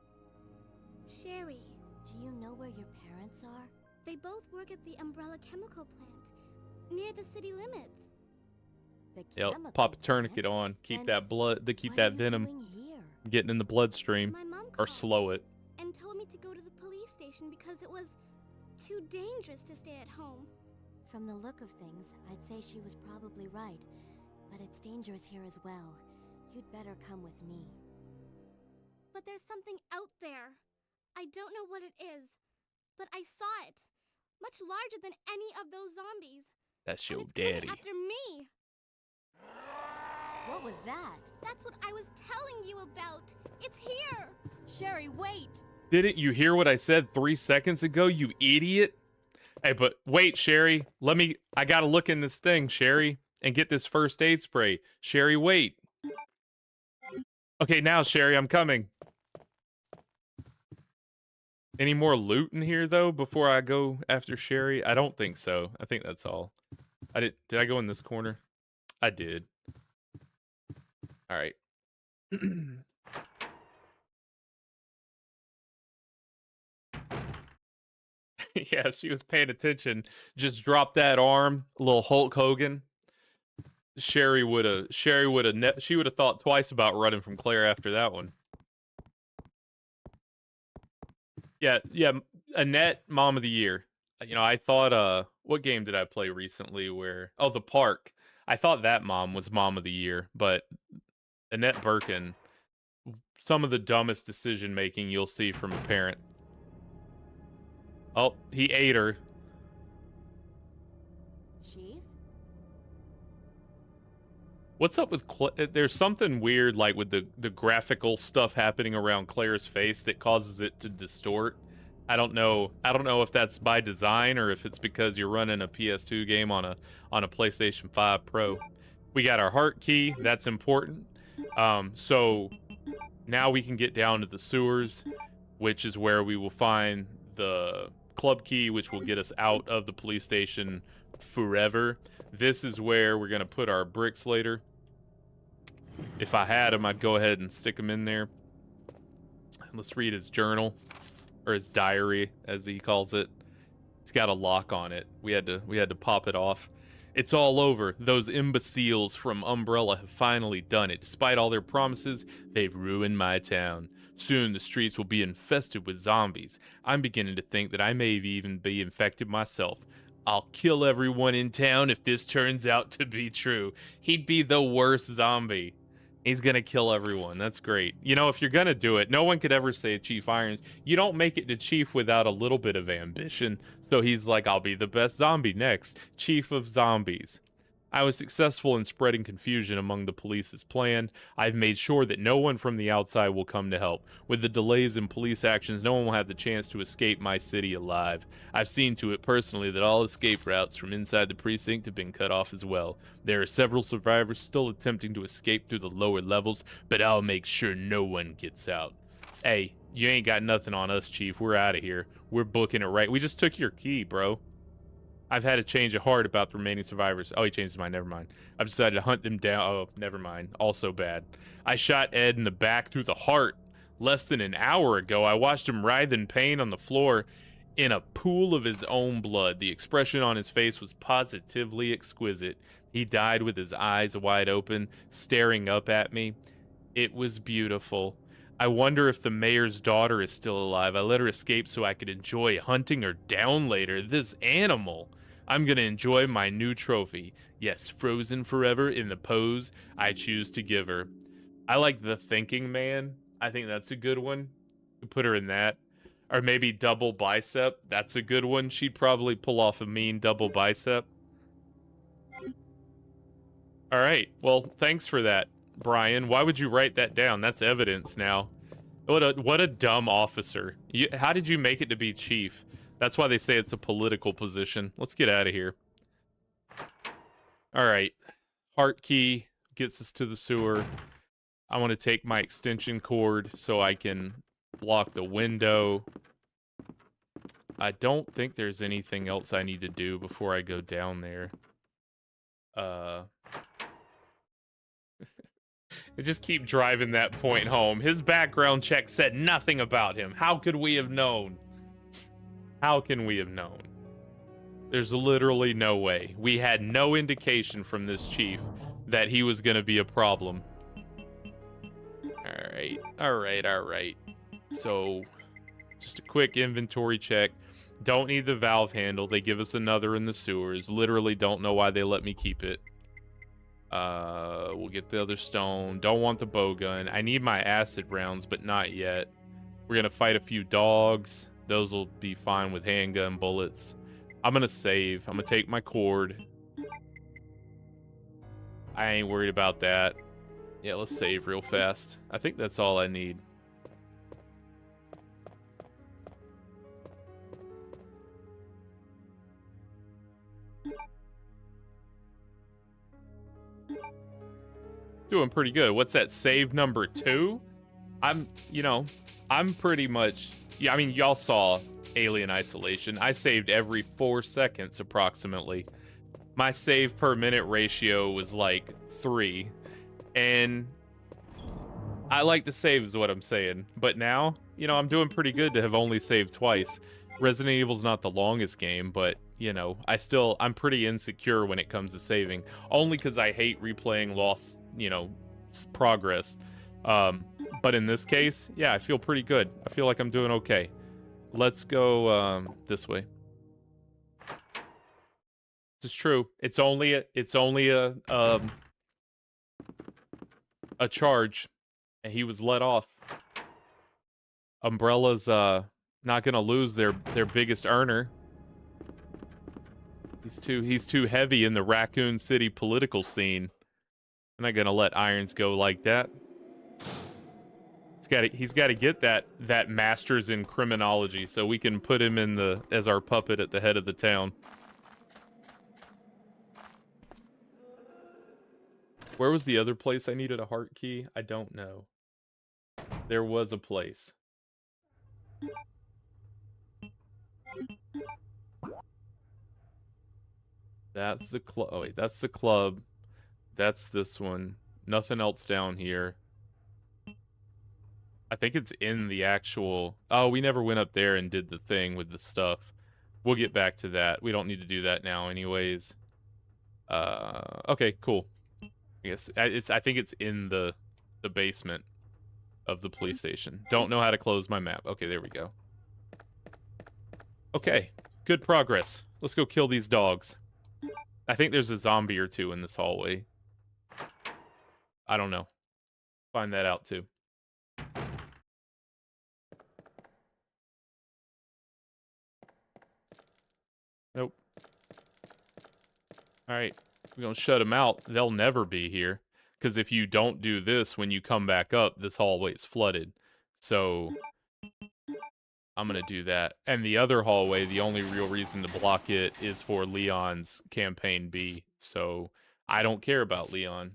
Sherry. Do you know where your parents are? They both work at the Umbrella Chemical Plant, near the city limits. The Yep, chemical pop a tourniquet plant? on. Keep Then that blood, keep what that are you venom doing here? getting in the bloodstream. My mom Or called slow it. and told me to go to the police station because it was too dangerous to stay at home. From the look of things, I'd say she was probably right. But it's dangerous here as well. You'd better come with me. But there's something out there. I don't know what it is, but I saw it. Much larger than any of those zombies. That's And your it's coming daddy. after me. What was that? That's what I was telling you about. It's here. Sherry, wait! Didn't you hear what I said 3 seconds ago, you idiot? Hey, but wait, Sherry. I gotta look in this thing, Sherry, and get this first aid spray. Sherry, wait. Okay, now, Sherry, I'm coming. Any more loot in here, though, before I go after Sherry? I don't think so. I think that's all. Did I go in this corner? I did. All right. Yeah, she was paying attention. Just drop that arm, a little Hulk Hogan. Sherry would have she would have thought twice about running from Claire after that one. Yeah, Annette, Mom of the Year. You know, I thought, what game did I play recently where, oh, The Park. I thought that mom was Mom of the Year, but Annette Birkin, some of the dumbest decision making you'll see from a parent. Oh, he ate her. Chief? What's up with there's something weird like with the graphical stuff happening around Claire's face that causes it to distort. I don't know if that's by design or if it's because you're running a PS2 game on a PlayStation 5 Pro. We got our heart key, that's important. So now we can get down to the sewers, which is where we will find the club key, which will get us out of the police station forever. This is where we're gonna put our bricks later. If I had them, I'd go ahead and stick them in there. Let's read his journal, or his diary, as he calls it. It's got a lock on it. We had to pop it off. It's all over. Those imbeciles from Umbrella have finally done it. Despite all their promises, they've ruined my town. Soon the streets will be infested with zombies. I'm beginning to think that I may even be infected myself. I'll kill everyone in town if this turns out to be true. He'd be the worst zombie. He's gonna kill everyone. That's great. You know, if you're gonna do it, no one could ever say Chief Irons. You don't make it to Chief without a little bit of ambition. So he's like, I'll be the best zombie next. Chief of Zombies. I was successful in spreading confusion among the police as planned. I've made sure that no one from the outside will come to help. With the delays in police actions, no one will have the chance to escape my city alive. I've seen to it personally that all escape routes from inside the precinct have been cut off as well. There are several survivors still attempting to escape through the lower levels, but I'll make sure no one gets out. Hey, you ain't got nothing on us, Chief. We're out of here. We're booking it right. We just took your key, bro. I've had a change of heart about the remaining survivors. Oh, he changed his mind. Never mind. I've decided to hunt them down. Oh, never mind. Also bad. I shot Ed in the back through the heart. Less than an hour ago, I watched him writhe in pain on the floor in a pool of his own blood. The expression on his face was positively exquisite. He died with his eyes wide open, staring up at me. It was beautiful. I wonder if the mayor's daughter is still alive. I let her escape so I could enjoy hunting her down later. This animal. I'm gonna enjoy my new trophy. Yes, frozen forever in the pose I choose to give her. I like the thinking man. I think that's a good one. Put her in that. Or maybe double bicep. That's a good one. She'd probably pull off a mean double bicep. All right. Well, thanks for that, Brian. Why would you write that down? That's evidence now. What a dumb officer. How did you make it to be chief? That's why they say it's a political position. Let's get out of here. All right. Heart key gets us to the sewer. I want to take my extension cord so I can block the window. I don't think there's anything else I need to do before I go down there. Just keep driving that point home. His background check said nothing about him. How could we have known? How can we have known? There's literally no way. We had no indication from this chief that he was going to be a problem. All right. So, just a quick inventory check. Don't need the valve handle. They give us another in the sewers. Literally don't know why they let me keep it. We'll get the other stone. Don't want the bow gun. I need my acid rounds, but not yet. We're gonna fight a few dogs. Those will be fine with handgun bullets. I'm gonna save. I'm gonna take my cord. I ain't worried about that. Yeah, let's save real fast. I think that's all I need. Doing pretty good. What's that, save number 2? I'm pretty much, yeah, I mean, y'all saw Alien Isolation. I saved every 4 seconds approximately. My save per minute ratio was like 3. And I like to save is what I'm saying. But now, I'm doing pretty good to have only saved twice. Resident Evil's not the longest game, but, you know, I'm pretty insecure when it comes to saving, only because I hate replaying lost, you know, progress. But in this case, yeah, I feel pretty good. I feel like I'm doing okay. Let's go this way. This is true. It's only a charge, and he was let off. Umbrella's not gonna lose their biggest earner. He's too heavy in the Raccoon City political scene. I'm not gonna let Irons go like that. He's got to get that master's in criminology, so we can put him in as our puppet at the head of the town. Where was the other place I needed a heart key? I don't know. There was a place. That's the club. Oh wait, that's the club. That's this one. Nothing else down here. I think it's in the actual... Oh, we never went up there and did the thing with the stuff. We'll get back to that. We don't need to do that now anyways. Okay, cool. I think it's in the basement of the police station. Don't know how to close my map. Okay, there we go. Okay, good progress. Let's go kill these dogs. I think there's a zombie or two in this hallway. I don't know. Find that out too. Nope. Alright, we're gonna shut them out. They'll never be here. Because if you don't do this when you come back up, this hallway's flooded. So, I'm gonna do that. And the other hallway, the only real reason to block it is for Leon's campaign B. So, I don't care about Leon.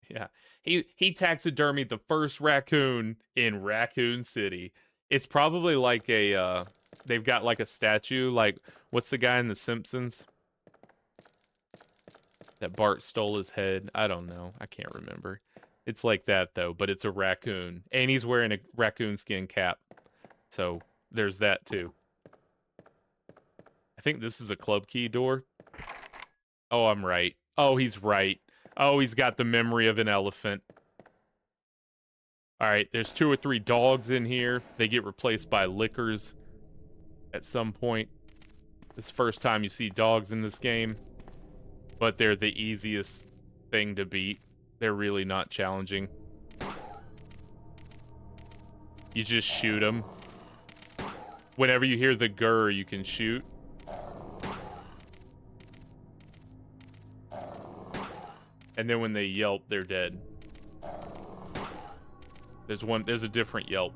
Yeah. He taxidermied the first raccoon in Raccoon City. It's probably like a, they've got like a statue, like, what's the guy in The Simpsons? That Bart stole his head. I don't know. I can't remember. It's like that, though, but it's a raccoon. And he's wearing a raccoon skin cap. So, there's that, too. I think this is a club key door. Oh, I'm right. Oh, he's right. Oh, he's got the memory of an elephant. Alright, there's 2 or 3 dogs in here. They get replaced by lickers at some point. It's the first time you see dogs in this game. But they're the easiest thing to beat. They're really not challenging. You just shoot them. Whenever you hear the grr, you can shoot. And then when they yelp, they're dead. There's a different yelp.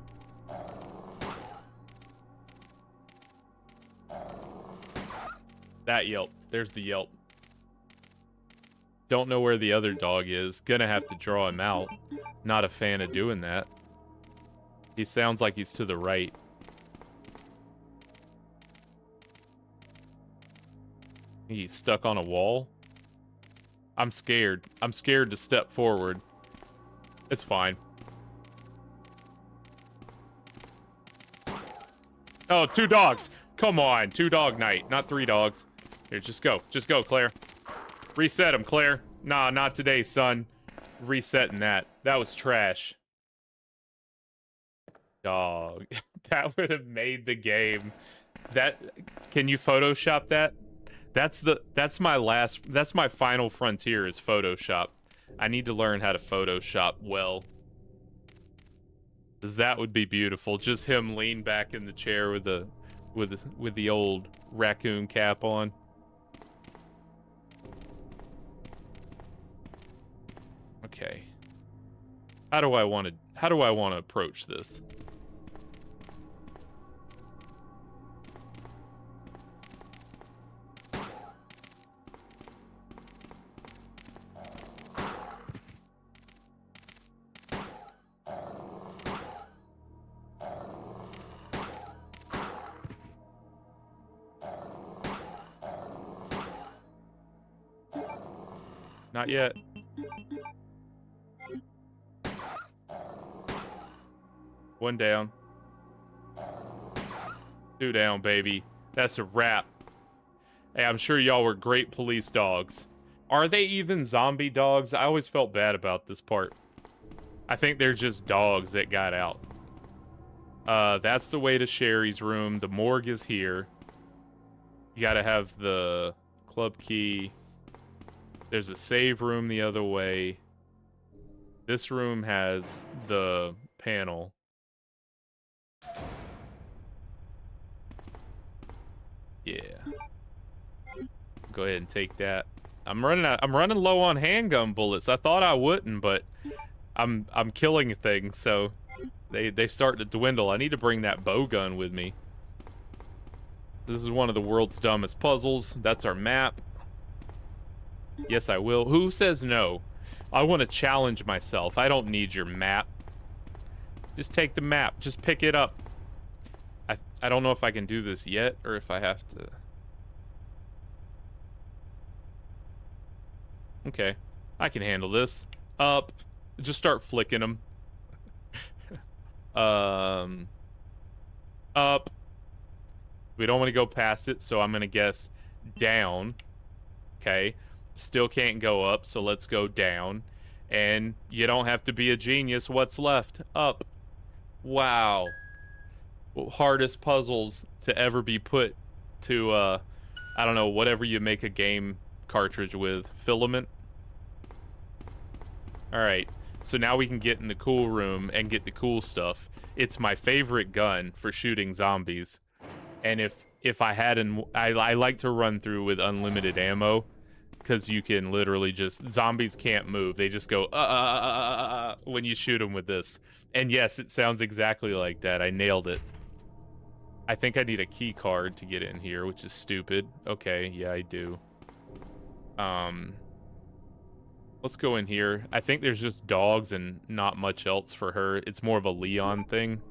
That yelp. There's the yelp. Don't know where the other dog is. Gonna have to draw him out. Not a fan of doing that. He sounds like he's to the right. He's stuck on a wall. I'm scared. I'm scared to step forward. It's fine. Oh, 2 dogs. Come on. 2 dog night, not 3 dogs. Here, just go. Just go, Claire. Reset him, Claire. Nah, not today, son. Resetting that. That was trash. Dog. That would have made the game. Can you Photoshop that? That's my final frontier is Photoshop. I need to learn how to Photoshop well. 'Cause that would be beautiful. Just him lean back in the chair with the old raccoon cap on. Okay. How do I want to approach this? Not yet. One down. 2 down, baby. That's a wrap. Hey, I'm sure y'all were great police dogs. Are they even zombie dogs? I always felt bad about this part. I think they're just dogs that got out. That's the way to Sherry's room. The morgue is here. You gotta have the club key. There's a save room the other way. This room has the panel. Yeah. Go ahead and take that. I'm running low on handgun bullets. I thought I wouldn't, but I'm killing things, so they start to dwindle. I need to bring that bow gun with me. This is one of the world's dumbest puzzles. That's our map. Yes, I will. Who says no? I want to challenge myself. I don't need your map. Just take the map. Just pick it up. I don't know if I can do this yet or if I have to. Okay. I can handle this. Up. Just start flicking them. Up. We don't want to go past it, so I'm going to guess down. Okay. Still can't go up, so let's go down. And you don't have to be a genius. What's left? Up. Wow. Hardest puzzles to ever be put to, I don't know, whatever you make a game cartridge with. Filament. Alright. So now we can get in the cool room and get the cool stuff. It's my favorite gun for shooting zombies. And if I hadn't, I like to run through with unlimited ammo, because you can literally just, zombies can't move. They just go, when you shoot them with this. And yes, it sounds exactly like that. I nailed it. I think I need a key card to get in here, which is stupid. Okay, yeah, I do. Let's go in here. I think there's just dogs and not much else for her. It's more of a Leon thing.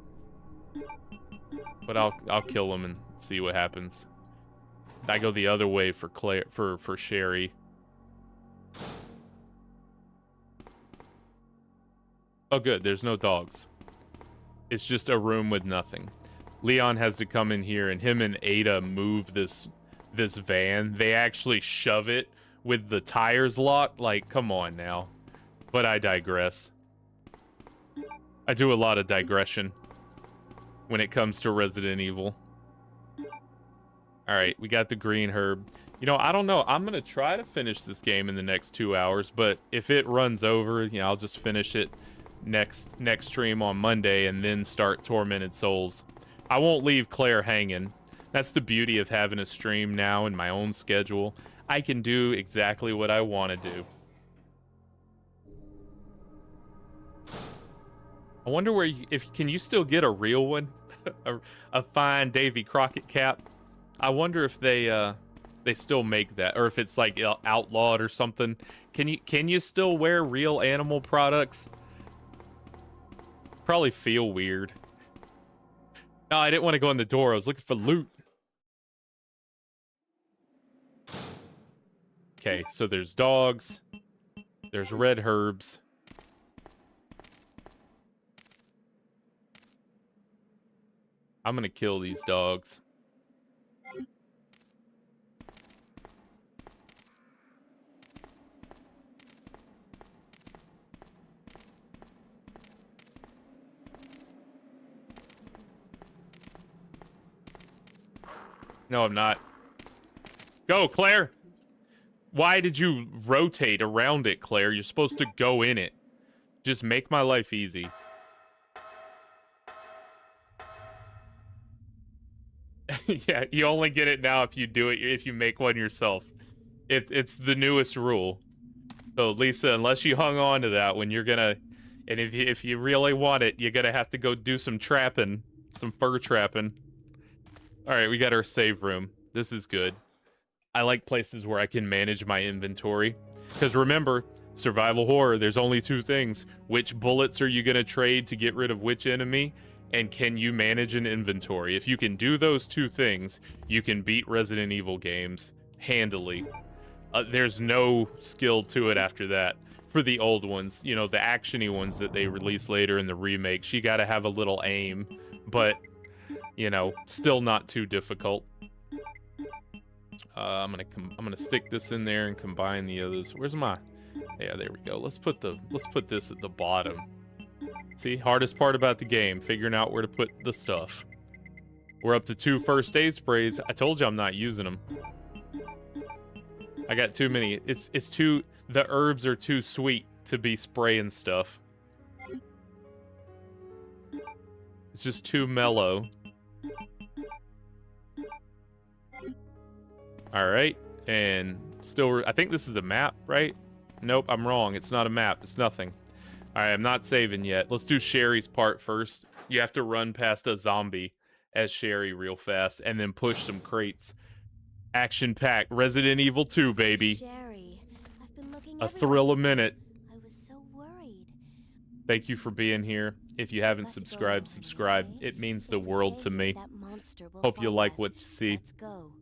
But I'll kill him and see what happens. I go the other way for Claire, for Sherry. Oh good, there's no dogs. It's just a room with nothing. Leon has to come in here, and him and Ada move this van. They actually shove it with the tires locked. Like, come on now. But I digress. I do a lot of digression when it comes to Resident Evil. Alright, we got the green herb. You know, I don't know. I'm going to try to finish this game in the next 2 hours, but if it runs over, you know, I'll just finish it next stream on Monday and then start Tormented Souls. I won't leave Claire hanging. That's the beauty of having a stream now in my own schedule. I can do exactly what I want to do. I wonder where can you still get a real one? a fine Davy Crockett cap. I wonder if they still make that, or if it's like outlawed or something. Can you still wear real animal products? Probably feel weird. No, I didn't want to go in the door. I was looking for loot. Okay, so there's dogs. There's red herbs. I'm gonna kill these dogs. No, I'm not. Go, Claire! Why did you rotate around it, Claire? You're supposed to go in it. Just make my life easy. Yeah, you only get it now if you do it, if you make one yourself. It's the newest rule. So, Lisa, unless you hung on to that when you're gonna... And if you really want it, you're gonna have to go do some trapping. Some fur trapping. Alright, we got our save room. This is good. I like places where I can manage my inventory. Because remember, survival horror, there's only two things. Which bullets are you going to trade to get rid of which enemy? And can you manage an inventory? If you can do those two things, you can beat Resident Evil games handily. There's no skill to it after that. For the old ones, you know, the action-y ones that they release later in the remakes, you got to have a little aim. But... you know, still not too difficult. I'm gonna stick this in there and combine the others. Where's my? Yeah, there we go. Let's put this at the bottom. See, hardest part about the game, figuring out where to put the stuff. We're up to 2 first aid sprays. I told you I'm not using them. I got too many. The herbs are too sweet to be spraying stuff. It's just too mellow. All right, and still, I think this is a map, right? Nope, I'm wrong. It's not a map. It's nothing. All right, I'm not saving yet. Let's do Sherry's part first. You have to run past a zombie as Sherry real fast, and then push some crates. Action-packed. Resident Evil 2, baby. Sherry, I've been looking A thrill a everywhere. minute. I was so worried. Thank you for being here. If you haven't Let's go subscribed, now, subscribe. okay? It means If the we world stay to here, me. that monster will Hope you find like us. what you see. Let's go.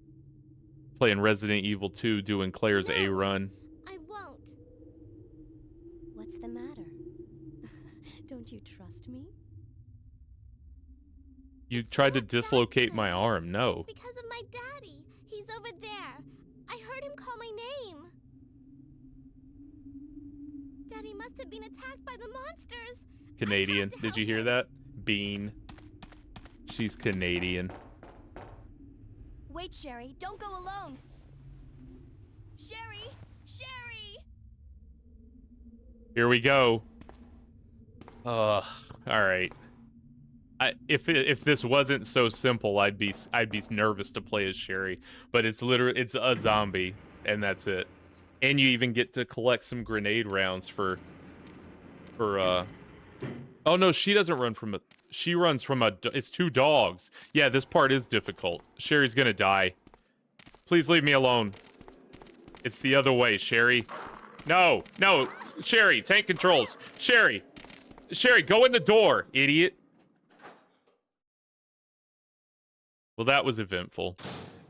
Playing Resident Evil 2, doing Claire's A No. run. I won't. What's the matter? Don't you trust me? You tried to Not that dislocate my Claire. arm. No. It's because of my daddy. He's over there. I heard him call my name. Daddy must have been attacked by the monsters. Canadian. I have to Did you help hear him. that? Bean. She's Canadian. Wait, Sherry, don't go alone. Sherry! Sherry! Here we go. All right. If this wasn't so simple, I'd be nervous to play as Sherry, but it's a zombie, and that's it. And you even get to collect some grenade rounds for oh no, she doesn't run from a, she runs from a, it's 2 dogs. Yeah, this part is difficult. Sherry's gonna die. Please leave me alone. It's the other way, Sherry. No, no, Sherry, tank controls. Sherry, go in the door, idiot. Well, that was eventful.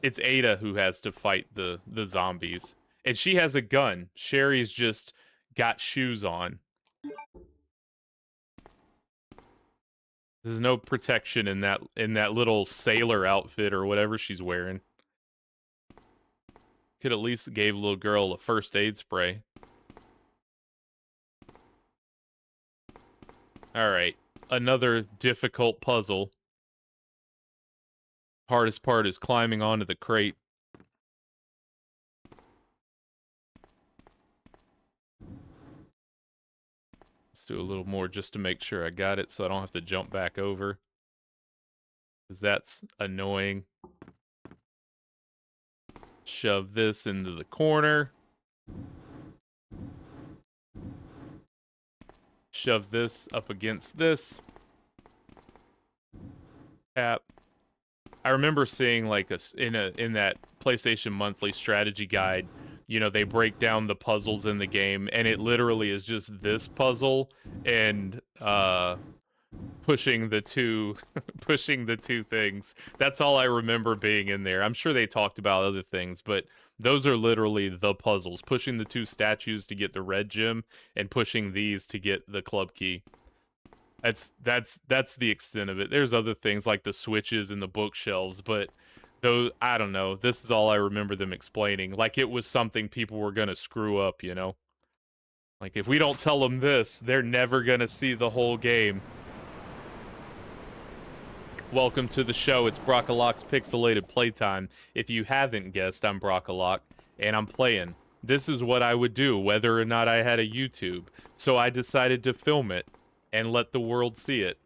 It's Ada who has to fight the zombies. And she has a gun. Sherry's just got shoes on. There's no protection in that little sailor outfit or whatever she's wearing. Could at least gave little girl a first aid spray. All right, another difficult puzzle. Hardest part is climbing onto the crate. Let's do a little more just to make sure I got it so I don't have to jump back over. Because that's annoying. Shove this into the corner. Shove this up against this. Tap. I remember seeing like in that PlayStation Monthly strategy guide, you know, they break down the puzzles in the game, and it literally is just this puzzle and pushing the two things. That's all I remember being in there. I'm sure they talked about other things, but those are literally the puzzles. Pushing the 2 statues to get the red gem and pushing these to get the club key. That's the extent of it. There's other things like the switches and the bookshelves, but those, I don't know. This is all I remember them explaining. Like it was something people were gonna screw up, you know? Like if we don't tell them this, they're never gonna see the whole game. Welcome to the show. It's Brockalock's Pixelated Playtime. If you haven't guessed, I'm Brockalock, and I'm playing. This is what I would do, whether or not I had a YouTube. So I decided to film it and let the world see it.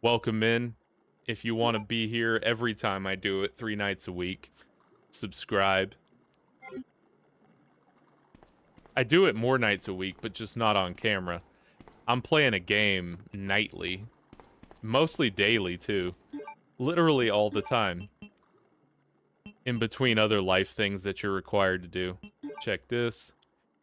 Welcome in. If you want to be here every time I do it, 3 nights a week, subscribe. I do it more nights a week, but just not on camera. I'm playing a game nightly. Mostly daily, too. Literally all the time. In between other life things that you're required to do. Check this.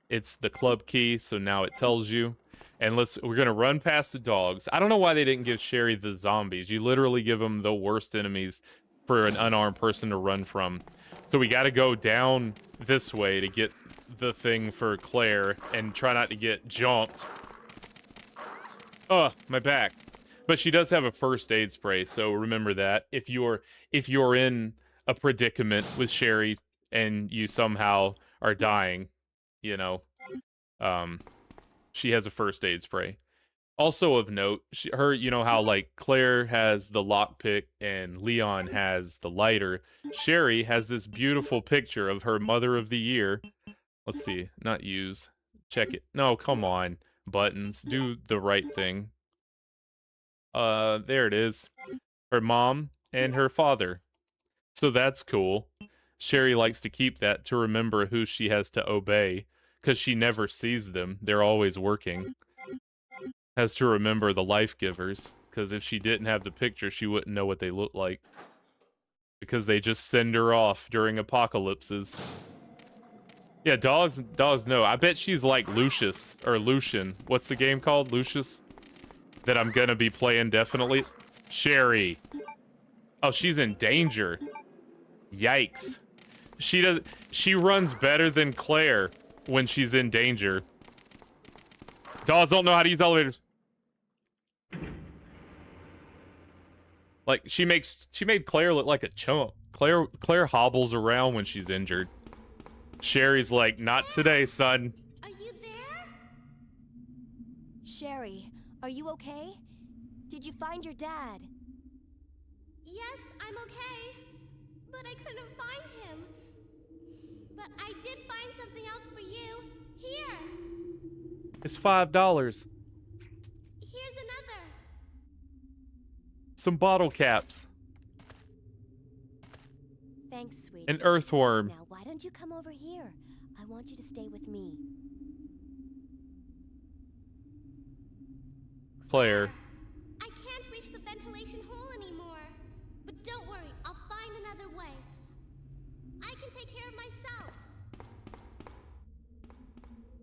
It's the club key, so now it tells you. And we're gonna run past the dogs. I don't know why they didn't give Sherry the zombies. You literally give them the worst enemies for an unarmed person to run from. So we gotta go down this way to get the thing for Claire and try not to get jumped. Oh, my back. But she does have a first aid spray, so remember that. If you're in a predicament with Sherry, and you somehow are dying, you know, she has a first aid spray. Also of note, you know how like Claire has the lockpick and Leon has the lighter. Sherry has this beautiful picture of her Mother of the Year. Let's see, not use. Check it. No, come on. Buttons, do the right thing. There it is. Her mom and her father. So that's cool. Sherry likes to keep that to remember who she has to obey, because she never sees them. They're always working. Has to remember the life givers, because if she didn't have the picture, she wouldn't know what they look like. Because they just send her off during apocalypses. Yeah, dogs know. I bet she's like Lucius, or Lucian. What's the game called? Lucius? That I'm gonna be playing definitely. Sherry. Oh, she's in danger. Yikes. She runs better than Claire when she's in danger. Dolls don't know how to use elevators. Like, she made Claire look like a chump. Claire hobbles around when she's injured. Sherry's like, not today, son. Are you there? Sherry, are you okay? Did you find your dad? Yes, I'm okay. But I couldn't find him. But I did find something else for you. Here. It's $5. Here's another. Some bottle caps. Thanks, sweetie. An earthworm. Now, why don't you come over here? I want you to stay with me. Claire. I can't reach the ventilation hole anymore. But don't worry, I'll find another way. I can take care of myself.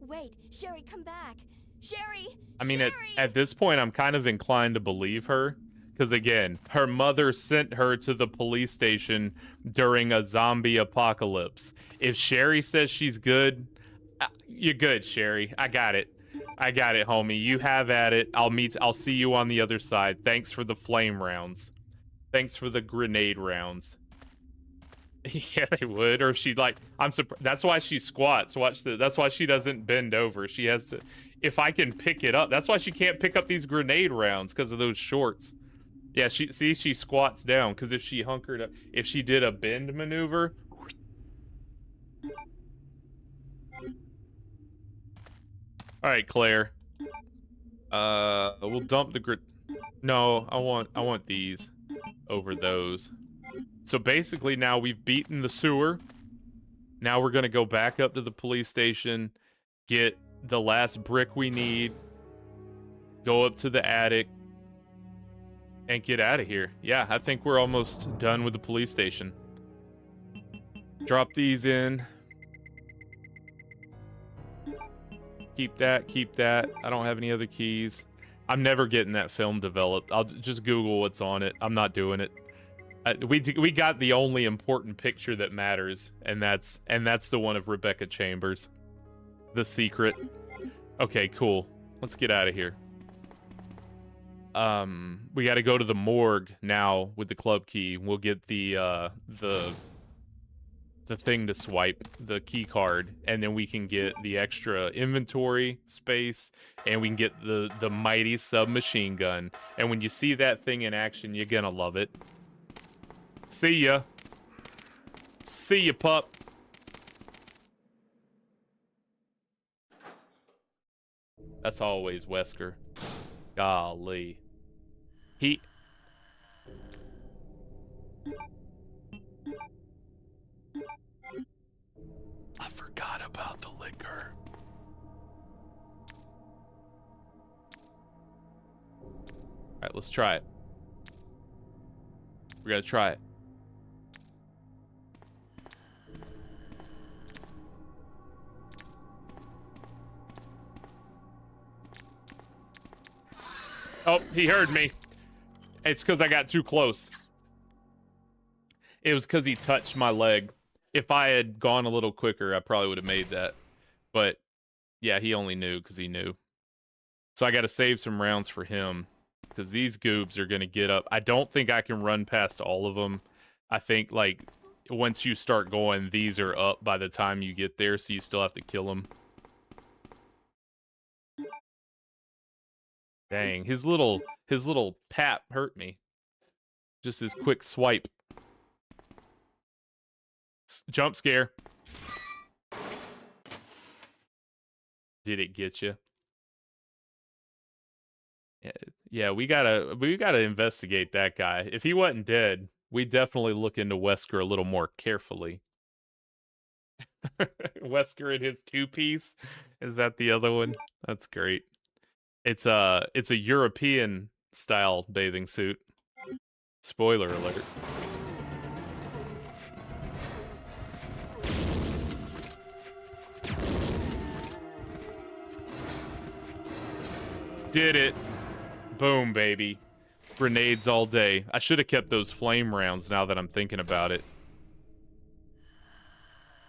Wait, Sherry, come back. Sherry! I mean, Sherry! at this point, I'm kind of inclined to believe her. Because again, her mother sent her to the police station during a zombie apocalypse. If Sherry says she's good, you're good, Sherry. I got it. I got it, homie. You have at it. I'll see you on the other side. Thanks for the flame rounds. Thanks for the grenade rounds. Yeah, they would. Or if she like, I'm surprised. That's why she squats. That's why she doesn't bend over. She has to. If I can pick it up, that's why she can't pick up these grenade rounds, because of those shorts. Yeah, she squats down, because if she hunkered up, if she did a bend maneuver. All right, Claire. We'll dump the No, I want these over those. So basically now we've beaten the sewer. Now we're gonna go back up to the police station, get the last brick we need, go up to the attic, and get out of here. Yeah, I think we're almost done with the police station. Drop these in. Keep that, keep that. I don't have any other keys. I'm never getting that film developed. I'll just Google what's on it. I'm not doing it. We got the only important picture that matters, and that's the one of Rebecca Chambers. The secret. Okay, cool. Let's get out of here. We got to go to the morgue now with the club key. We'll get the thing to swipe, the key card, and then we can get the extra inventory space, and we can get the mighty submachine gun. And when you see that thing in action, you're gonna love it. See ya. See ya, pup. That's always Wesker. Golly. I forgot about the liquor. Alright, let's try it. We gotta try it. Oh, he heard me. It's because I got too close. It was because he touched my leg. If I had gone a little quicker, I probably would have made that. But, yeah, he only knew because he knew. So I got to save some rounds for him, because these goobs are going to get up. I don't think I can run past all of them. I think, like, once you start going, these are up by the time you get there, so you still have to kill them. Dang, his little pap hurt me. Just his quick swipe. Jump scare. Did it get you? Yeah, we gotta investigate that guy. If he wasn't dead, we definitely look into Wesker a little more carefully. Wesker and his two-piece? Is that the other one? That's great. It's a European style bathing suit. Spoiler alert. Did it. Boom, baby. Grenades all day. I should have kept those flame rounds now that I'm thinking about it.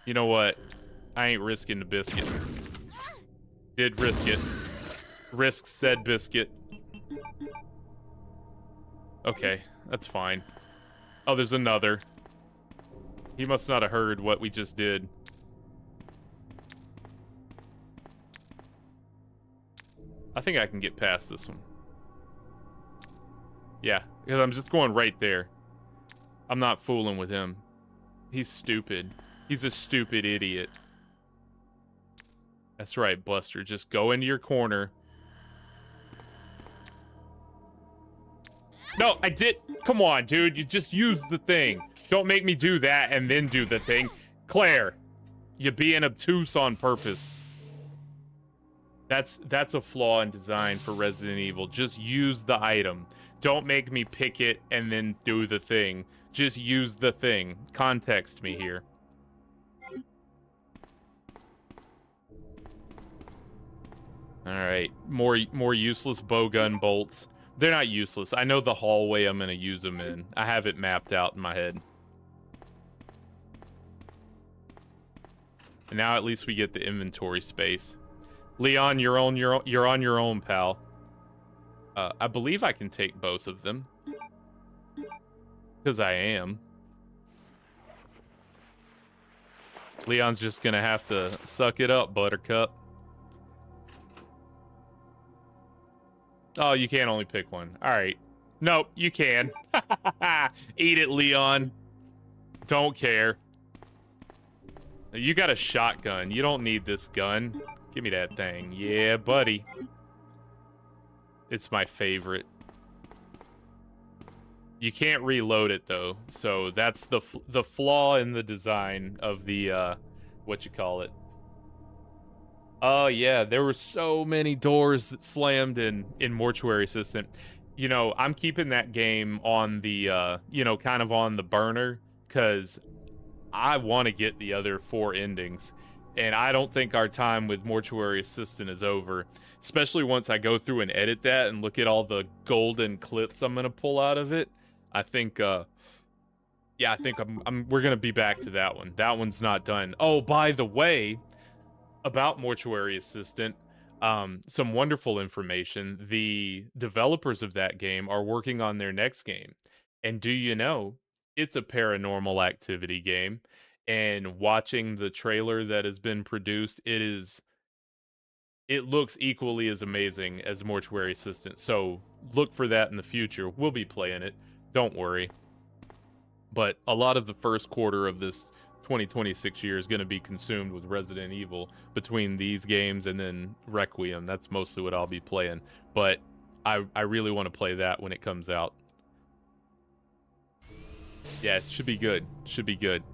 You know what? I ain't risking the biscuit. Did risk it. Risk said biscuit. Okay, that's fine. Oh, there's another. He must not have heard what we just did. I think I can get past this one. Yeah, because I'm just going right there. I'm not fooling with him. He's stupid. He's a stupid idiot. That's right, Buster. Just go into your corner. No, I did. Come on, dude. You just use the thing. Don't make me do that and then do the thing. Claire, you're being obtuse on purpose. That's a flaw in design for Resident Evil. Just use the item. Don't make me pick it and then do the thing. Just use the thing. Context me here. Alright, more useless bowgun bolts. They're not useless. I know the hallway I'm going to use them in. I have it mapped out in my head. And now at least we get the inventory space. Leon, you're on your own, pal. I believe I can take both of them. Because I am. Leon's just going to have to suck it up, Buttercup. Oh, you can't only pick one. All right. Nope, you can. Eat it, Leon. Don't care. You got a shotgun. You don't need this gun. Give me that thing. Yeah, buddy. It's my favorite. You can't reload it, though. So that's the flaw in the design of the, what you call it. Oh, yeah, there were so many doors that slammed in Mortuary Assistant. You know, I'm keeping that game on the, you know, kind of on the burner, because I want to get the other 4 endings. And I don't think our time with Mortuary Assistant is over, especially once I go through and edit that and look at all the golden clips I'm going to pull out of it. I think, yeah, I think we're going to be back to that one. That one's not done. Oh, by the way, about Mortuary Assistant, some wonderful information. The developers of that game are working on their next game. And do you know, it's a paranormal activity game. And watching the trailer that has been produced, it looks equally as amazing as Mortuary Assistant. So look for that in the future. We'll be playing it. Don't worry. But a lot of the first quarter of this 2026 year is going to be consumed with Resident Evil between these games and then Requiem. That's mostly what I'll be playing. But I really want to play that when it comes out. Yeah, it should be good. Should be good.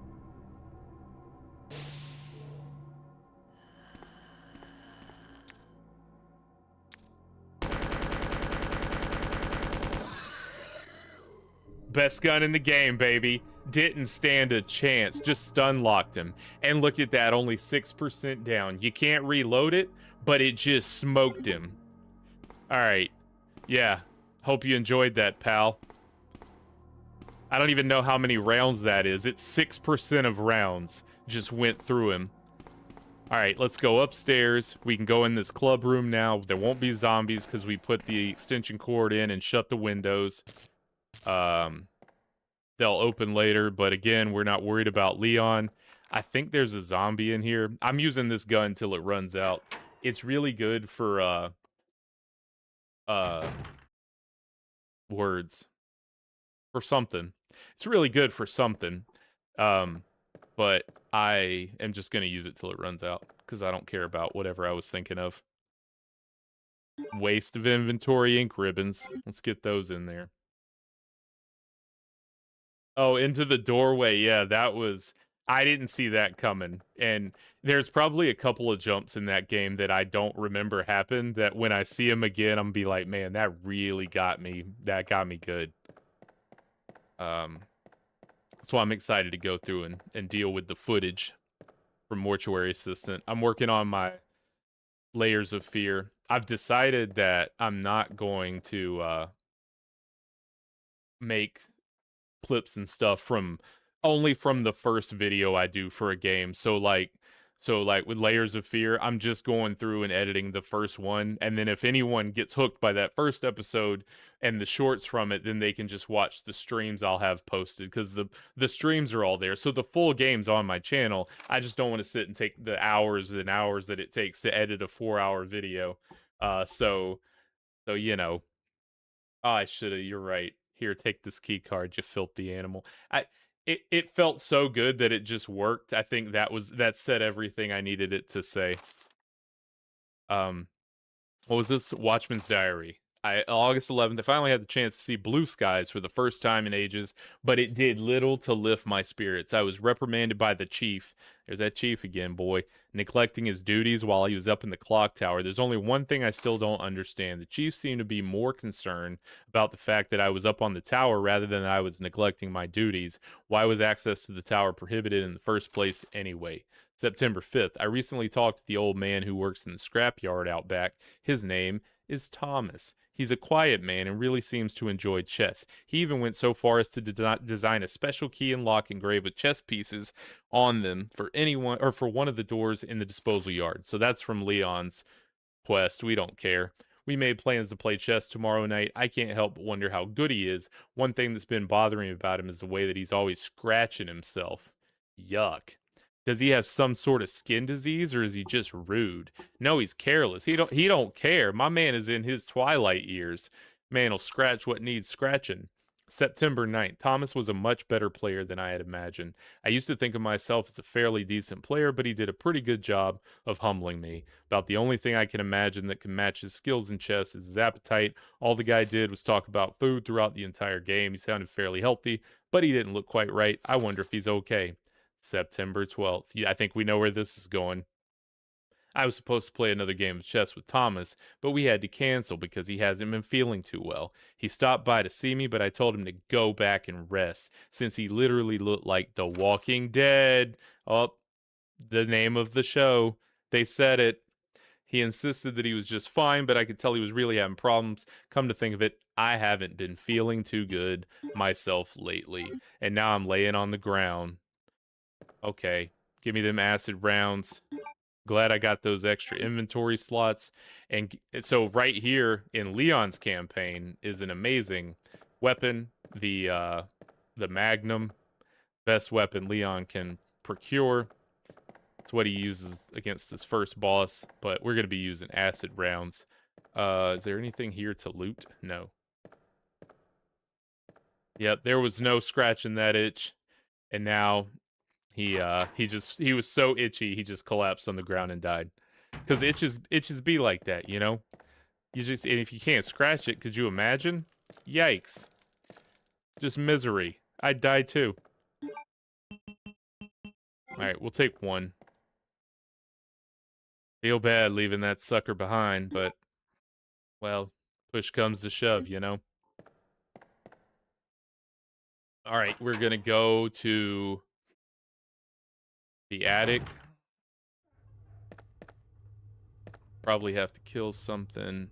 Best gun in the game, baby. Didn't stand a chance. Just stun locked him. And look at that, only 6% down. You can't reload it, but it just smoked him. Alright. Yeah. Hope you enjoyed that, pal. I don't even know how many rounds that is. It's 6% of rounds just went through him. Alright, let's go upstairs. We can go in this club room now. There won't be zombies because we put the extension cord in and shut the windows. they'll open later, but again, we're not worried about Leon. I think there's a zombie in here. I'm using this gun till it runs out. It's really good for words. For something. It's really good for something. But I am just gonna use it till it runs out, because I don't care about whatever I was thinking of. Waste of inventory ink ribbons. Let's get those in there. Oh, into the doorway. Yeah, that was... I didn't see that coming. And there's probably a couple of jumps in that game that I don't remember happened, that when I see them again, I'm gonna be like, man, that really got me. That got me good. That's why I'm excited to go through and deal with the footage from Mortuary Assistant. I'm working on my layers of fear. I've decided that I'm not going to make clips and stuff from only from the first video I do for a game. So like with Layers of Fear, I'm just going through and editing the first one, and then if anyone gets hooked by that first episode and the shorts from it, then they can just watch the streams I'll have posted, because the streams are all there. So the full game's on my channel. I just don't want to sit and take the hours and hours that it takes to edit a 4-hour video. So you know, I should have. You're right. Here, take this key card, you filthy animal. It felt so good that it just worked. I think that said everything I needed it to say. What was this? Watchman's Diary. August 11th, I finally had the chance to see blue skies for the first time in ages, but it did little to lift my spirits. I was reprimanded by the chief. There's that chief again, boy, neglecting his duties while he was up in the clock tower. There's only one thing I still don't understand. The chief seemed to be more concerned about the fact that I was up on the tower rather than I was neglecting my duties. Why was access to the tower prohibited in the first place anyway? September 5th, I recently talked to the old man who works in the scrapyard out back. His name is Thomas. He's a quiet man and really seems to enjoy chess. He even went so far as to design a special key and lock engraved with chess pieces on them for anyone, or for one of the doors in the disposal yard. So that's from Leon's quest. We don't care. We made plans to play chess tomorrow night. I can't help but wonder how good he is. One thing that's been bothering me about him is the way that he's always scratching himself. Yuck. Does he have some sort of skin disease, or is he just rude? No, he's careless. He don't care. My man is in his twilight years. Man'll scratch what needs scratching. September 9th. Thomas was a much better player than I had imagined. I used to think of myself as a fairly decent player, but he did a pretty good job of humbling me. About the only thing I can imagine that can match his skills in chess is his appetite. All the guy did was talk about food throughout the entire game. He sounded fairly healthy, but he didn't look quite right. I wonder if he's okay. September 12th. Yeah, I think we know where this is going. I was supposed to play another game of chess with Thomas, but we had to cancel because he hasn't been feeling too well. He stopped by to see me, but I told him to go back and rest, since he literally looked like The Walking Dead. Oh, the name of the show. They said it. He insisted that he was just fine, but I could tell he was really having problems. Come to think of it, I haven't been feeling too good myself lately, and now I'm laying on the ground. Okay, give me them acid rounds. Glad I got those extra inventory slots. And so right here in Leon's campaign is an amazing weapon, the Magnum. Best weapon Leon can procure. It's what he uses against his first boss, but we're going to be using acid rounds. Is there anything here to loot? No. Yep, there was no scratching that itch. And now he was so itchy, he just collapsed on the ground and died. Because itches be like that, you know? And if you can't scratch it, could you imagine? Yikes. Just misery. I'd die too. Alright, we'll take one. Feel bad leaving that sucker behind, but, well, push comes to shove, you know? Alright, we're gonna go to the attic. Probably have to kill something.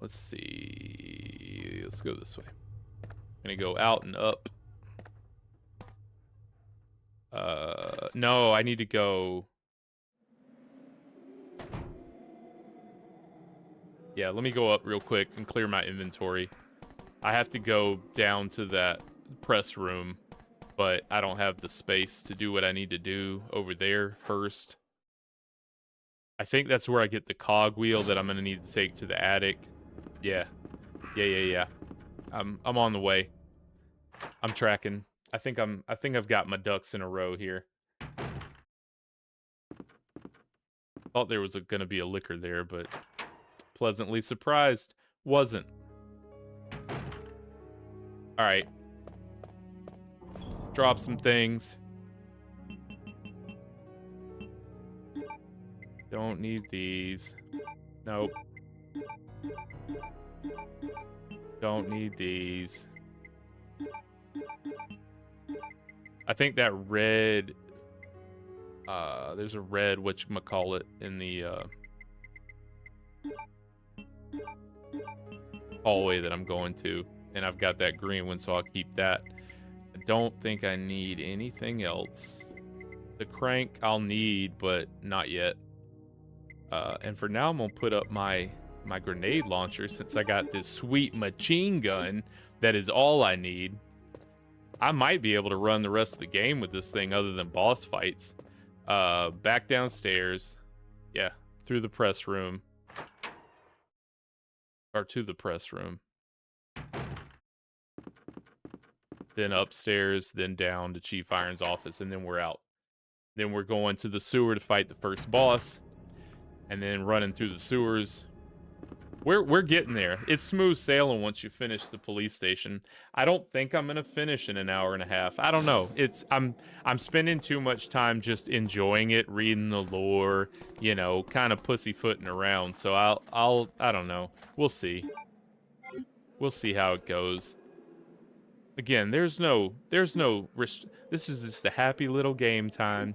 Let's see. Let's go this way. Gonna go out and up. No, I need to go. Yeah, let me go up real quick and clear my inventory. I have to go down to that press room, but I don't have the space to do what I need to do over there first. I think that's where I get the cogwheel that I'm gonna need to take to the attic. Yeah. I'm on the way. I'm tracking. I think I've got my ducks in a row here. Thought there was gonna be a liquor there, but pleasantly surprised. Wasn't. Alright. Drop some things. Don't need these. Nope. Don't need these. I think that red... there's a red whatchamacallit in the hallway that I'm going to. And I've got that green one, so I'll keep that. I don't think I need anything else. The crank I'll need, but not yet. And for now, I'm gonna put up my grenade launcher since I got this sweet machine gun that is all I need. I might be able to run the rest of the game with this thing other than boss fights. Back downstairs. Yeah, through the press room. Or to the press room. Then upstairs, then down to Chief Iron's office, and then we're out. Then we're going to the sewer to fight the first boss. And then running through the sewers. We're getting there. It's smooth sailing once you finish the police station. I don't think I'm gonna finish in an hour and a half. I don't know. I'm spending too much time just enjoying it, reading the lore, you know, kind of pussyfooting around. So I don't know. We'll see. We'll see how it goes. Again, this is just a happy little game time.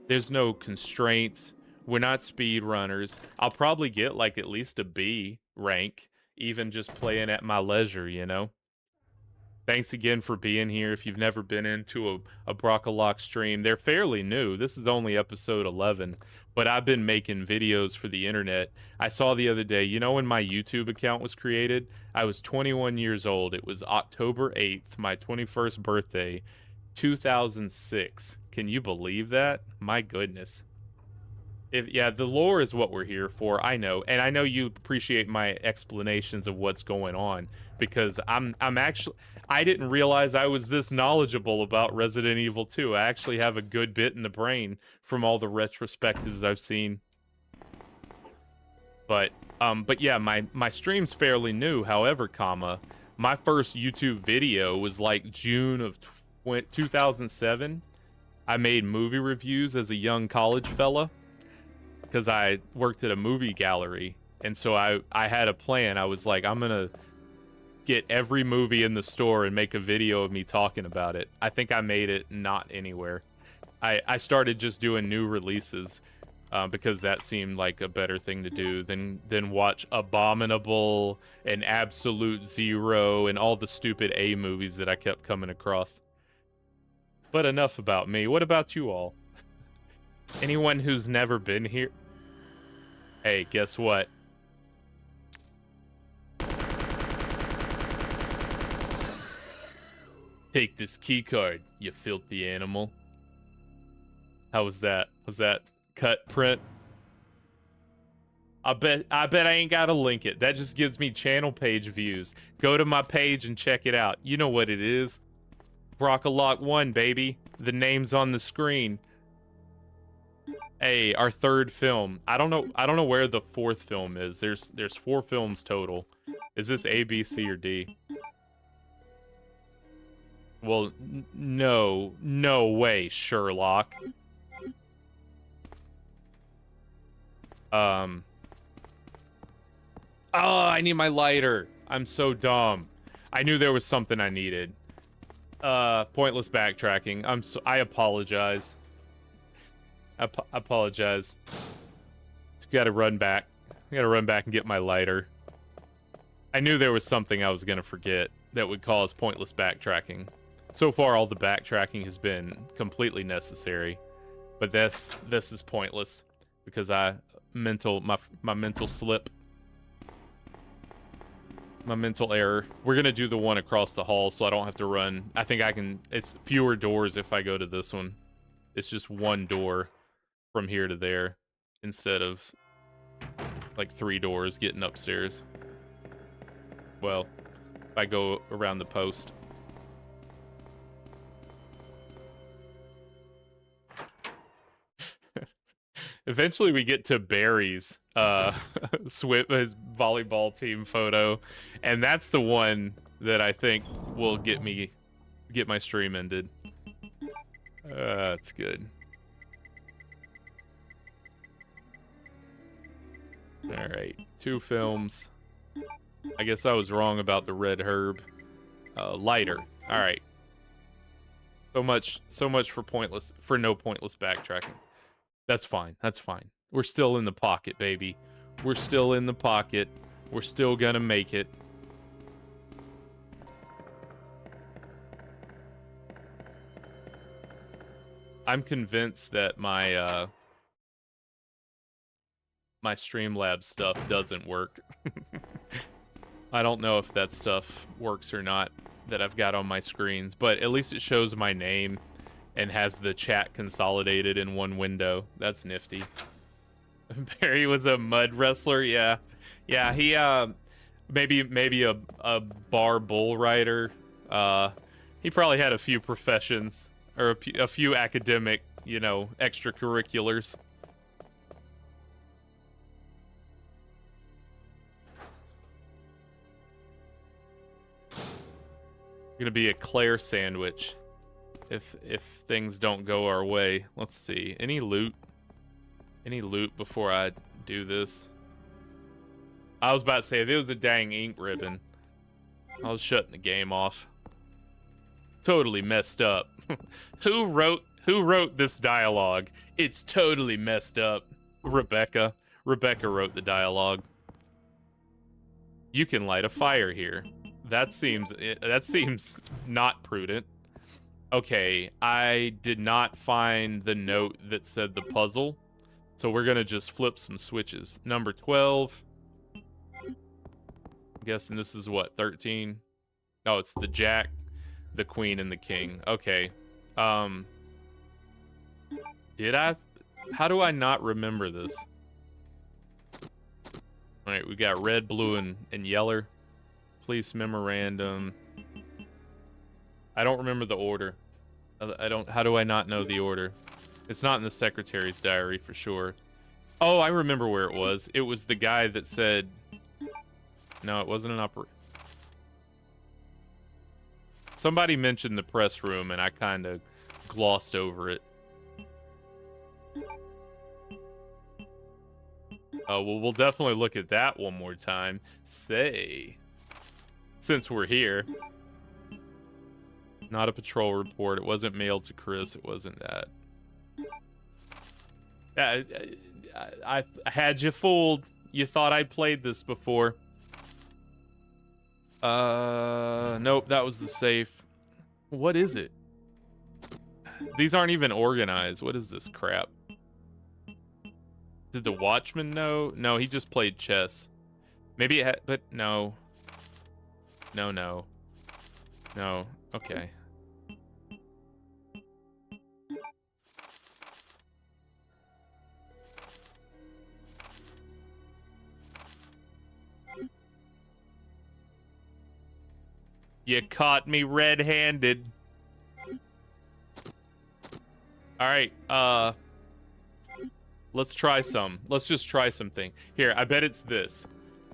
There's no constraints. We're not speed runners. I'll probably get like at least a B rank, even just playing at my leisure, you know? Thanks again for being here. If you've never been into a Brockalock stream, they're fairly new. This is only episode 11, but I've been making videos for the internet. I saw the other day, you know, when my YouTube account was created, I was 21 years old. It was October 8th, my 21st birthday, 2006. Can you believe that? My goodness. Yeah, the lore is what we're here for, I know. And I know you appreciate my explanations of what's going on, because I'm actually... I didn't realize I was this knowledgeable about Resident Evil 2. I actually have a good bit in the brain from all the retrospectives I've seen. But yeah, my stream's fairly new. However, my first YouTube video was like June of 2007. I made movie reviews as a young college fella, because I worked at a movie gallery, and so I had a plan. I was like, I'm gonna get every movie in the store and make a video of me talking about it. I think I made it not anywhere. I started just doing new releases because that seemed like a better thing to do than watch Abominable and Absolute Zero and all the stupid A movies that I kept coming across. But enough about me. What about you all? Anyone who's never been here? Hey, guess what? Take this key card, you filthy animal. How was that? Was that cut print? I bet I ain't gotta link it. That just gives me channel page views. Go to my page and check it out. You know what it is. Brockalock 1, baby. The name's on the screen. Hey, our third film. I don't know where the fourth film is. There's 4 films total. Is this A, B, C, or D? Well, no way, Sherlock. Oh, I need my lighter. I'm so dumb. I knew there was something I needed. Pointless backtracking. I apologize. I apologize. Just gotta run back. I gotta run back and get my lighter. I knew there was something I was gonna forget that would cause pointless backtracking. So far, all the backtracking has been completely necessary, but this is pointless because my mental slip. My mental error. We're gonna do the one across the hall so I don't have to run. I think I can, it's fewer doors if I go to this one. It's just one door from here to there instead of like 3 doors getting upstairs. Well, if I go around the post. Eventually we get to Barry's his volleyball team photo, and that's the one that I think will get my stream ended. That's good. All right, 2 films. I guess I was wrong about the red herb. Lighter. All right. So much for no pointless backtracking. That's fine. That's fine. We're still in the pocket, baby. We're still in the pocket. We're still gonna make it. I'm convinced that my my Streamlabs stuff doesn't work. I don't know if that stuff works or not that I've got on my screens, but at least it shows my name and has the chat consolidated in one window. That's nifty. Barry was a mud wrestler. Yeah, he maybe a bar bull rider. He probably had a few professions or a few academic, you know, extracurriculars. Gonna be a Claire sandwich if things don't go our way. Let's see. Any loot before I do this? I was about to say, if it was a dang ink ribbon, I was shutting the game off. Totally messed up. Who wrote this dialogue? It's totally messed up. Rebecca wrote the dialogue. You can light a fire here. That seems not prudent. Okay, I did not find the note that said the puzzle, so we're gonna just flip some switches. Number 12. I'm guessing this is what, 13? Oh, it's the Jack, the Queen, and the King. Okay. How do I not remember this? All right, we got red, blue, and yeller. Police memorandum. I don't remember the order. How do I not know the order? It's not in the secretary's diary for sure. Oh, I remember where it was. It was the guy that said... No, it wasn't an opera. Somebody mentioned the press room and I kind of glossed over it. Oh, well, we'll definitely look at that one more time. Since we're here. Not a patrol report. It wasn't mailed to Chris. It wasn't that. I had you fooled. You thought I played this before. Nope, that was the safe. What is it? These aren't even organized. What is this crap? Did the watchman know? No, he just played chess. Maybe it had, but no. No. Okay. You caught me red-handed. All right, let's try some. Let's just try something. Here, I bet it's this.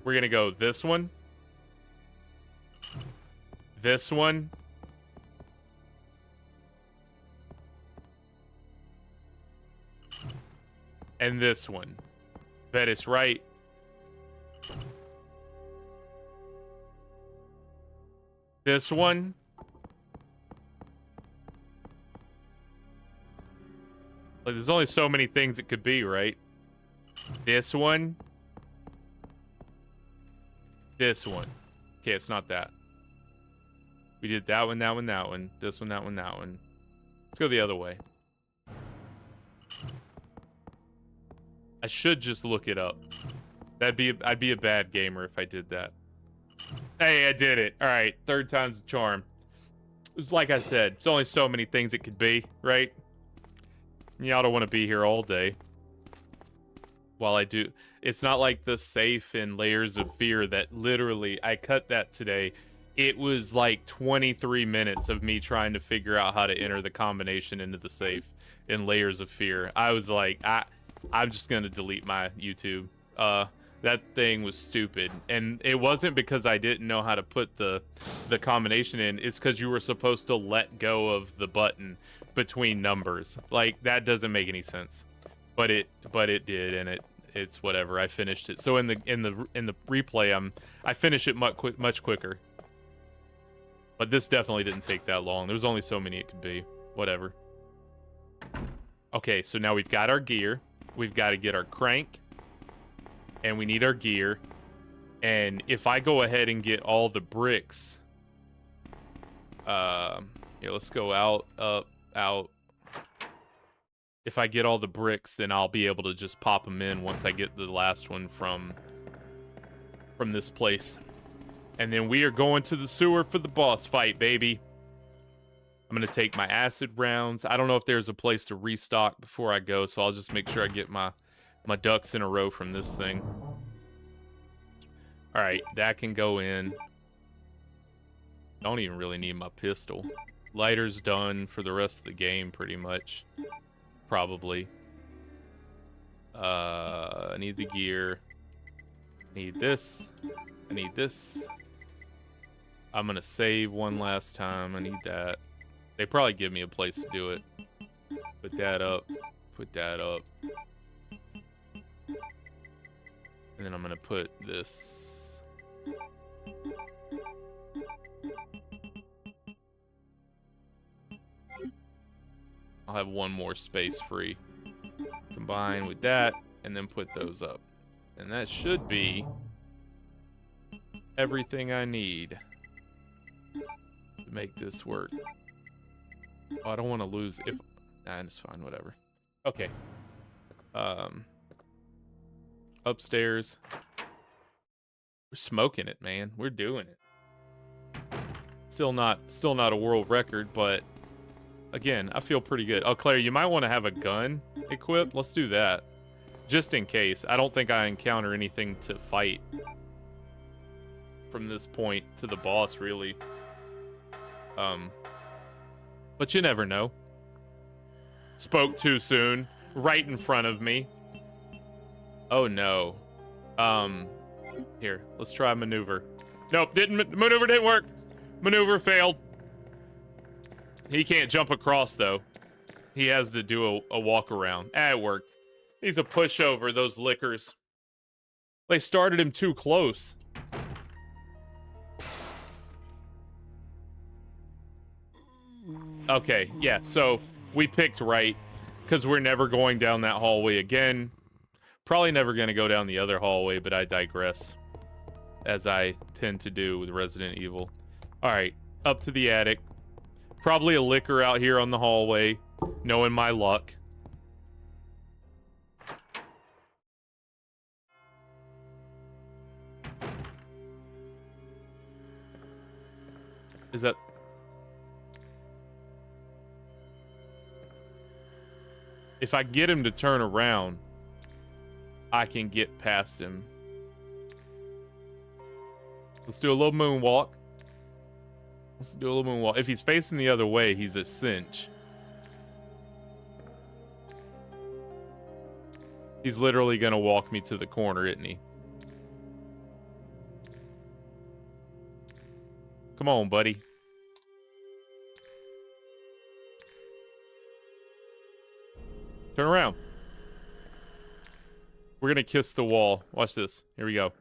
We're gonna go this one. This one. And this one. Bet it's right. This one. Like, there's only so many things it could be, right? This one. This one. Okay, it's not that. We did that one, that one, that one. This one, that one, that one. Let's go the other way. I should just look it up. I'd be a bad gamer if I did that. Hey, I did it. All right, third time's a charm. It's like I said, it's only so many things it could be, right? Y'all don't want to be here all day. While I do, it's not like the safe in Layers of Fear that literally, I cut that today. It was like 23 minutes of me trying to figure out how to enter the combination into the safe in Layers of Fear. I was like, I'm just gonna delete my YouTube. That thing was stupid, and it wasn't because I didn't know how to put the combination in. It's because you were supposed to let go of the button between numbers. Like, that doesn't make any sense, but it did, and it's whatever. I finished it. So in the replay, I finish it much quicker. But this definitely didn't take that long. There's only so many it could be. Whatever. Okay, so now we've got our gear. We've got to get our crank. And we need our gear. And if I go ahead and get all the bricks... yeah, let's go out, up, out. If I get all the bricks, then I'll be able to just pop them in once I get the last one from this place. And then we are going to the sewer for the boss fight, baby. I'm going to take my acid rounds. I don't know if there's a place to restock before I go, so I'll just make sure I get my ducks in a row from this thing. All right, that can go in. Don't even really need my pistol. Lighter's done for the rest of the game, pretty much. Probably. I need the gear. Need this. I need this. I'm gonna save one last time. I need that. They probably give me a place to do it. Put that up. Put that up. And then I'm gonna put this. I'll have one more space free. Combine with that, and then put those up. And that should be everything I need to make this work. Oh, I don't want to lose if... Nah, it's fine, whatever. Okay. Upstairs. We're smoking it, man. We're doing it. Still not a world record, but again, I feel pretty good. Oh, Claire, you might want to have a gun equipped. Let's do that. Just in case. I don't think I encounter anything to fight from this point to the boss, really. But you never know. Spoke too soon. Right in front of me. Oh, no. Here, let's try maneuver. Nope, maneuver didn't work. Maneuver failed. He can't jump across, though. He has to do a walk around. It worked. He's a pushover, those lickers. They started him too close. Okay, yeah, so we picked right, because we're never going down that hallway again. Probably never going to go down the other hallway, but I digress, as I tend to do with Resident Evil. Alright, up to the attic. Probably a licker out here on the hallway, knowing my luck. Is that... If I get him to turn around, I can get past him. Let's do a little moonwalk. Let's do a little moonwalk. If he's facing the other way, he's a cinch. He's literally gonna walk me to the corner, isn't he? Come on, buddy. Turn around. We're gonna kiss the wall. Watch this. Here we go.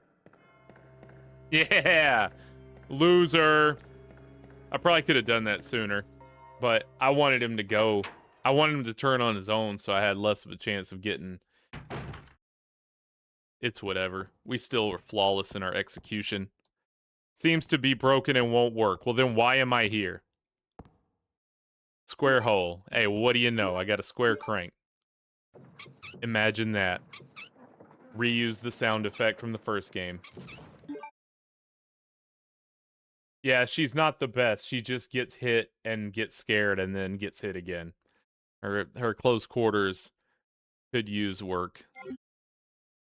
Yeah! Loser. I probably could have done that sooner, but I wanted him to go. I wanted him to turn on his own so I had less of a chance of getting... It's whatever. We still were flawless in our execution. Seems to be broken and won't work. Well, then why am I here? Square hole. Hey, what do you know? I got a square crank. Imagine that. Reuse the sound effect from the first game. Yeah, she's not the best. She just gets hit and gets scared and then gets hit again. Her close quarters could use work.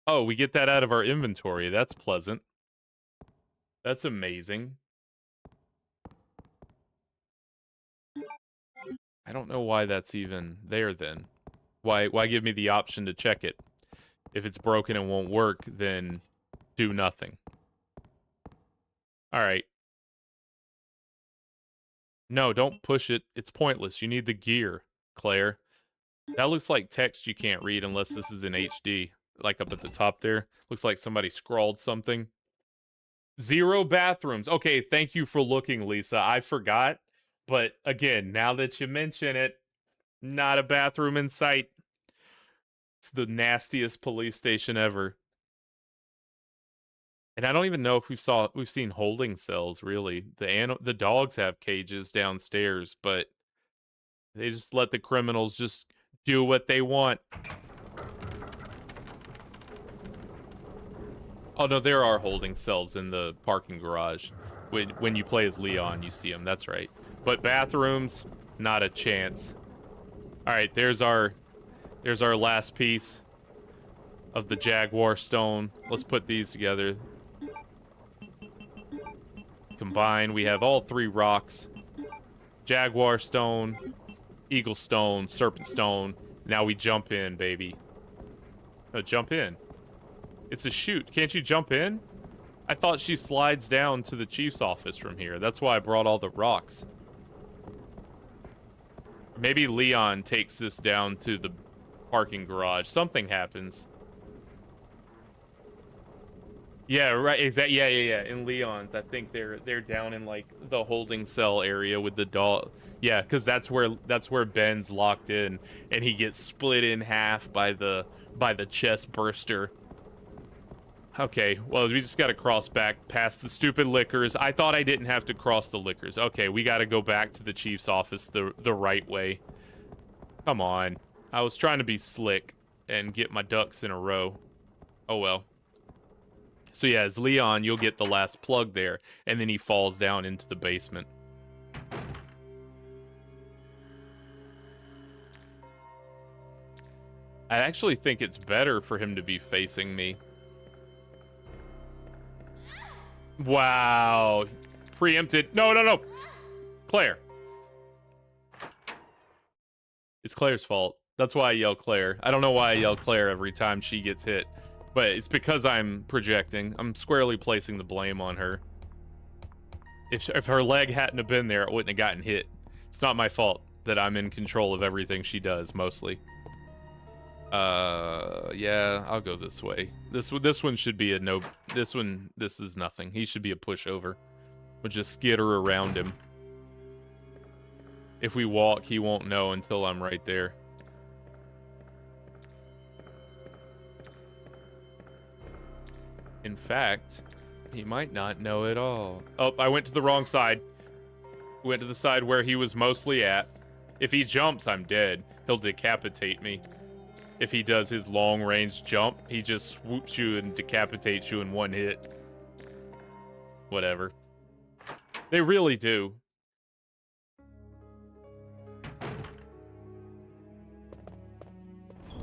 Oh, we get that out of our inventory. That's pleasant. That's amazing. I don't know why that's even there then. Why give me the option to check it? If it's broken and won't work, then do nothing. All right. No, don't push it. It's pointless. You need the gear, Claire. That looks like text you can't read unless this is in HD. Like up at the top there. Looks like somebody scrawled something. 0 bathrooms. Okay, thank you for looking, Lisa. I forgot. But again, now that you mention it, not a bathroom in sight. It's the nastiest police station ever. And I don't even know if we've seen holding cells, really. The dogs have cages downstairs, but they just let the criminals just do what they want. Oh, no, there are holding cells in the parking garage. When you play as Leon, you see them. That's right. But bathrooms, not a chance. All right, there's our last piece of the Jaguar stone. Let's put these together. Combine, we have all 3 rocks. Jaguar stone, eagle stone, serpent stone. Now we jump in, baby. Oh, jump in. It's a chute. Can't you jump in? I thought she slides down to the chief's office from here. That's why I brought all the rocks. Maybe Leon takes this down to the parking garage. Something happens. Yeah, right. Exactly. Yeah. In Leon's, I think they're down in like the holding cell area with the doll. Yeah, because that's where Ben's locked in, and he gets split in half by the chest burster. Okay, well, we just got to cross back past the stupid liquors. I thought I didn't have to cross the liquors. Okay, we got to go back to the chief's office the right way. Come on. I was trying to be slick and get my ducks in a row. Oh, well. So, yeah, as Leon, you'll get the last plug there, and then he falls down into the basement. I actually think it's better for him to be facing me. Wow. Preempted. No. Claire. It's Claire's fault. That's why I yell Claire. I don't know why I yell Claire every time she gets hit. But it's because I'm projecting. I'm squarely placing the blame on her. If her leg hadn't have been there, it wouldn't have gotten hit. It's not my fault that I'm in control of everything she does, mostly. Yeah, I'll go this way. This one should be a no. This is nothing. He should be a pushover. We'll just skitter around him. If we walk, he won't know until I'm right there. In fact, he might not know at all. Oh, I went to the wrong side. Went to the side where he was mostly at. If he jumps, I'm dead. He'll decapitate me. If he does his long-range jump, he just swoops you and decapitates you in one hit. Whatever. They really do.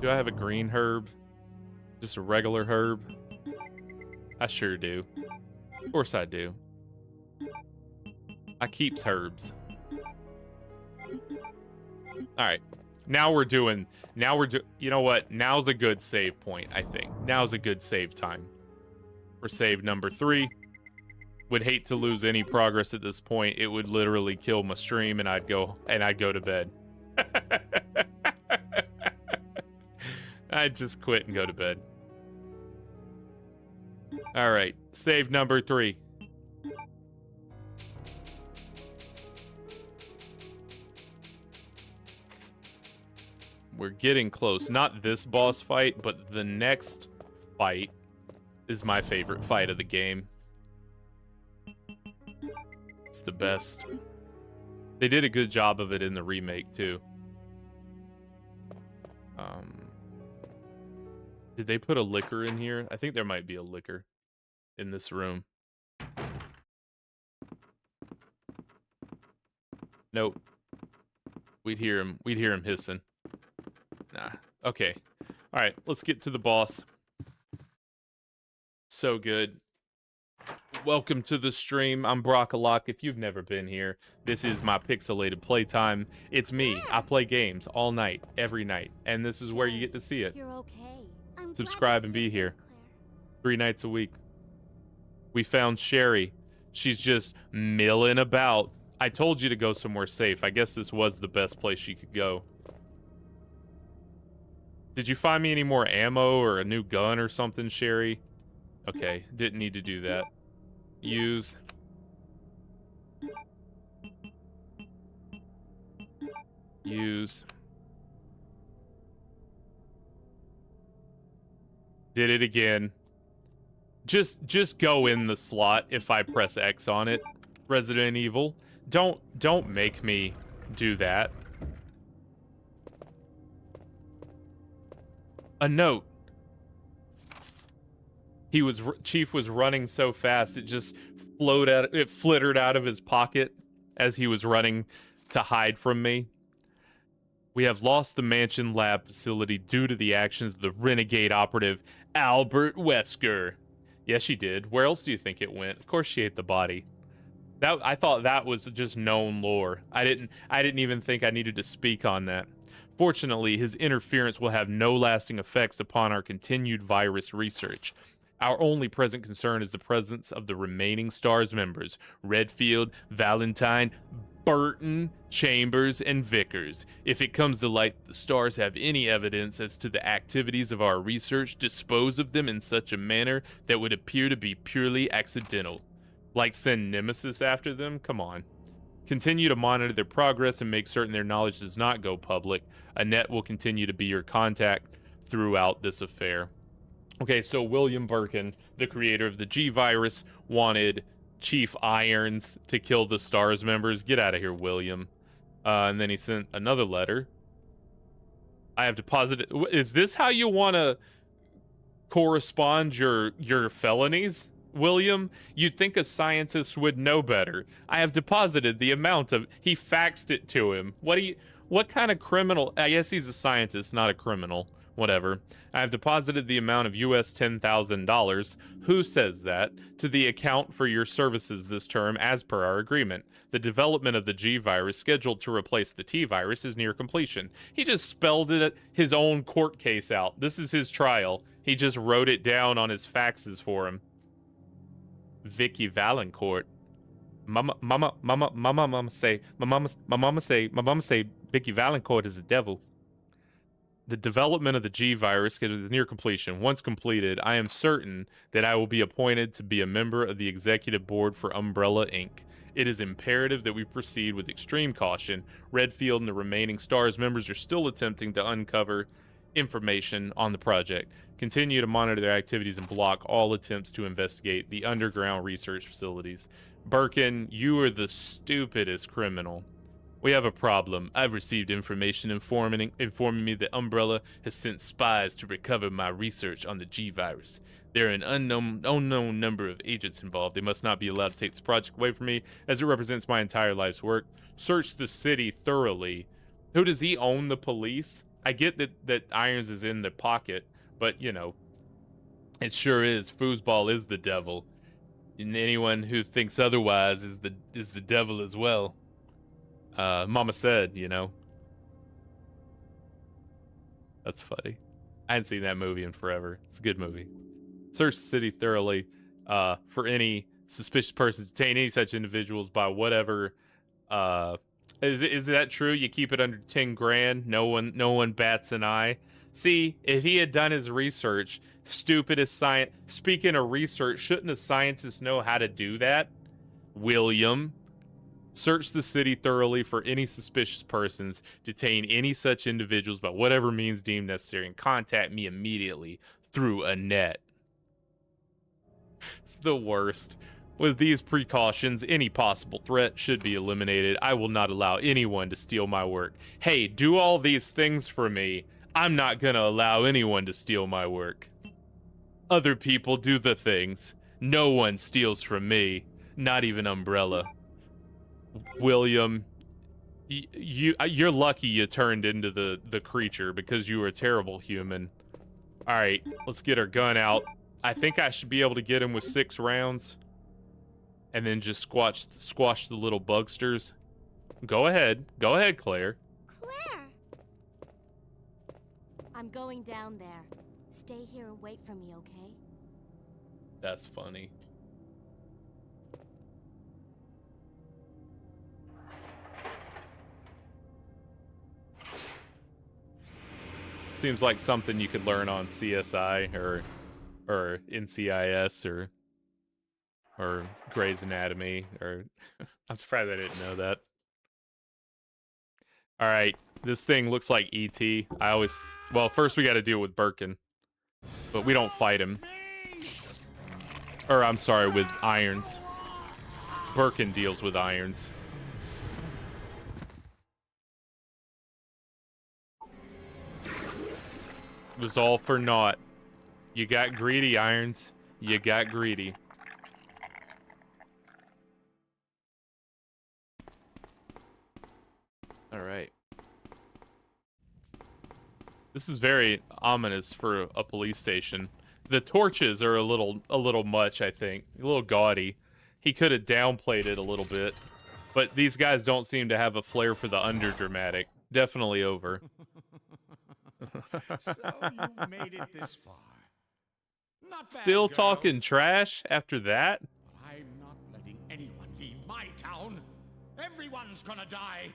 Do I have a green herb? Just a regular herb? I sure do. Of course I do. I keeps herbs. Alright. Now we're doing... You know what? Now's a good save point, I think. Now's a good save time. For save number 3. Would hate to lose any progress at this point. It would literally kill my stream and I'd go to bed. I'd just quit and go to bed. Alright, save number 3. We're getting close. Not this boss fight, but the next fight is my favorite fight of the game. It's the best. They did a good job of it in the remake, too. Did they put a liquor in here? I think there might be a liquor in this room. Nope. We'd hear him hissing. Nah. Okay. All right, let's get to the boss. So good. Welcome to the stream. I'm Brockalock. If you've never been here, this is my Pixelated Playtime. It's me. I play games all night, every night, and this is where you get to see it. You're okay. I'm Subscribe glad and to see be you, here. Claire. 3 nights a week. We found Sherry. She's just milling about. I told you to go somewhere safe. I guess this was the best place she could go. Did you find me any more ammo or a new gun or something, Sherry? Okay, didn't need to do that. Use. Use. Did it again. Just go in the slot if I press X on it. Resident Evil. Don't make me do that. A note. Chief was running so fast it just flittered out of his pocket as he was running to hide from me. We have lost the mansion lab facility due to the actions of the renegade operative Albert Wesker. Yes, she did. Where else do you think it went? Of course she ate the body. I thought that was just known lore. I didn't even think I needed to speak on that. Fortunately, his interference will have no lasting effects upon our continued virus research. Our only present concern is the presence of the remaining STARS members, Redfield, Valentine, Burton, Chambers, and Vickers. If it comes to light that the STARS have any evidence as to the activities of our research, dispose of them in such a manner that would appear to be purely accidental. Like send Nemesis after them? Come on. Continue to monitor their progress and make certain their knowledge does not go public. Annette will continue to be your contact throughout this affair. Okay, so William Birkin, the creator of the G-Virus, wanted Chief Irons to kill the STARS members. Get out of here, William. And then he sent another letter. I have deposited... Is this how you want to correspond your felonies, William? You'd think a scientist would know better. I have deposited the amount of... He faxed it to him. What kind of criminal... I guess he's a scientist, not a criminal. Whatever. I have deposited the amount of US $10,000. Who says that? To the account for your services this term as per our agreement. The development of the G-Virus scheduled to replace the T-Virus is near completion. He just spelled it his own court case out. This is his trial. He just wrote it down on his faxes for him. Vicky Valancourt. My mama say Vicky Valancourt is the devil. The development of the G-Virus is near completion. Once completed, I am certain that I will be appointed to be a member of the executive board for Umbrella Inc. It is imperative that we proceed with extreme caution. Redfield and the remaining STARS members are still attempting to uncover information on the project. Continue to monitor their activities and block all attempts to investigate the underground research facilities. Birkin, you are the stupidest criminal. We have a problem. I've received information informing me that Umbrella has sent spies to recover my research on the G-Virus. There are an unknown number of agents involved. They must not be allowed to take this project away from me, as it represents my entire life's work. Search the city thoroughly. Who does he own? The police? I get that Irons is in the pocket, but, you know, it sure is. Foosball is the devil. And anyone who thinks otherwise is the devil as well. Mama said, you know. That's funny. I hadn't seen that movie in forever. It's a good movie. Search the city thoroughly for any suspicious persons. Detain any such individuals by whatever. Is that true? You keep it under 10 grand. No one bats an eye. See, if he had done his research, stupidest science. Speaking of research, shouldn't a scientist know how to do that? William. Search the city thoroughly for any suspicious persons, detain any such individuals by whatever means deemed necessary, and contact me immediately through Annette. It's the worst. With these precautions, any possible threat should be eliminated. I will not allow anyone to steal my work. Hey, do all these things for me. I'm not gonna allow anyone to steal my work. Other people do the things. No one steals from me. Not even Umbrella. William, You're lucky you turned into the creature because you were a terrible human. All right, let's get our gun out. I think I should be able to get him with 6 rounds, and then just squash the little bugsters. Go ahead, Claire. Claire! I'm going down there. Stay here and wait for me, okay? That's funny. Seems like something you could learn on CSI or NCIS or Grey's Anatomy or I'm surprised I didn't know that. All right, this thing looks like ET. Well, first we got to deal with Birkin, but we don't fight him. Or I'm sorry, with irons. Birkin deals with irons. It was all for naught. You got greedy, Irons. You got greedy. All right. This is very ominous for a police station. The torches are a little much, I think. A little gaudy. He could have downplayed it a little bit. But these guys don't seem to have a flair for the underdramatic. Definitely over. So you've made it this far. Not bad, Still girl. talking trash after that? But I'm not letting anyone leave my town. Everyone's gonna die.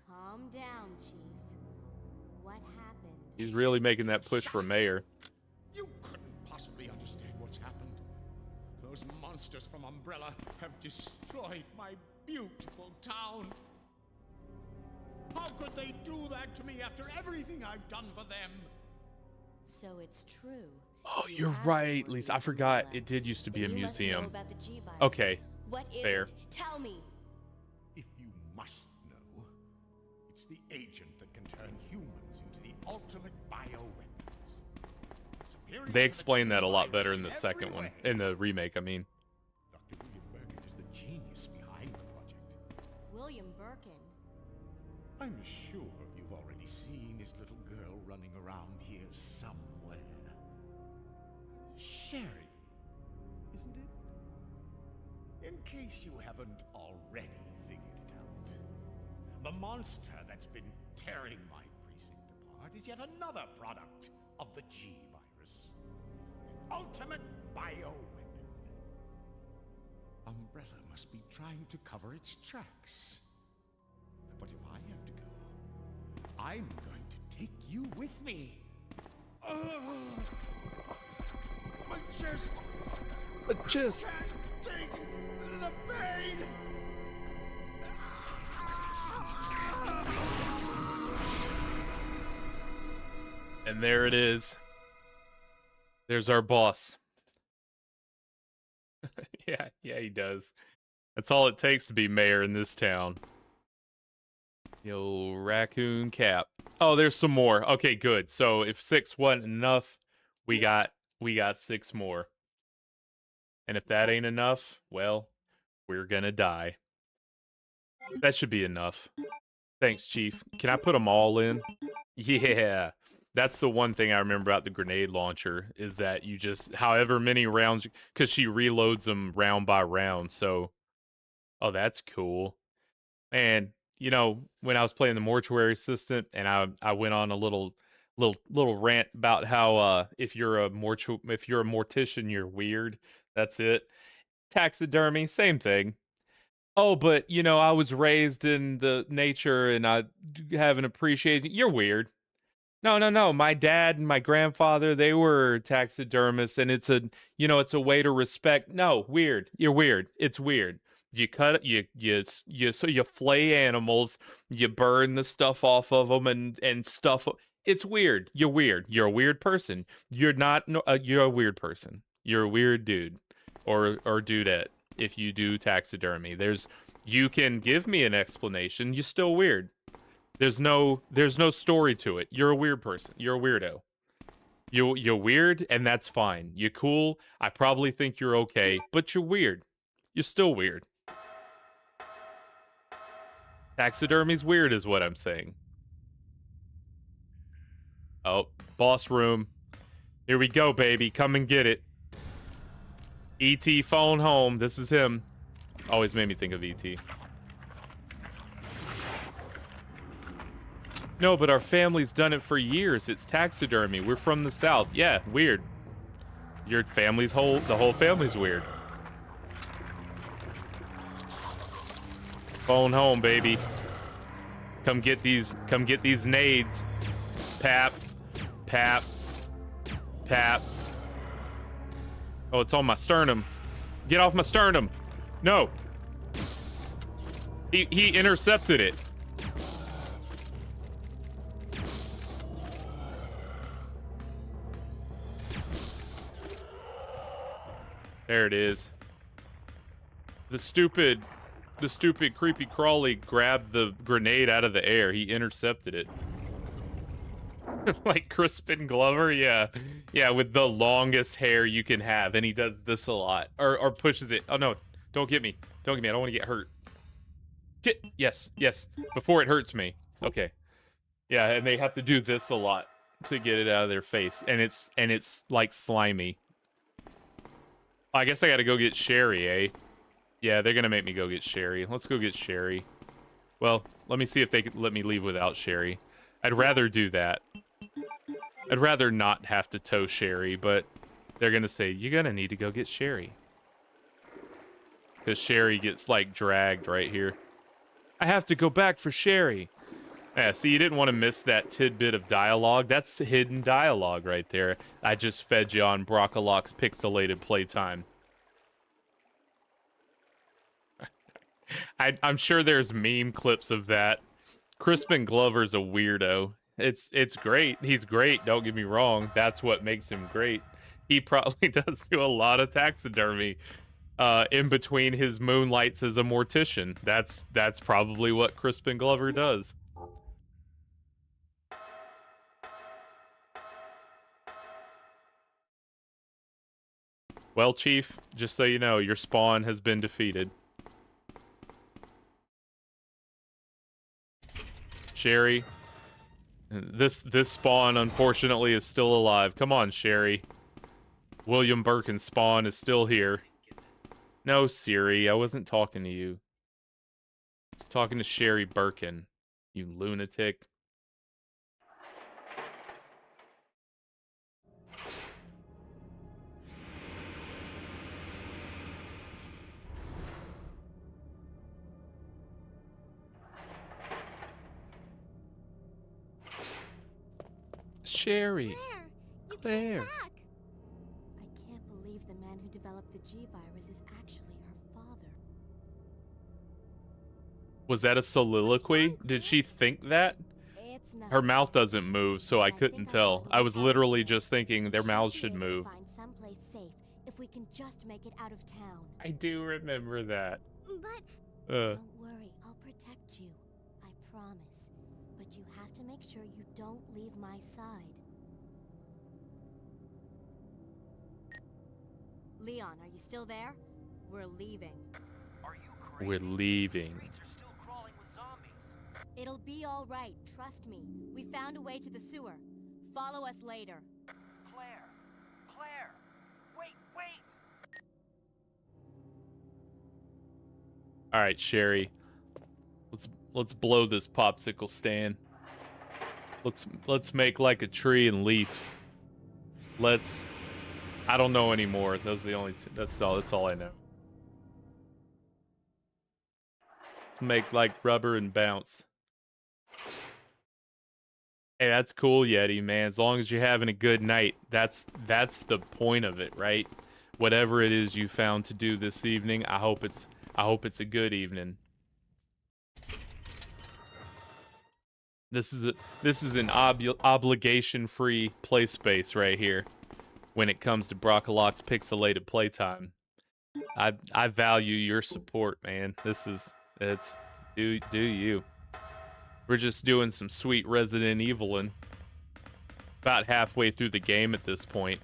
Calm down, Chief. What happened? He's really making that push for mayor. You couldn't possibly understand what's happened. Those monsters from Umbrella have destroyed my beautiful town. How could they do that to me after everything I've done for them? So it's true. Oh, You you're have right, one Lisa. I with forgot Umbrella. it did used to be a Then you must know museum. about the G-virus. Okay, What is fair. it? Tell me. If you must know, it's the agent that can turn humans into the ultimate bioweapons. Superior They to the explain that a lot better in the G-virus second every one. way. In the remake, I mean. Dr. William Birkin is the genius behind the project. William Birkin. I'm sure you've already seen his little girl running around here somewhere. Sherry, isn't it? In case you haven't already figured it out, the monster that's been tearing my precinct apart is yet another product of the G-virus. An ultimate bioweapon. Umbrella must be trying to cover its tracks. But if I have to go, I'm going to take you with me. My chest Just can't take the pain. and there it is. There's our boss. yeah, he does. That's all it takes to be mayor in this town. Yo, raccoon cap. Oh, there's some more. Okay, good. So if 6 wasn't enough, we got 6 more. And if that ain't enough, well, we're gonna die. That should be enough. Thanks, Chief. Can I put them all in? Yeah. That's the one thing I remember about the grenade launcher is that you just, however many rounds, because she reloads them round by round. So, oh, that's cool. And you know, when I was playing the mortuary assistant, and I went on a little rant about how if you're a mortician, you're weird. That's it. Taxidermy, same thing. Oh, but you know, I was raised in the nature, and I have an appreciation. You're weird. No. My dad and my grandfather, they were taxidermists, and it's a way to respect. No, weird. You're weird. It's weird. You cut you flay animals, you burn the stuff off of them and stuff. It's weird. You're weird. You're a weird person. You're not. You're a weird person. You're a weird dude, or dudette. If you do taxidermy, you can give me an explanation. You're still weird. There's no story to it. You're a weird person. You're a weirdo. You're weird, and that's fine. You're cool. I probably think you're okay, but you're weird. You're still weird. Taxidermy's weird is what I'm saying. Oh, boss room. Here we go, baby. Come and get it. E.T. phone home. This is him. Always made me think of E.T. No, but our family's done it for years. It's taxidermy. We're from the South. Yeah, weird. Your family's the whole family's weird. Phone home, baby. Come get these nades. Pap. Pap. Pap. Oh, it's on my sternum. Get off my sternum. No. He intercepted it. There it is. The stupid creepy crawly grabbed the grenade out of the air. He intercepted it. Like Crispin Glover, yeah. Yeah, with the longest hair you can have, and he does this a lot. Or pushes it. Oh no, don't get me. Don't get me. I don't want to get hurt. Yes. Before it hurts me. Okay. Yeah, and they have to do this a lot to get it out of their face. And it's like slimy. I guess I gotta go get Sherry, eh? Yeah, they're gonna make me go get Sherry. Let's go get Sherry. Well, let me see if they could let me leave without Sherry. I'd rather do that. I'd rather not have to tow Sherry, but they're gonna say, you're gonna need to go get Sherry. Because Sherry gets, like, dragged right here. I have to go back for Sherry. Yeah, see, you didn't want to miss that tidbit of dialogue. That's hidden dialogue right there. I just fed you on Brockalock's Pixelated Playtime. I'm sure there's meme clips of that. Crispin Glover's a weirdo. It's great. He's great, don't get me wrong. That's what makes him great. He probably does do a lot of taxidermy in between his moonlights as a mortician. That's probably what Crispin Glover does. Well, Chief, just so you know, your spawn has been defeated. Sherry, this spawn, unfortunately, is still alive. Come on, Sherry. William Birkin's spawn is still here. No, Siri, I wasn't talking to you. I was talking to Sherry Birkin, you lunatic. Sherry. Claire, you Claire. came back. I can't believe the man who developed the G-Virus is actually her father. Was that a soliloquy? Did she think that? It's not. Her mouth doesn't move, so I couldn't tell. I was literally just thinking their mouths should move. Find someplace safe if we can just make it out of town. I do remember that. But Don't worry, I'll protect you. I promise. But you have to make sure you don't leave my side. Leon, are you still there? We're leaving. Are you crazy? We're leaving. The streets are still crawling with zombies. It'll be all right, trust me. We found a way to the sewer. Follow us later. Claire, wait. All right, Sherry. Let's blow this popsicle stand. Let's make like a tree and leaf. I don't know anymore. Those are the only two. That's all I know. Let's make like rubber and bounce. Hey, that's cool, Yeti, man. As long as you're having a good night, that's the point of it, right? Whatever it is you found to do this evening, I hope it's a good evening. This is an obligation-free play space right here. When it comes to Brockalock's Pixelated Playtime, I value your support, man. Do you? We're just doing some sweet Resident Evilin'. About halfway through the game at this point.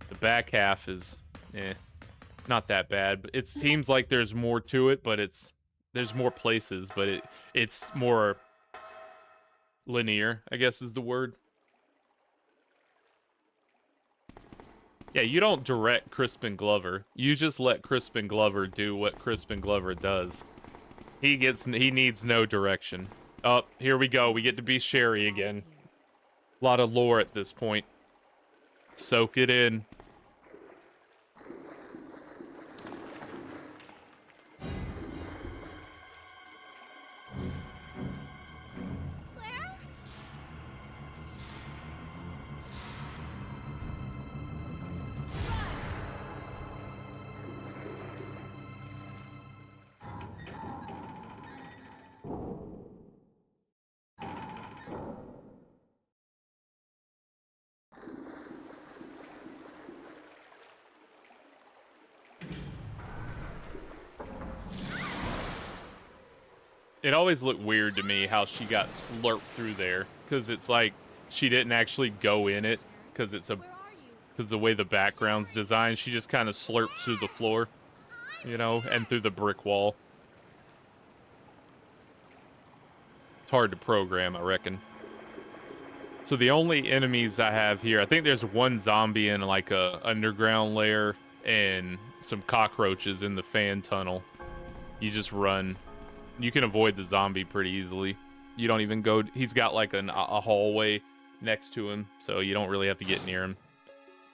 The back half is, not that bad. But it seems like there's more to it, but it's There's more places, but it's more linear, I guess is the word. Yeah, you don't direct Crispin Glover. You just let Crispin Glover do what Crispin Glover does. He needs no direction. Oh, here we go. We get to be Sherry again. A lot of lore at this point. Soak it in. Claire? It always looked weird to me how she got slurped through there, because it's like she didn't actually go in it, because the way the background's designed, she just kind of slurps through the floor, you know, and through the brick wall. It's hard to program, I reckon. So the only enemies I have here, I think there's one zombie in like a underground lair and some cockroaches in the fan tunnel. You just run. You can avoid the zombie pretty easily. You don't even go... He's got like a hallway next to him, so you don't really have to get near him.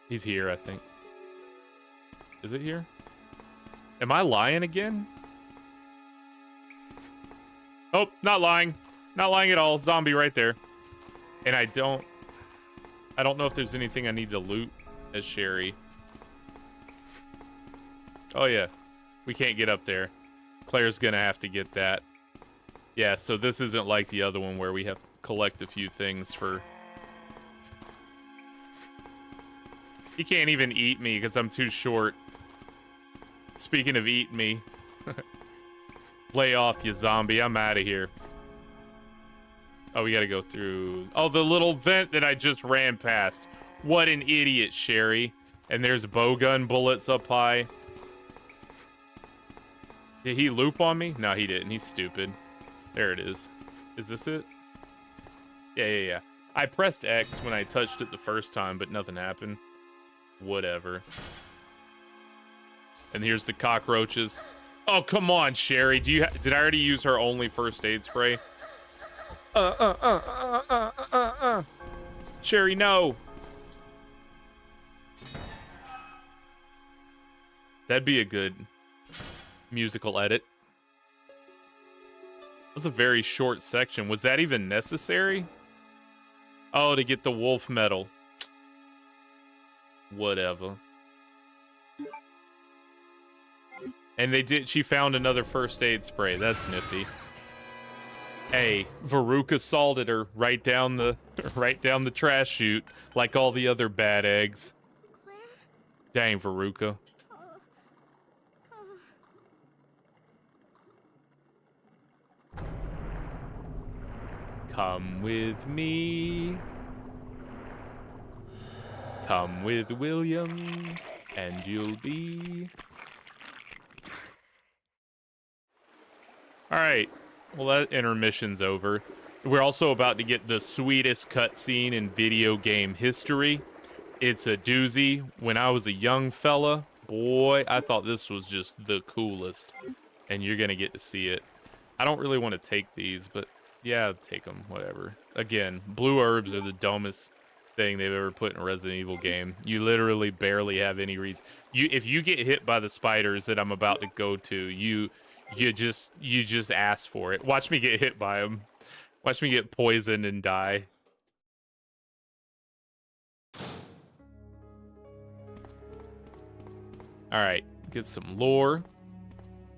He's here, I think. Is it here? Am I lying again? Oh, not lying. Not lying at all. Zombie right there. And I don't know if there's anything I need to loot as Sherry. Oh, yeah. We can't get up there. Claire's gonna have to get that. Yeah, so this isn't like the other one where we have to collect a few things for... He can't even eat me because I'm too short. Speaking of eat me. Lay off, you zombie. I'm out of here. Oh, we gotta go through... Oh, the little vent that I just ran past. What an idiot, Sherry. And there's bowgun bullets up high. Did he loop on me? No, he didn't. He's stupid. There it is. Is this it? Yeah. I pressed X when I touched it the first time, but nothing happened. Whatever. And here's the cockroaches. Oh, come on, Sherry. Did I already use her only first aid spray? Sherry, no. That'd be a good musical edit. That's a very short section. Was that even necessary? Oh, to get the wolf medal. Whatever. And she found another first aid spray. That's nifty. Hey, Veruca salted her right down the trash chute like all the other bad eggs. Claire? Dang, Veruca. Come with me. Come with William, and you'll be... Alright, well that intermission's over. We're also about to get the sweetest cutscene in video game history. It's a doozy. When I was a young fella, boy, I thought this was just the coolest. And you're gonna get to see it. I don't really want to take these, but yeah, take them, whatever. Again, blue herbs are the dumbest thing they've ever put in a Resident Evil game. You literally barely have any reason. If you get hit by the spiders that I'm about to go to, you just ask for it. Watch me get hit by them. Watch me get poisoned and die. All right, get some lore.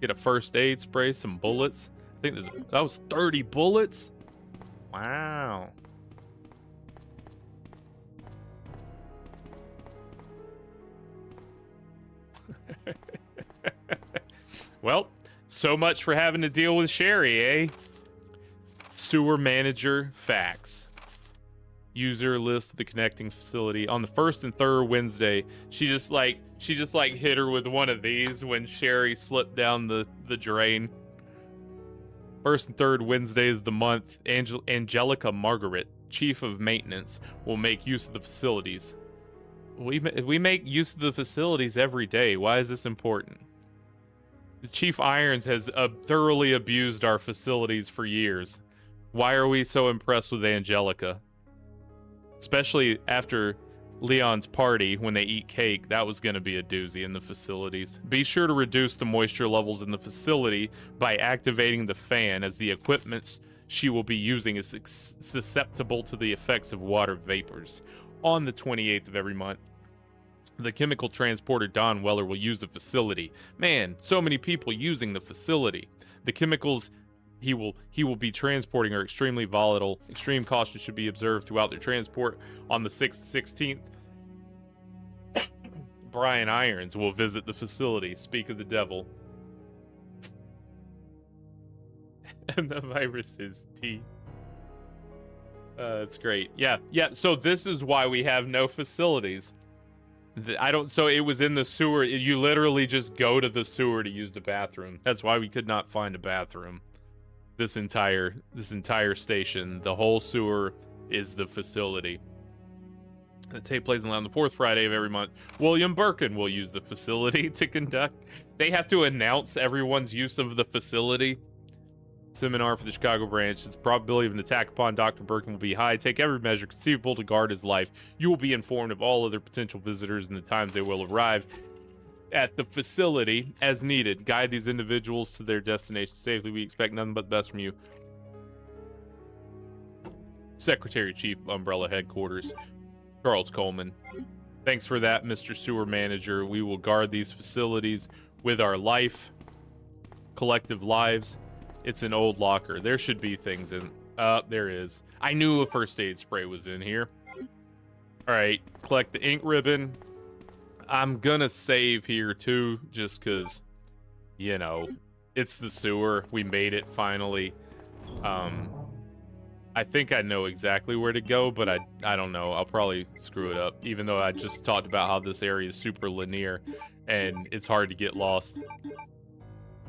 Get a first aid spray, some bullets. I think that was 30 bullets. Wow. Well, so much for having to deal with Sherry, eh? Sewer manager facts. User list of the connecting facility. On the first and third Wednesday, she just hit her with one of these when Sherry slipped down the drain. First and third Wednesdays of the month, Angelica Margaret, Chief of Maintenance, will make use of the facilities. We make use of the facilities every day. Why is this important? The Chief Irons has thoroughly abused our facilities for years. Why are we so impressed with Angelica? Especially after Leon's party, when they eat cake, that was going to be a doozy in the facilities. Be sure to reduce the moisture levels in the facility by activating the fan, as the equipment she will be using is susceptible to the effects of water vapors. On the 28th of every month, the chemical transporter Don Weller will use the facility. Man, so many people using the facility. The chemicals he will be transporting are extremely volatile. Extreme caution should be observed throughout their transport. On the 16th, Brian Irons will visit the facility. Speak of the devil. And the virus is T. That's great. Yeah. So this is why we have no facilities. So it was in the sewer. You literally just go to the sewer to use the bathroom. That's why we could not find a bathroom. This entire station, the whole sewer is the facility. The tape plays on the fourth Friday of every month. William Birkin will use the facility to conduct. They have to announce everyone's use of the facility. Seminar for the Chicago branch. The probability of an attack upon Dr. Birkin will be high. Take every measure conceivable to guard his life. You will be informed of all other potential visitors and the times they will arrive at the facility as needed. Guide these individuals to their destination safely. We expect nothing but the best from you. Secretary Chief, Umbrella Headquarters, Charles Coleman. Thanks for that, Mr. Sewer Manager. We will guard these facilities with our life, collective lives. It's an old locker. There should be things in. There is. I knew a first aid spray was in here. All right, collect the ink ribbon. I'm gonna save here too, just because, you know, it's the sewer. We made it finally. I think I know exactly where to go, but I don't know. I'll probably screw it up, even though I just talked about how this area is super linear and it's hard to get lost.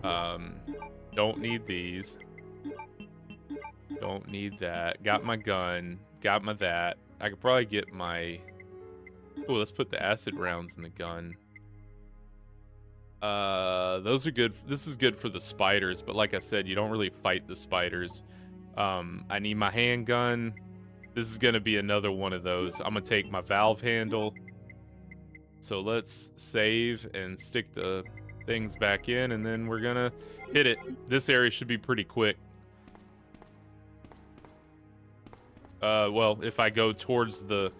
Don't need these. Don't need that. Got my gun. Got my that. I could probably get my... Oh, let's put the acid rounds in the gun. Those are good. This is good for the spiders, but like I said, you don't really fight the spiders. I need my handgun. This is gonna be another one of those. I'm gonna take my valve handle. So let's save and stick the things back in, and then we're gonna hit it. This area should be pretty quick. Well, if I go towards the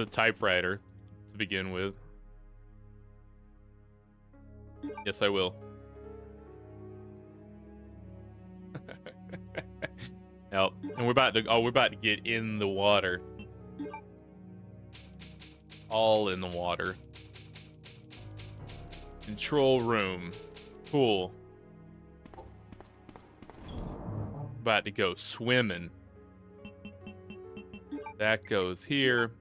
typewriter to begin with. Yes, I will. Now, and we're about to get in the water. All in the water. Control room. Cool. About to go swimming. That goes here.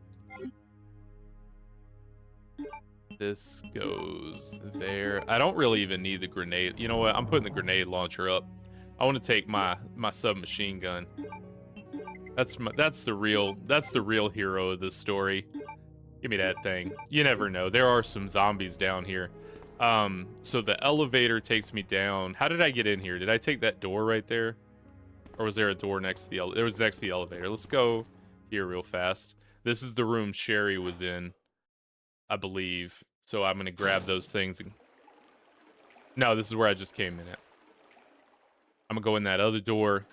This goes there. I don't really even need the grenade. You know what? I'm putting the grenade launcher up. I want to take my submachine gun. That's the real hero of this story. Give me that thing. You never know. There are some zombies down here. So the elevator takes me down. How did I get in here? Did I take that door right there? Or was there a door next to the elevator? It was next to the elevator. Let's go here real fast. This is the room Sherry was in, I believe. So I'm going to grab those things. No, this is where I just came in at. I'm going to go in that other door,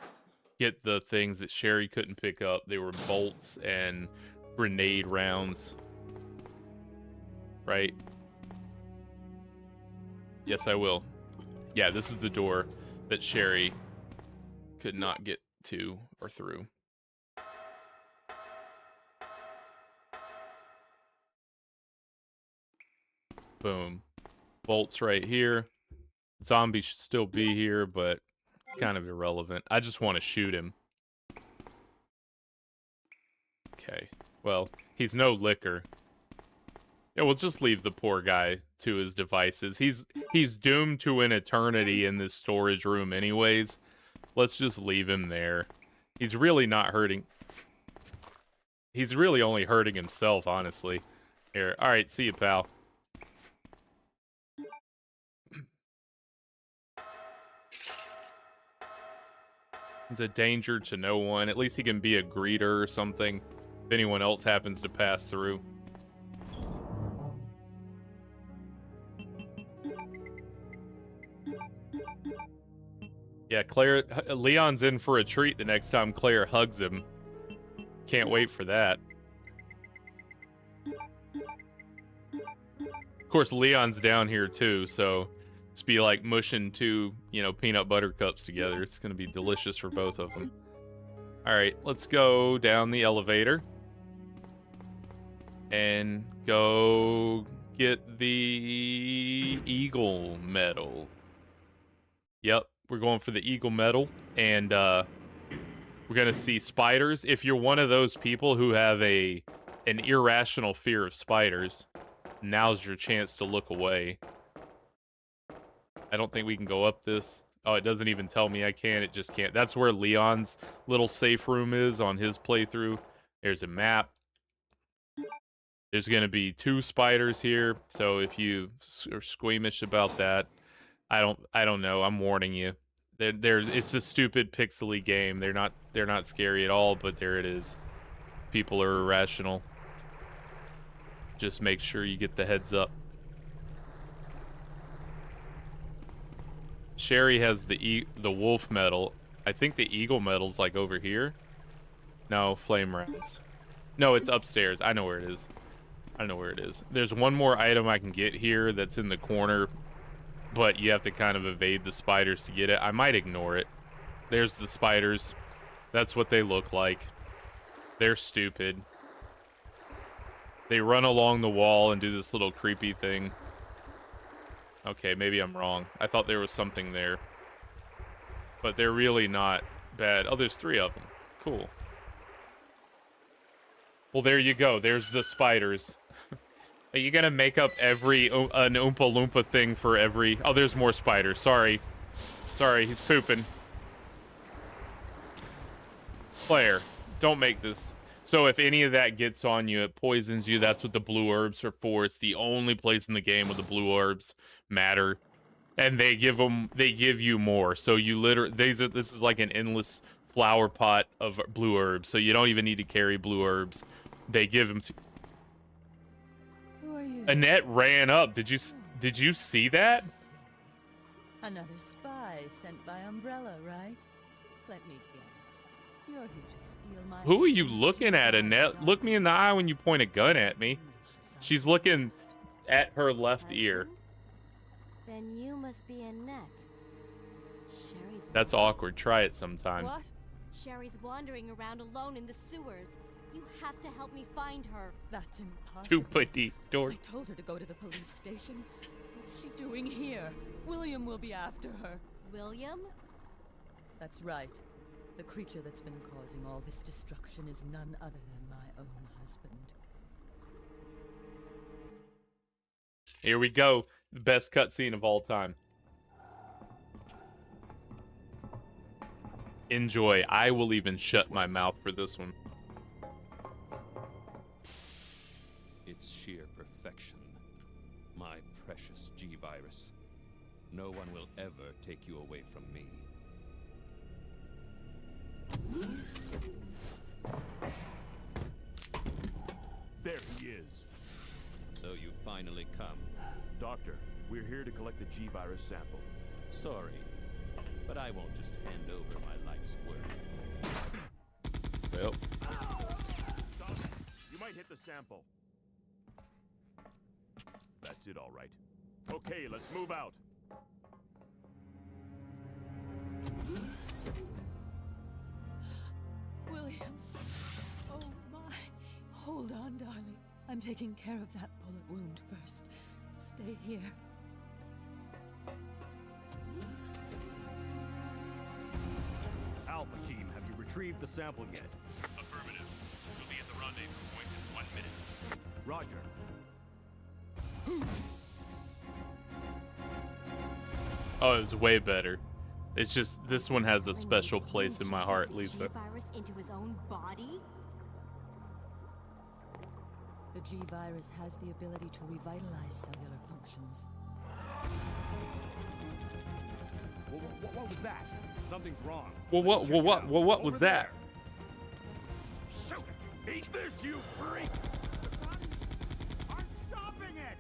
get the things that Sherry couldn't pick up. They were bolts and grenade rounds. Right? Yes, I will. Yeah, this is the door that Sherry could not get to or through. Boom. Bolts right here. Zombies should still be here, but kind of irrelevant. I just want to shoot him. Okay. Well, he's no liquor. Yeah, we'll just leave the poor guy to his devices. He's doomed to an eternity in this storage room anyways. Let's just leave him there. He's really not hurting. He's really only hurting himself, honestly. Here. All right, see you, pal. He's a danger to no one. At least he can be a greeter or something if anyone else happens to pass through. Yeah, Leon's in for a treat the next time Claire hugs him. Can't wait for that. Of course, Leon's down here too, so it's be like mushing two, you know, peanut butter cups together. It's gonna be delicious for both of them. All right, let's go down the elevator and go get the Eagle Medal. Yep, we're going for the Eagle Medal, and we're gonna see spiders. If you're one of those people who have an irrational fear of spiders, now's your chance to look away. I don't think we can go up this. Oh, it doesn't even tell me I can. It just can't. That's where Leon's little safe room is on his playthrough. There's a map. There's going to be 2 spiders here, so if you are squeamish about that, I don't know. I'm warning you. It's a stupid pixely game. They're not scary at all, but there it is. People are irrational. Just make sure you get the heads up. Sherry has the wolf medal. I think the eagle medal's like over here. No, flame rounds. No, it's upstairs. I know where it is. I know where it is. There's one more item I can get here that's in the corner, but you have to kind of evade the spiders to get it. I might ignore it. There's the spiders. That's what they look like. They're stupid. They run along the wall and do this little creepy thing. Okay, maybe I'm wrong. I thought there was something there. But they're really not bad. Oh, there's 3 of them. Cool. Well, there you go. There's the spiders. Are you gonna make up an Oompa Loompa thing for every... Oh, there's more spiders. Sorry. Sorry, he's pooping. Claire, don't make this... So if any of that gets on you, it poisons you. That's what the blue herbs are for. It's the only place in the game where the blue herbs matter, and they give you more. So you literally, this is like an endless flower pot of blue herbs. So you don't even need to carry blue herbs. They give them to... Who are you? Annette ran up. Did you see that? Another spy sent by Umbrella, right? Let me guess. You're here to steal my... Who are you looking at, Annette? Look me in the eye when you point a gun at me. She's looking at her left ear. Then you must be Annette. Sherry's... That's awkward. Try it sometime. What? Sherry's wandering around alone in the sewers. You have to help me find her. That's impossible. Too petite door. I told her to go to the police station. What's she doing here? William will be after her. William? That's right. The creature that's been causing all this destruction is none other than my own husband. Here we go. The best cutscene of all time. Enjoy. I will even shut my mouth for this one. It's sheer perfection. My precious G-Virus. No one will ever take you away from me. There he is. So you finally come. Doctor, we're here to collect the G-Virus sample. Sorry, but I won't just hand over my life's work. Well, Stop. You might hit the sample. That's it, all right. Okay, let's move out. William. Oh my. Hold on, darling. I'm taking care of that bullet wound first. Stay here. Alpha team, have you retrieved the sample yet? Affirmative. We'll be at the rendezvous point in 1 minute. Roger. oh, it was way better. It's just this one has a special place in my heart, Lisa. G-virus into his own body? The G-virus has the ability to revitalize cellular functions. What was that? Something's wrong. Well, what was that? Shoot it! Eat this, you freak! I'm stopping it!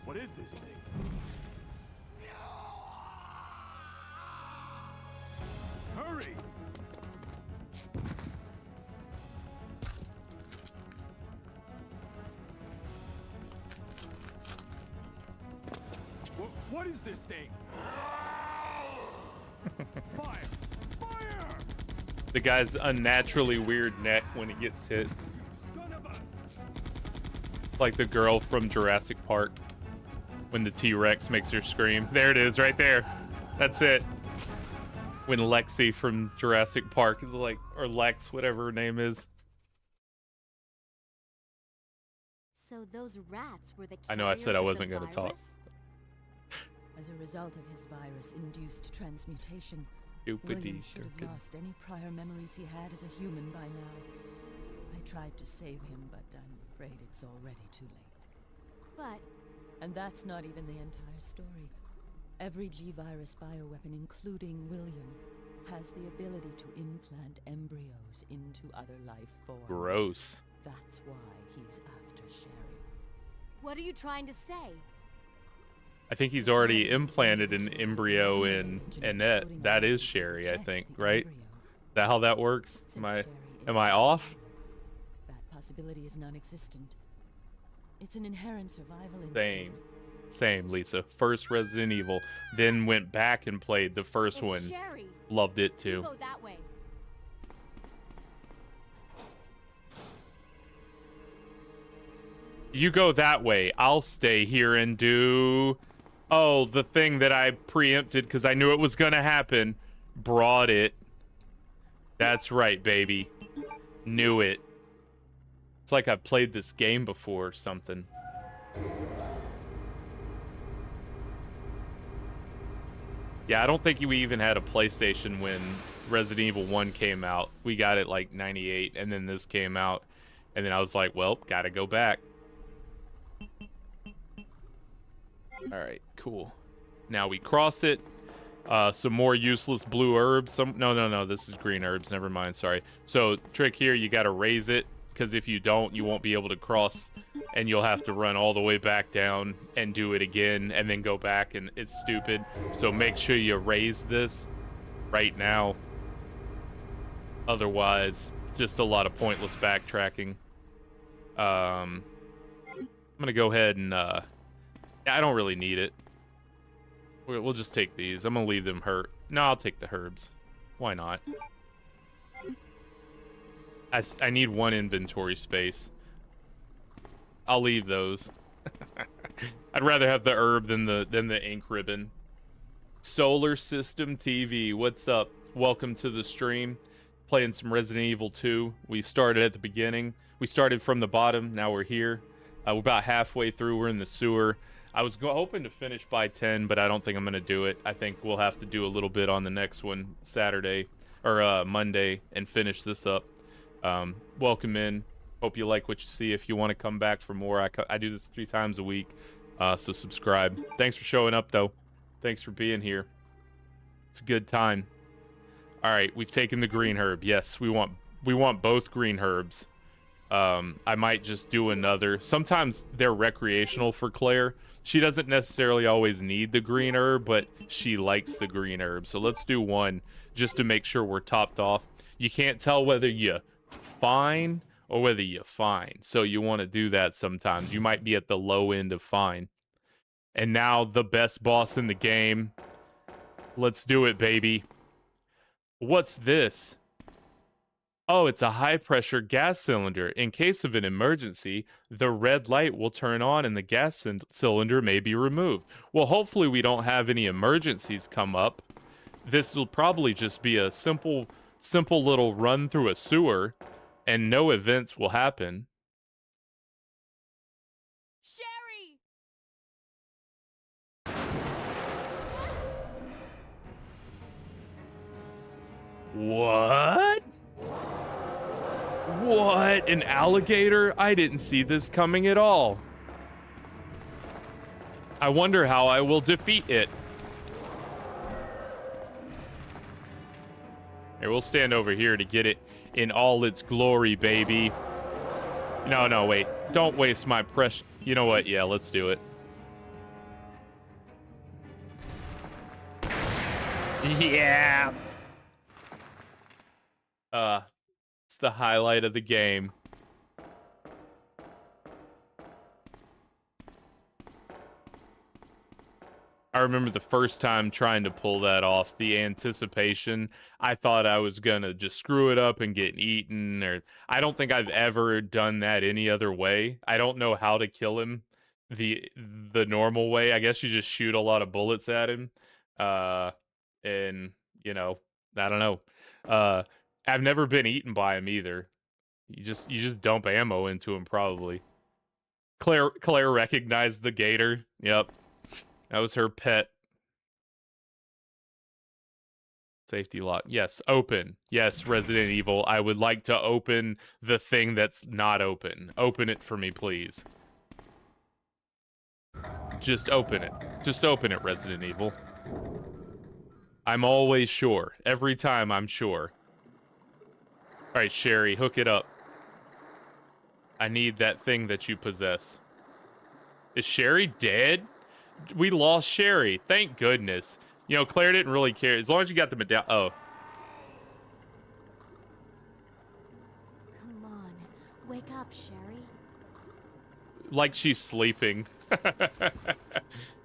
What is this thing? Hurry! What is this thing? Fire! Fire! The guy's unnaturally weird neck when he gets hit. Son of a... Like the girl from Jurassic Park when the T-Rex makes her scream. There it is, right there. That's it. When Lexi from Jurassic Park is like, or Lex, whatever her name is. So those rats were the I know I said I carriers wasn't of going the to talk. virus? As a result of his virus-induced transmutation, Stupid William should have Durkin. lost any prior memories he had as a human by now. I tried to save him, but I'm afraid it's already too late. But And that's not even the entire story. Every G-virus bioweapon, including William, has the ability to implant embryos into other life forms. Gross. That's why he's after Sherry. what are you trying to say? I think he's already implanted an embryo in Annette. That is Sherry, I think, right? Is that how that works? Since Am Sherry is I the off? survivor, that possibility is non-existent. It's an inherent survival Same. instinct. Same, Lisa. First Resident Evil, then went back and played the first It's one. Sherry. Loved it You too. go that way. You go that way. I'll stay here and do... Oh, the thing that I preempted because I knew it was going to happen. Brought it. That's right, baby. Knew it. It's like I've played this game before or something. Yeah, I don't think we even had a PlayStation when Resident Evil 1 came out. We got it like 98, and then this came out. And then I was like, well, gotta go back. Alright, cool. Now we cross it. Some more useless blue herbs. No, this is green herbs. Never mind, sorry. So, trick here, you gotta raise it, because if you don't, you won't be able to cross, and you'll have to run all the way back down and do it again, and then go back, and it's stupid. So make sure you raise this right now. Otherwise, just a lot of pointless backtracking. I'm gonna go ahead and, I don't really need it. We'll just take these. I'm gonna leave them hurt. No, I'll take the herbs. Why not? I need one inventory space. I'll leave those. I'd rather have the herb than the ink ribbon. Solar System TV, what's up? Welcome to the stream. Playing some Resident Evil 2. We started at the beginning. We started from the bottom. Now we're here. We're about halfway through. We're in the sewer. I was hoping to finish by 10, but I don't think I'm going to do it. I think we'll have to do a little bit on the next one, Saturday, or Monday, and finish this up. Welcome in. Hope you like what you see. If you want to come back for more, I do this 3 times a week, so subscribe. Thanks for showing up, though. Thanks for being here. It's a good time. All right, we've taken the green herb. Yes, we want both green herbs. I might just do another. Sometimes they're recreational for Claire. She doesn't necessarily always need the green herb, but she likes the green herb. So let's do one just to make sure we're topped off. You can't tell whether you fine or whether you fine. So you want to do that sometimes. You might be at the low end of fine. And now the best boss in the game. Let's do it, baby. What's this? Oh, it's a high-pressure gas cylinder. In case of an emergency, the red light will turn on and the gas cylinder may be removed. Well, hopefully we don't have any emergencies come up. This will probably just be a simple little run through a sewer, and no events will happen. Sherry! What? What? An alligator? I didn't see this coming at all. I wonder how I will defeat it. Here, we'll stand over here to get it in all its glory, baby. No, wait. Don't waste my precious... You know what? Yeah, let's do it. Yeah. It's the highlight of the game. I remember the first time trying to pull that off, the anticipation. I thought I was gonna just screw it up and get eaten, or I don't think I've ever done that any other way. I don't know how to kill him the normal way. I guess you just shoot a lot of bullets at him. And you know, I don't know. I've never been eaten by him either. You just dump ammo into him probably. Claire recognized the gator. Yep. That was her pet. Safety lock. Yes, open. Yes, Resident Evil. I would like to open the thing that's not open. Open it for me, please. Just open it. Just open it, Resident Evil. I'm always sure. Every time I'm sure. Alright, Sherry, hook it up. I need that thing that you possess. Is Sherry dead? We lost Sherry. Thank goodness. You know, Claire didn't really care. As long as you got the medallion. Oh. Come on. Wake up, Sherry. Like she's sleeping.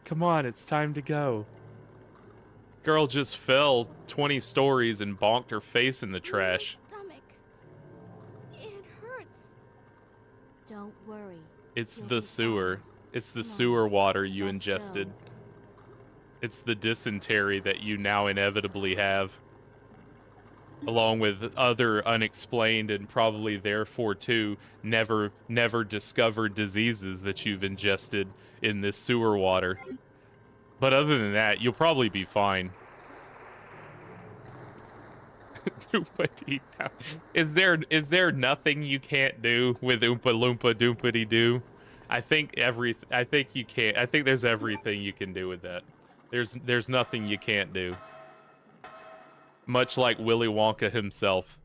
Come on, it's time to go. Girl just fell 20 stories and bonked her face in the trash. My stomach. It hurts. Don't worry. It's You'll the be sewer. fine. It's the Come on, sewer water you let's ingested. go. It's the dysentery that you now inevitably have. Along with other unexplained and probably therefore too never discovered diseases that you've ingested in this sewer water. But other than that, you'll probably be fine. Is there nothing you can't do with Oompa Loompa Doompity Doo? I think you can't. I think there's everything you can do with that. There's nothing you can't do. Much like Willy Wonka himself.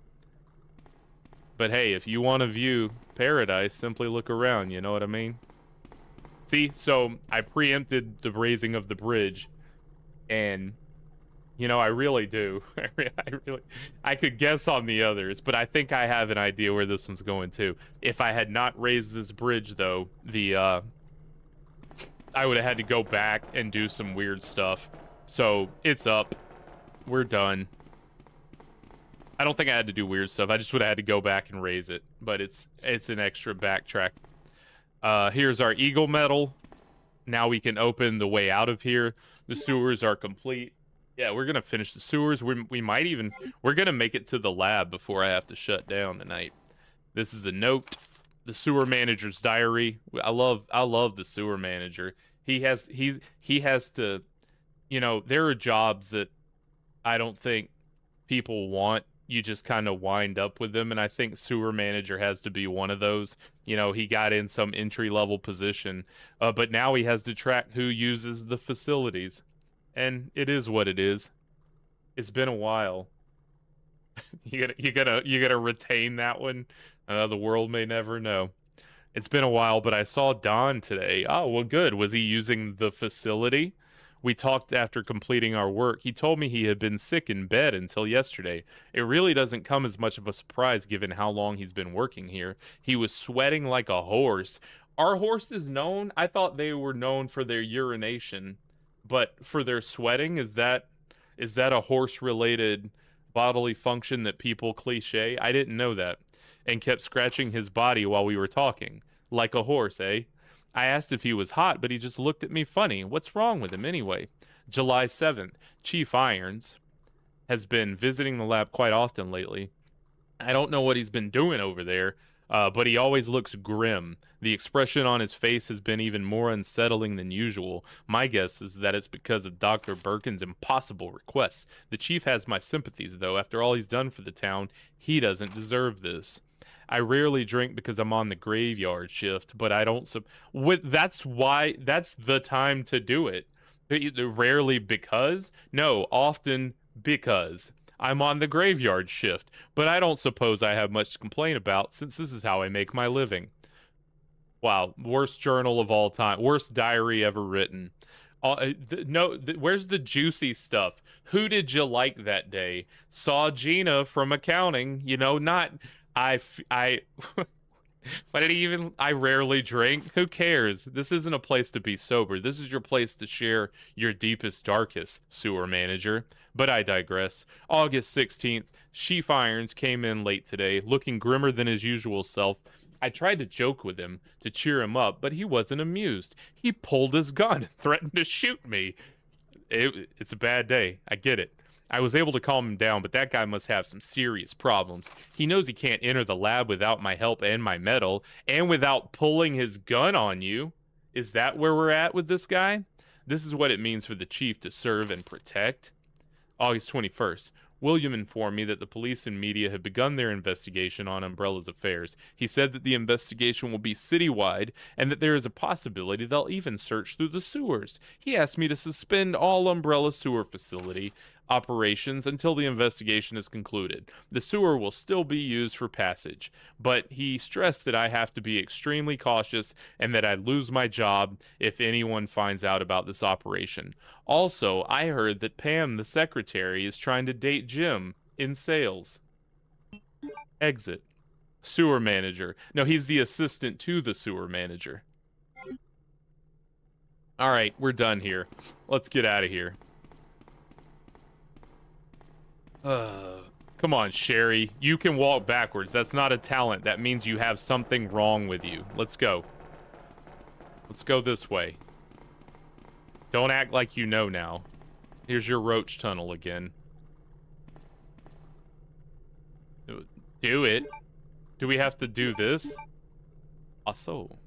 But hey, if you want to view paradise, simply look around, you know what I mean? See, so I preempted the raising of the bridge, and you know, I really do. I could guess on the others, but I think I have an idea where this one's going too. If I had not raised this bridge, though, I would have had to go back and do some weird stuff. So it's up. We're done. I don't think I had to do weird stuff. I just would have had to go back and raise it, but it's an extra backtrack. Here's our Eagle Medal. Now we can open the way out of here. The sewers are complete. Yeah, we're gonna finish the sewers. We might even... We're gonna make it to the lab before I have to shut down tonight. This is a note. The sewer manager's diary. I love the sewer manager. He has to... You know, there are jobs that I don't think people want. You just kind of wind up with them, and I think sewer manager has to be one of those. You know, he got in some entry-level position, but now he has to track who uses the facilities. And it is what it is. It's been a while. you gotta retain that one. The world may never know. It's been a while, but I saw Don today. Oh, well, good. Was he using the facility? We talked after completing our work. He told me he had been sick in bed until yesterday. It really doesn't come as much of a surprise given how long he's been working here. He was sweating like a horse. Are horses known? I thought they were known for their urination. But for their sweating, is that a horse-related bodily function that people cliche? I didn't know that. And kept scratching his body while we were talking. Like a horse, eh? I asked if he was hot, but he just looked at me funny. What's wrong with him anyway? July 7th. Chief Irons has been visiting the lab quite often lately. I don't know what he's been doing over there, but he always looks grim. The expression on his face has been even more unsettling than usual. My guess is that it's because of Dr. Birkin's impossible requests. The chief has my sympathies, though. After all he's done for the town, he doesn't deserve this. I rarely drink because I'm on the graveyard shift, but I don't... that's the time to do it. Rarely because? No, often because. I'm on the graveyard shift, but I don't suppose I have much to complain about since this is how I make my living. Wow, worst journal of all time. Worst diary ever written. Where's the juicy stuff? Who did you like that day? Saw Gina from accounting, you know, not... I rarely drink. Who cares? This isn't a place to be sober. This is your place to share your deepest, darkest, sewer manager. But I digress. August 16th, Chief Irons came in late today, looking grimmer than his usual self. I tried to joke with him to cheer him up, but he wasn't amused. He pulled his gun and threatened to shoot me. It's a bad day. I get it. I was able to calm him down, but that guy must have some serious problems. He knows he can't enter the lab without my help and my medal, and without pulling his gun on you. Is that where we're at with this guy? This is what it means for the chief to serve and protect. August 21st. William informed me that the police and media have begun their investigation on Umbrella's affairs. He said that the investigation will be citywide and that there is a possibility they'll even search through the sewers. He asked me to suspend all Umbrella sewer facility operations until the investigation is concluded. The sewer will still be used for passage, but he stressed that I have to be extremely cautious and that I'd lose my job if anyone finds out about this operation. Also, I heard that Pam, the secretary, is trying to date Jim in sales. Exit. Sewer manager. No, he's the assistant to the sewer manager. All right, we're done here. Let's get out of here. Come on, Sherry. You can walk backwards. That's not a talent. That means you have something wrong with you. Let's go. Let's go this way. Don't act like you know now. Here's your roach tunnel again. Do it. Do we have to do this? Also.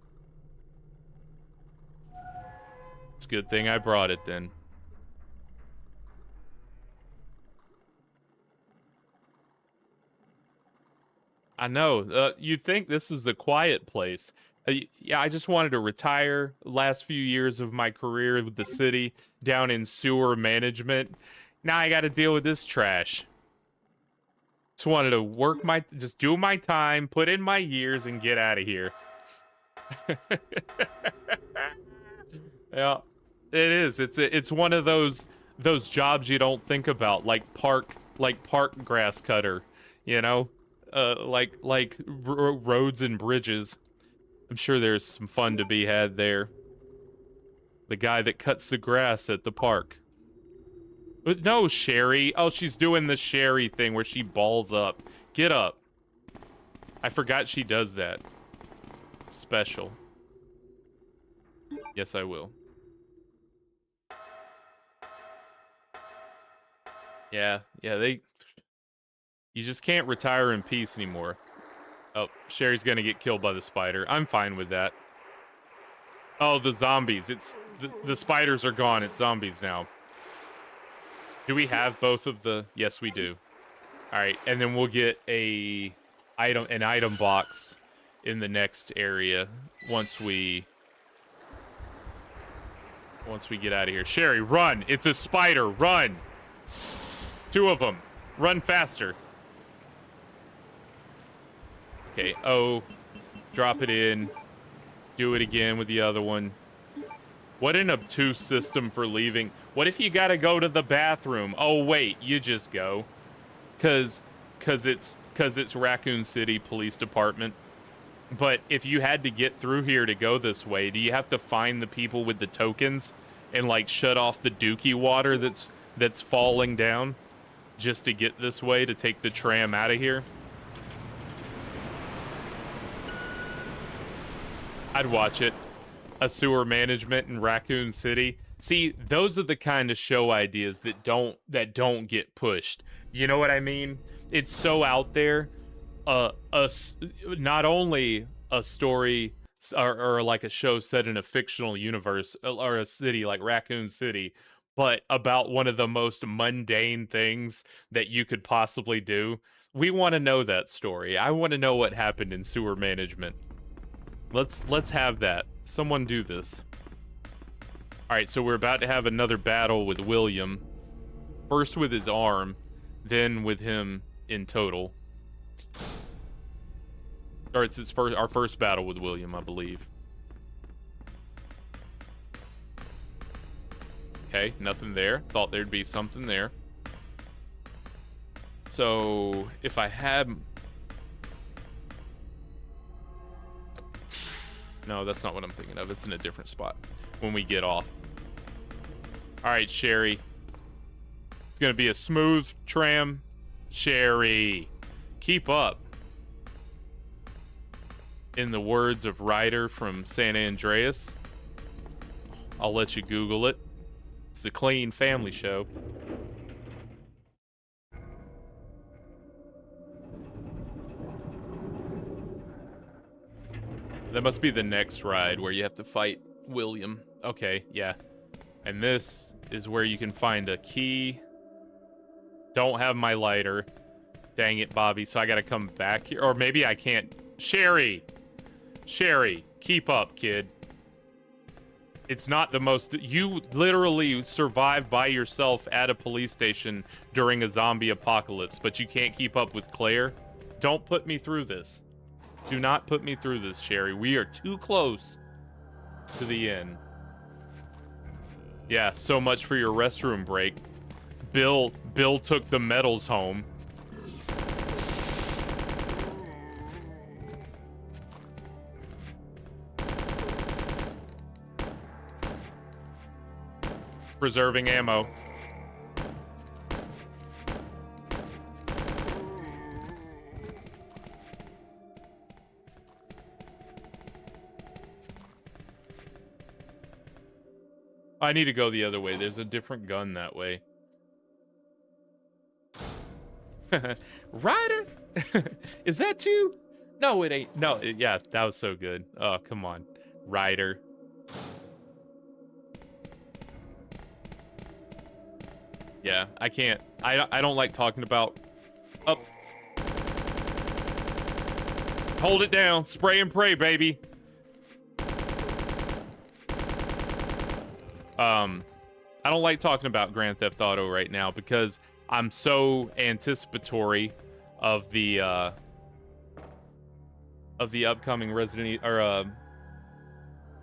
It's a good thing I brought it then. I know. You'd think this is the quiet place. Yeah, I just wanted to retire. Last few years of my career with the city down in sewer management. Now I got to deal with this trash. Just wanted to work just do my time, put in my years, and get out of here. Yeah, it is. It's one of those jobs you don't think about, like park grass cutter, you know. Like roads and bridges. I'm sure there's some fun to be had there. The guy that cuts the grass at the park. But no, Sherry. Oh, she's doing the Sherry thing where she balls up. Get up. I forgot she does that. Special. Yes, I will. Yeah, you just can't retire in peace anymore. Oh, Sherry's gonna get killed by the spider. I'm fine with that. Oh, the zombies. The spiders are gone. It's zombies now. Do we have both of the... Yes, we do. All right, and then we'll get an item box in the next area once we get out of here. Sherry, run! It's a spider. Run! 2 of them. Run faster. Okay, oh, drop it in. Do it again with the other one. What an obtuse system for leaving. What if you gotta go to the bathroom? Oh, wait, you just go. Cause it's Raccoon City Police Department. But if you had to get through here to go this way, do you have to find the people with the tokens and, like, shut off the dookie water that's falling down just to get this way to take the tram out of here? I'd watch it. A sewer management in Raccoon City. See, those are the kind of show ideas that don't get pushed. You know what I mean? It's so out there, not only a story or like a show set in a fictional universe or a city like Raccoon City, but about one of the most mundane things that you could possibly do. We want to know that story. I want to know what happened in sewer management. Let's have that. Someone do this. All right, so we're about to have another battle with William. First with his arm, then with him in total. Or it's our first battle with William, I believe. Okay, nothing there. Thought there'd be something there. So, if I had... No, that's not what I'm thinking of. It's in a different spot when we get off. Alright, Sherry. It's gonna be a smooth tram. Sherry, keep up. In the words of Ryder from San Andreas. I'll let you Google it. It's a clean family show. That must be the next ride where you have to fight William. Okay, yeah. And this is where you can find a key. Don't have my lighter. Dang it, Bobby. So I gotta come back here. Or maybe I can't. Sherry! Sherry, keep up, kid. It's not the most... You literally survived by yourself at a police station during a zombie apocalypse, but you can't keep up with Claire? Don't put me through this. Do not put me through this, Sherry. We are too close to the end. Yeah, so much for your restroom break. Bill took the medals home. Preserving ammo. I need to go the other way. There's a different gun that way. Ryder? Is that you? No, it ain't. No, yeah, that was so good. Oh, come on. Ryder. Yeah, I can't. I don't like talking about... Up. Hold it down. Spray and pray, baby. I don't like talking about Grand Theft Auto right now because I'm so anticipatory of the upcoming Resident Evil, or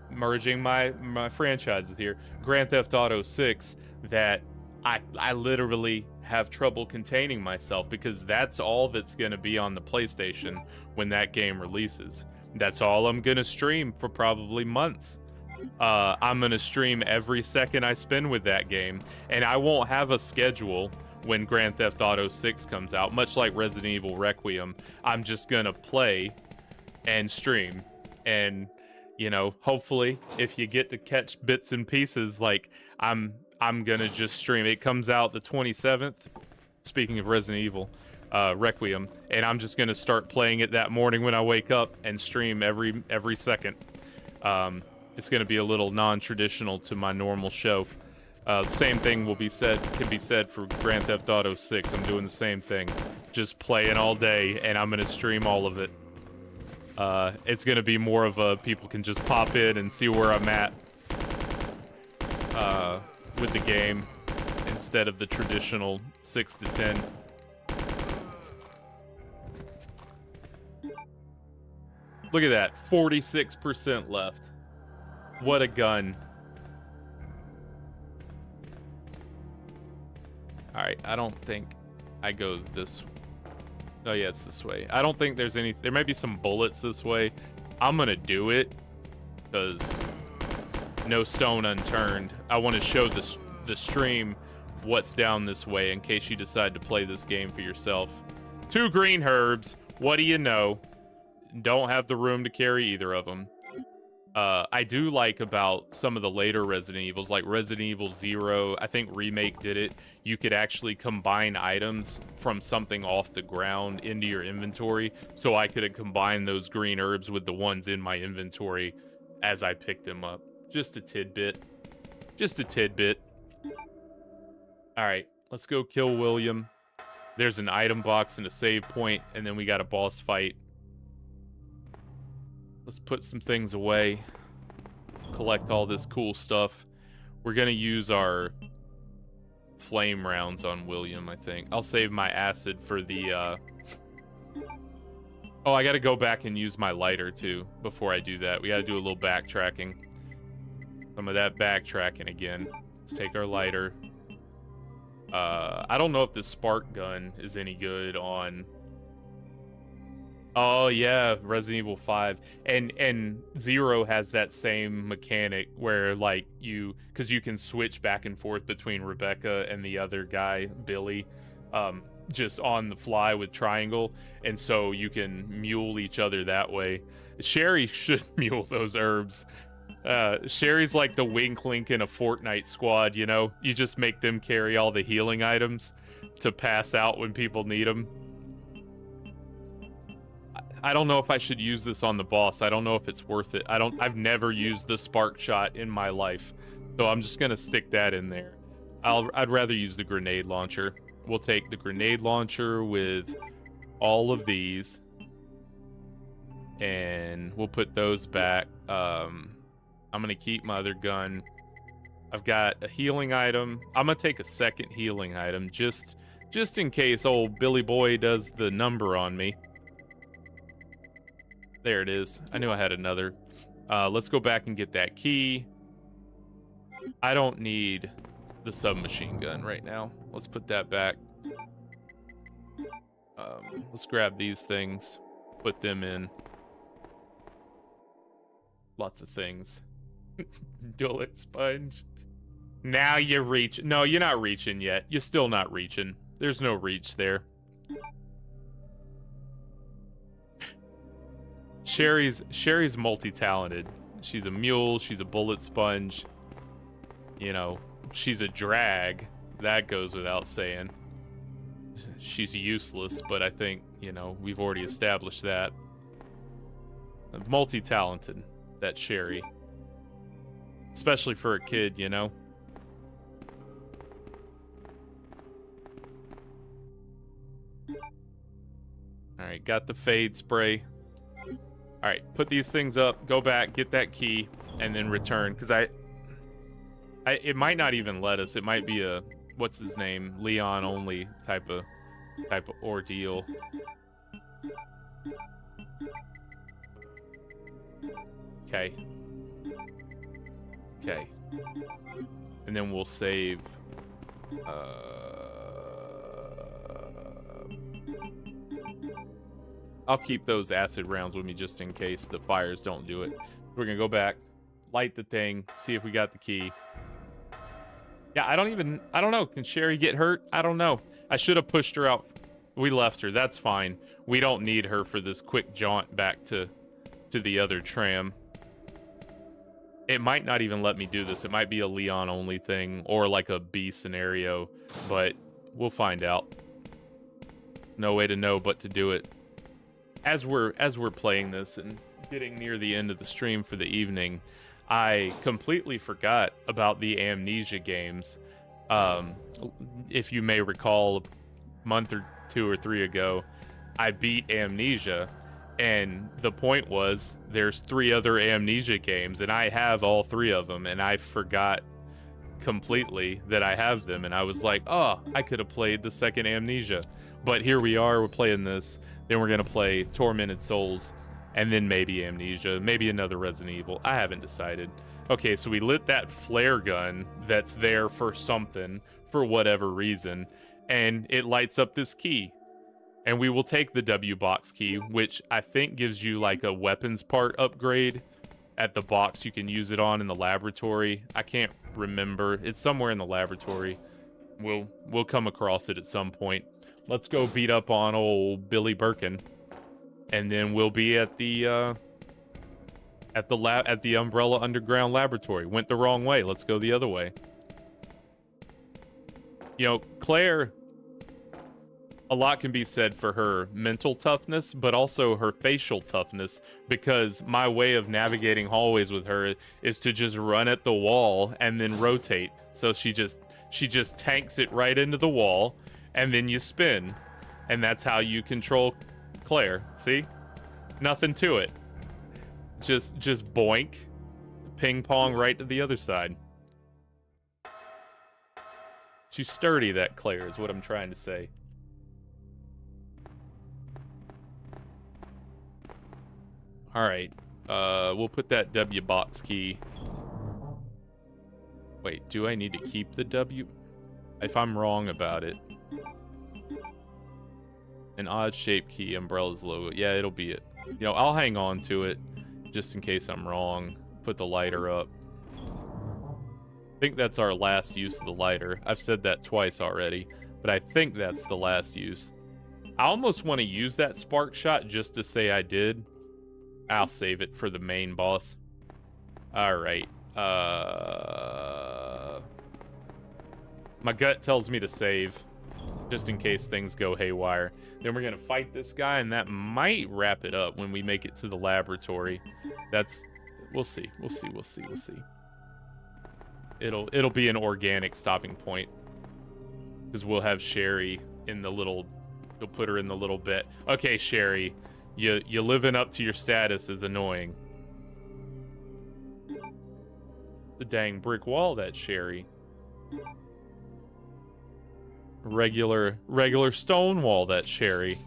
merging my franchises here, Grand Theft Auto 6, that I literally have trouble containing myself because that's all that's going to be on the PlayStation when that game releases. That's all I'm going to stream for probably months. I'm going to stream every second I spend with that game, and I won't have a schedule when Grand Theft Auto 6 comes out, much like Resident Evil Requiem. I'm just going to play and stream, and, you know, hopefully if you get to catch bits and pieces, like I'm gonna just stream. It comes out the 27th, speaking of Resident Evil Requiem, and I'm just gonna start playing it that morning when I wake up and stream every second. It's gonna be a little non-traditional to my normal show. The same thing can be said for Grand Theft Auto 6. I'm doing the same thing, just playing all day, and I'm gonna stream all of it. It's gonna be more of a people can just pop in and see where I'm at with the game instead of the traditional 6 to 10. Look at that, 46% left. What a gun. Alright, I don't think I go this... Oh yeah, it's this way. I don't think there's any... There might be some bullets this way. I'm gonna do it, because no stone unturned. I want to show the stream what's down this way in case you decide to play this game for yourself. 2 green herbs. What do you know? Don't have the room to carry either of them. I do like about some of the later Resident Evils, like Resident Evil 0, I think Remake did it. You could actually combine items from something off the ground into your inventory. So I could have combined those green herbs with the ones in my inventory as I picked them up. Just a tidbit. Just a tidbit. All right, let's go kill William. There's an item box and a save point, and then we got a boss fight. Let's put some things away. Collect all this cool stuff. We're gonna use our flame rounds on William, I think. I'll save my acid for the, Oh, I gotta go back and use my lighter, too, before I do that. We gotta do a little backtracking. Some of that backtracking again. Let's take our lighter. I don't know if the spark gun is any good on... Oh yeah, Resident Evil 5 and 0 has that same mechanic where like because you can switch back and forth between Rebecca and the other guy, Billy, just on the fly with triangle, and so you can mule each other that way. Sherry should mule those herbs. Sherry's like the Wink Link in a Fortnite squad, you know? You just make them carry all the healing items to pass out when people need them. I don't know if I should use this on the boss. I don't know if it's worth it. I've never used the spark shot in my life. So I'm just gonna stick that in there. I'd rather use the grenade launcher. We'll take the grenade launcher with all of these. And we'll put those back. I'm gonna keep my other gun. I've got a healing item. I'm gonna take a second healing item just in case old Billy Boy does the number on me. There it is. I knew I had another. Let's go back and get that key. I don't need the submachine gun right now. Let's put that back. Let's grab these things. Put them in. Lots of things. Dullet sponge. Now you reach. No, you're not reaching yet. You're still not reaching. There's no reach there. Sherry's multi-talented. She's a mule, she's a bullet sponge. You know, she's a drag. That goes without saying. She's useless, but I think, you know, we've already established that. Multi-talented, that Sherry. Especially for a kid, you know? Alright, got the fade spray. All right, put these things up, go back, get that key, and then return. Because it might not even let us. It might be a, what's his name, Leon only type of ordeal. Okay. Okay. And then we'll save. I'll keep those acid rounds with me just in case the fires don't do it. We're gonna go back, light the thing, see if we got the key. Yeah, I don't know. Can Sherry get hurt? I don't know. I should have pushed her out. We left her. That's fine. We don't need her for this quick jaunt back to the other tram. It might not even let me do this. It might be a Leon only thing or like a B scenario, but we'll find out. No way to know but to do it. As we're playing this and getting near the end of the stream for the evening, I completely forgot about the Amnesia games. If you may recall, a month or 2 or 3 ago, I beat Amnesia, and the point was there's 3 other Amnesia games, and I have all 3 of them, and I forgot completely that I have them, and I was like, oh, I could have played the second Amnesia. But here we are, we're playing this. Then we're going to play Tormented Souls, and then maybe Amnesia, maybe another Resident Evil. I haven't decided. Okay, so we lit that flare gun that's there for something, for whatever reason, and it lights up this key. And we will take the W box key, which I think gives you like a weapons part upgrade at the box you can use it on in the laboratory. I can't remember. It's somewhere in the laboratory. We'll come across it at some point. Let's go beat up on old Billy Birkin. And then we'll be at the At the Umbrella Underground Laboratory. Went the wrong way. Let's go the other way. You know, Claire, a lot can be said for her mental toughness, but also her facial toughness, because my way of navigating hallways with her is to just run at the wall and then rotate. So she just tanks it right into the wall, and then you spin. And that's how you control Claire. See? Nothing to it. Just boink, ping pong right to the other side. She's sturdy, that Claire, is what I'm trying to say. All right, we'll put that W box key. Wait, do I need to keep the W? If I'm wrong about it. An odd shaped key, Umbrella's logo. Yeah, it'll be it. You know, I'll hang on to it just in case I'm wrong. Put the lighter up. I think that's our last use of the lighter. I've said that twice already, but I think that's the last use. I almost want to use that spark shot just to say I did. I'll save it for the main boss. All right. My gut tells me to save, just in case things go haywire. Then we're gonna fight this guy, and that might wrap it up when we make it to the laboratory. We'll see. It'll be an organic stopping point, because we'll have Sherry in the little. You'll put her in the little bit. Okay, Sherry, you living up to your status is annoying. The dang brick wall, that Sherry. Regular stone wall, that Sherry.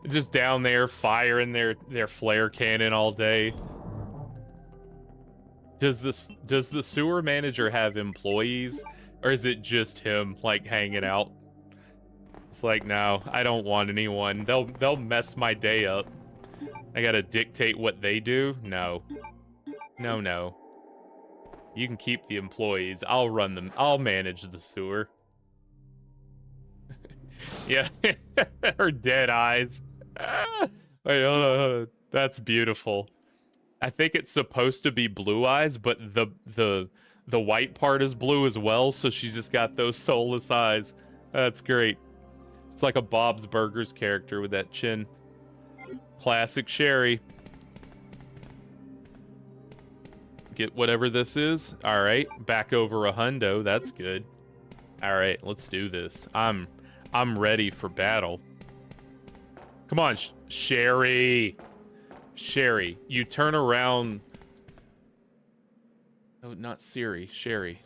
Just down there firing their flare cannon all day. Does the sewer manager have employees, or is it just him like hanging out? It's like, no, I don't want anyone. They'll mess my day up. I gotta dictate what they do? No. No. You can keep the employees. I'll run them. I'll manage the sewer. Yeah. Her dead eyes. Wait, hold on. That's beautiful. I think it's supposed to be blue eyes, but the white part is blue as well, so she's just got those soulless eyes. That's great. It's like a Bob's Burgers character with that chin. Classic Sherry. Get whatever this is. All right, back over a hundo. That's good. All right, let's do this. I'm ready for battle. Come on, Sherry. Sherry, you turn around. Oh, not Siri. Sherry.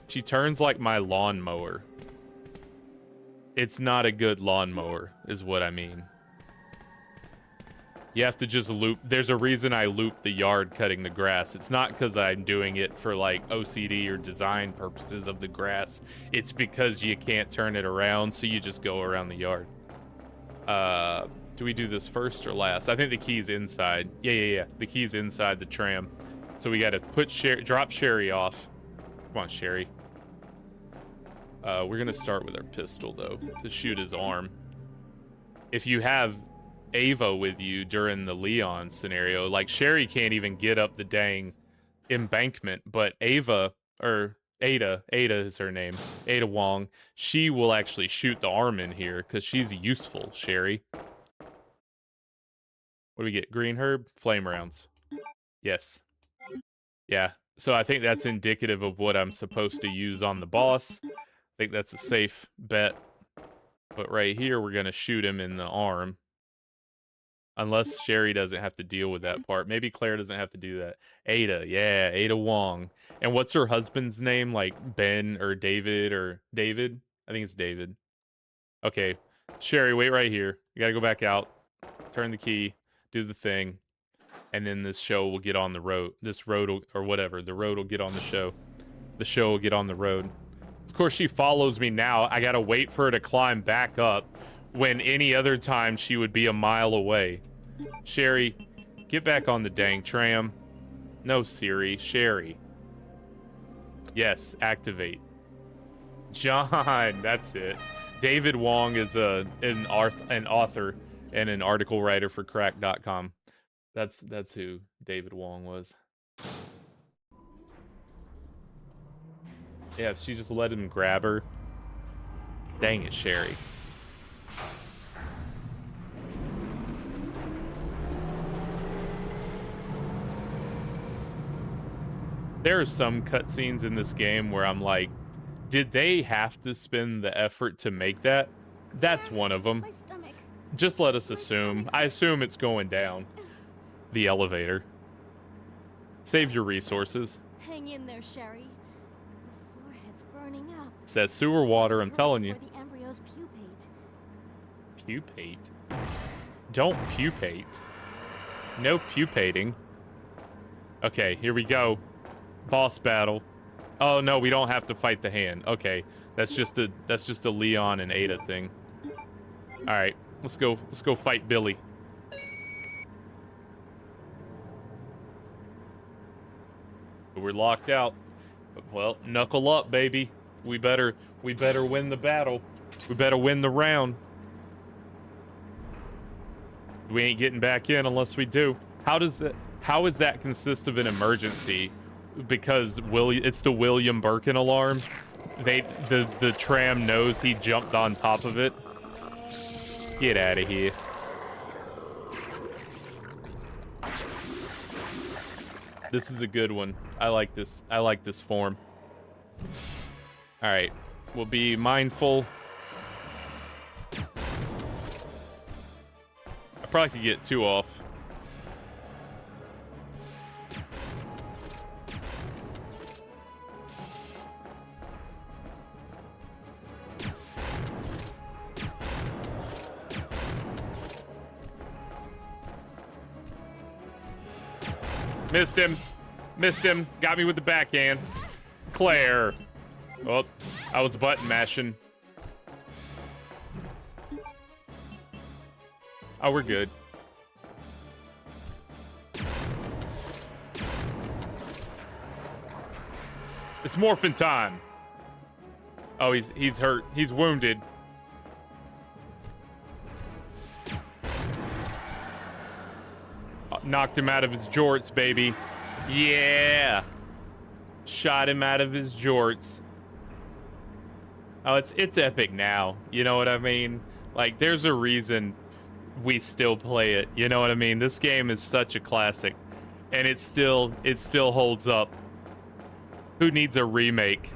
She turns like my lawnmower. It's not a good lawnmower, is what I mean. You have to just loop. There's a reason I loop the yard cutting the grass. It's not because I'm doing it for like OCD or design purposes of the grass. It's because you can't turn it around, so you just go around the yard. Do we do this first or last? I think the key's inside. Yeah. The key's inside the tram. So we got to drop Sherry off. Come on, Sherry. We're going to start with our pistol, though, to shoot his arm. If you have Ava with you during the Leon scenario, like Sherry can't even get up the dang embankment, but Ada is her name, Ada Wong, she will actually shoot the arm in here because she's useful. Sherry, what do we get? Green herb, flame rounds. Yes. Yeah, so I think that's indicative of what I'm supposed to use on the boss. I think that's a safe bet, but right here we're gonna shoot him in the arm. Unless Sherry doesn't have to deal with that part. Maybe Claire doesn't have to do that. Ada, yeah, Ada Wong. And what's her husband's name? Like Ben or David or David? I think it's David. Okay, Sherry, wait right here. You gotta go back out, turn the key, do the thing, and then this show will get on the road. This road will, or whatever, the road will get on the show. The show will get on the road. Of course, she follows me now. I gotta wait for her to climb back up, when any other time she would be a mile away. Sherry, get back on the dang tram. No, Siri, Sherry. Yes, activate. John, that's it. David Wong is an author and an article writer for crack.com. That's who David Wong was. Yeah, if she just let him grab her. Dang it, Sherry. There are some cutscenes in this game where I'm like, did they have to spend the effort to make that? That's one of them. My stomach. Just let us assume. I assume it's going down. The elevator. Save your resources. Hang in there, Sherry. Your forehead's burning up. It's that sewer water, I'm telling you. Before the embryos pupate. Pupate? Don't pupate. No pupating. Okay, here we go. Boss battle. Oh no, we don't have to fight the hand. Okay, that's just a Leon and Ada thing. All right, let's go fight Billy. We're locked out. Well, knuckle up, baby. We better win the battle. We better win the round. We ain't getting back in unless we do. How is that consist of an emergency? Because it's the William Birkin alarm. The tram knows he jumped on top of it. Get out of here. This is a good one. I like this. I like this form. All right, we'll be mindful. I probably could get 2 off. Missed him. Missed him. Got me with the backhand. Claire. Oh, I was button mashing. Oh, we're good. It's morphin' time. Oh, he's hurt. He's wounded. Knocked him out of his jorts, baby. Yeah. Shot him out of his jorts. Oh, it's epic now. You know what I mean? Like, there's a reason we still play it. You know what I mean? This game is such a classic, and it still holds up. Who needs a remake?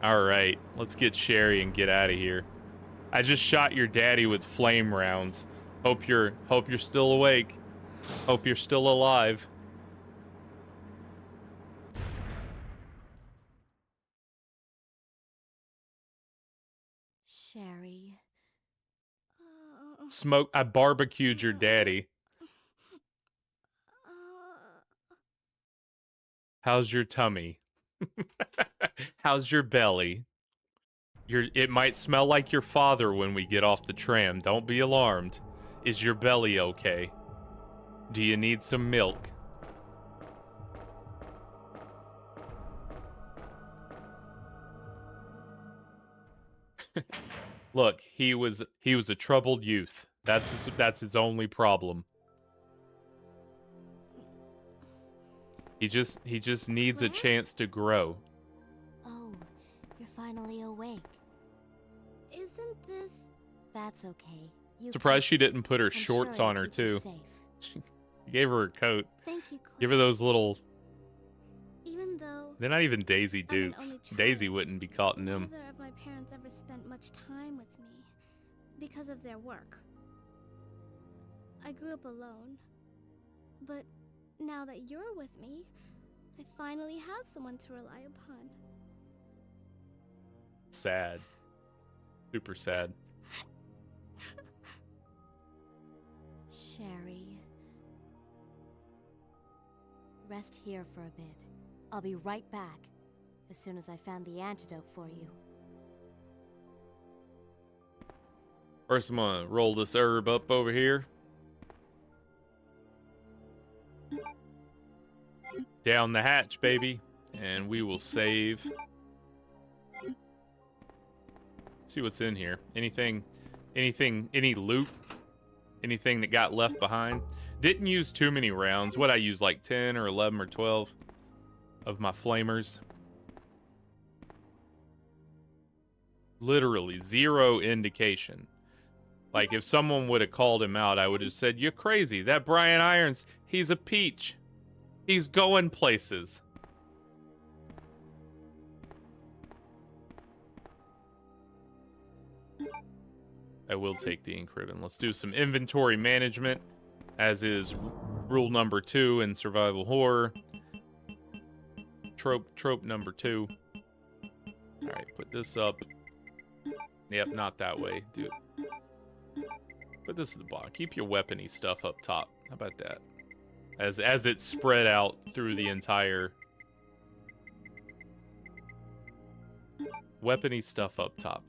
All right, let's get Sherry and get out of here. I just shot your daddy with flame rounds. Hope you're still awake. Hope you're still alive. Sherry. Smoke. I barbecued your daddy. How's your tummy? How's your belly? It might smell like your father when we get off the tram. Don't be alarmed. Is your belly okay? Do you need some milk? Look, he was a troubled youth. That's his only problem. He just needs a chance to grow. Oh, you're finally awake. Isn't this... That's okay. You Surprised keep- she didn't put her I'm shorts sure on it'll her keep you too. safe. Gave her a coat. Thank you, Claire. Give her those little. Even though They're not even Daisy I'm an Dukes. only child, Daisy wouldn't be caught in them. neither of my parents ever spent much time with me because of their work. I grew up alone. But now that you're with me, I finally have someone to rely upon. Sad. Super sad. Sherry. Rest here for a bit. I'll be right back, as soon as I found the antidote for you. First, I'm gonna roll this herb up over here. Down the hatch, baby. And we will save. See what's in here. Any loot? Anything that got left behind? Didn't use too many rounds. What I use, like 10 or 11 or 12 of my flamers. Literally zero indication. Like, if someone would have called him out, I would have said, "You're crazy. That Brian Irons, he's a peach. He's going places." I will take the ink ribbon. Let's do some inventory management, as is rule number 2 in survival horror. Trope number 2. All right, put this up. Yep, not that way. Do it. Put this at the bottom. Keep your weapony stuff up top. How about that? As it's spread out through the entire weapony stuff up top.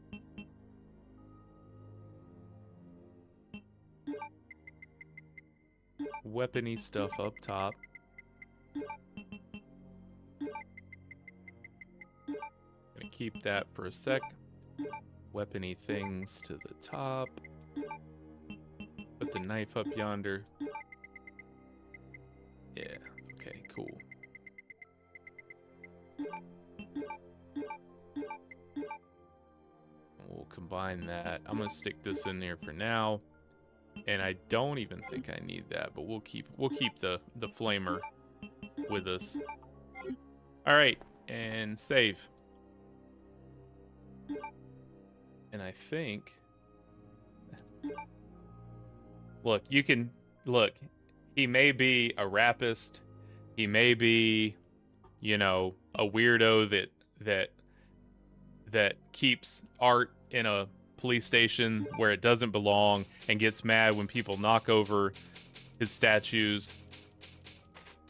Weapony stuff up top. Gonna keep that for a sec. Weapony things to the top. Put the knife up yonder. Yeah, okay, cool. We'll combine that. I'm gonna stick this in there for now. And I don't even think I need that, but we'll keep the flamer with us. All right, and save. And I think, look, he may be a rapist, he may be, you know, a weirdo that keeps art in a police station where it doesn't belong and gets mad when people knock over his statues.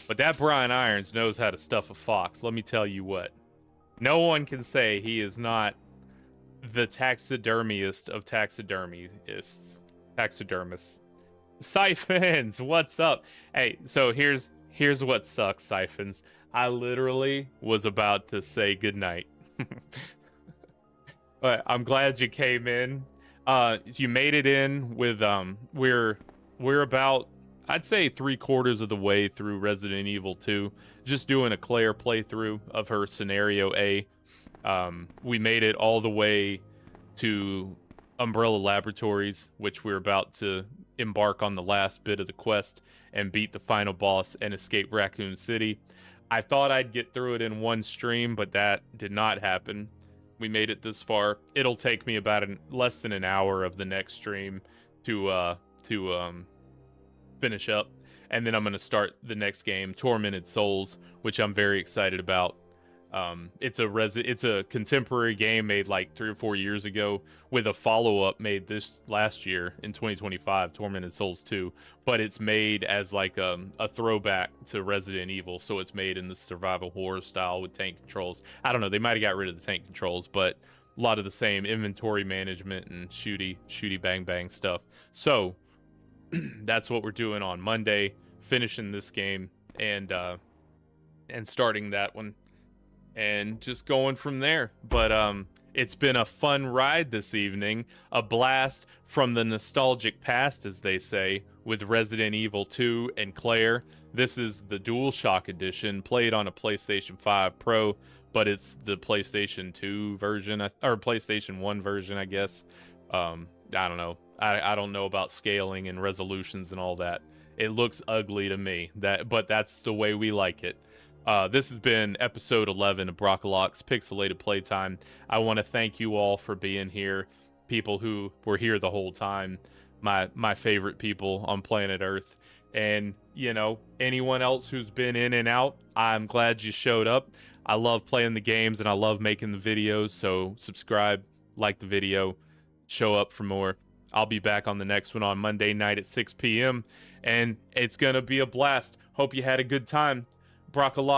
But that Brian Irons knows how to stuff a fox. Let me tell you what. No one can say he is not the taxidermiest of taxidermists. Siphons, what's up? Hey, so here's what sucks, Siphons. I literally was about to say goodnight. But I'm glad you came in. You made it in with we're about, I'd say, 3/4 of the way through Resident Evil 2. Just doing a Claire playthrough of her scenario A. We made it all the way to Umbrella Laboratories, which we're about to embark on the last bit of the quest and beat the final boss and escape Raccoon City. I thought I'd get through it in one stream, but that did not happen. We made it this far. It'll take me about less than an hour of the next stream to finish up, and then I'm gonna start the next game, Tormented Souls, which I'm very excited about. It's a contemporary game made like 3 or 4 years ago, with a follow-up made this last year in 2025, Tormented Souls 2. But it's made as like a throwback to Resident Evil, so it's made in the survival horror style with tank controls. I don't know, they might have got rid of the tank controls, but a lot of the same inventory management and shooty bang bang stuff. So that's what we're doing on Monday, finishing this game and starting that one. And just going from there. But it's been a fun ride this evening. A blast from the nostalgic past, as they say, with Resident Evil 2 and Claire. This is the DualShock edition, played on a PlayStation 5 Pro, but it's the PlayStation 2 version, or PlayStation 1 version, I guess. I don't know. I don't know about scaling and resolutions and all that. It looks ugly to me, but that's the way we like it. This has been episode 11 of Brockalock's Pixelated Playtime. I want to thank you all for being here. People who were here the whole time. My favorite people on planet Earth. And, you know, anyone else who's been in and out, I'm glad you showed up. I love playing the games and I love making the videos. So subscribe, like the video, show up for more. I'll be back on the next one on Monday night at 6 p.m. And it's going to be a blast. Hope you had a good time. Brockalock.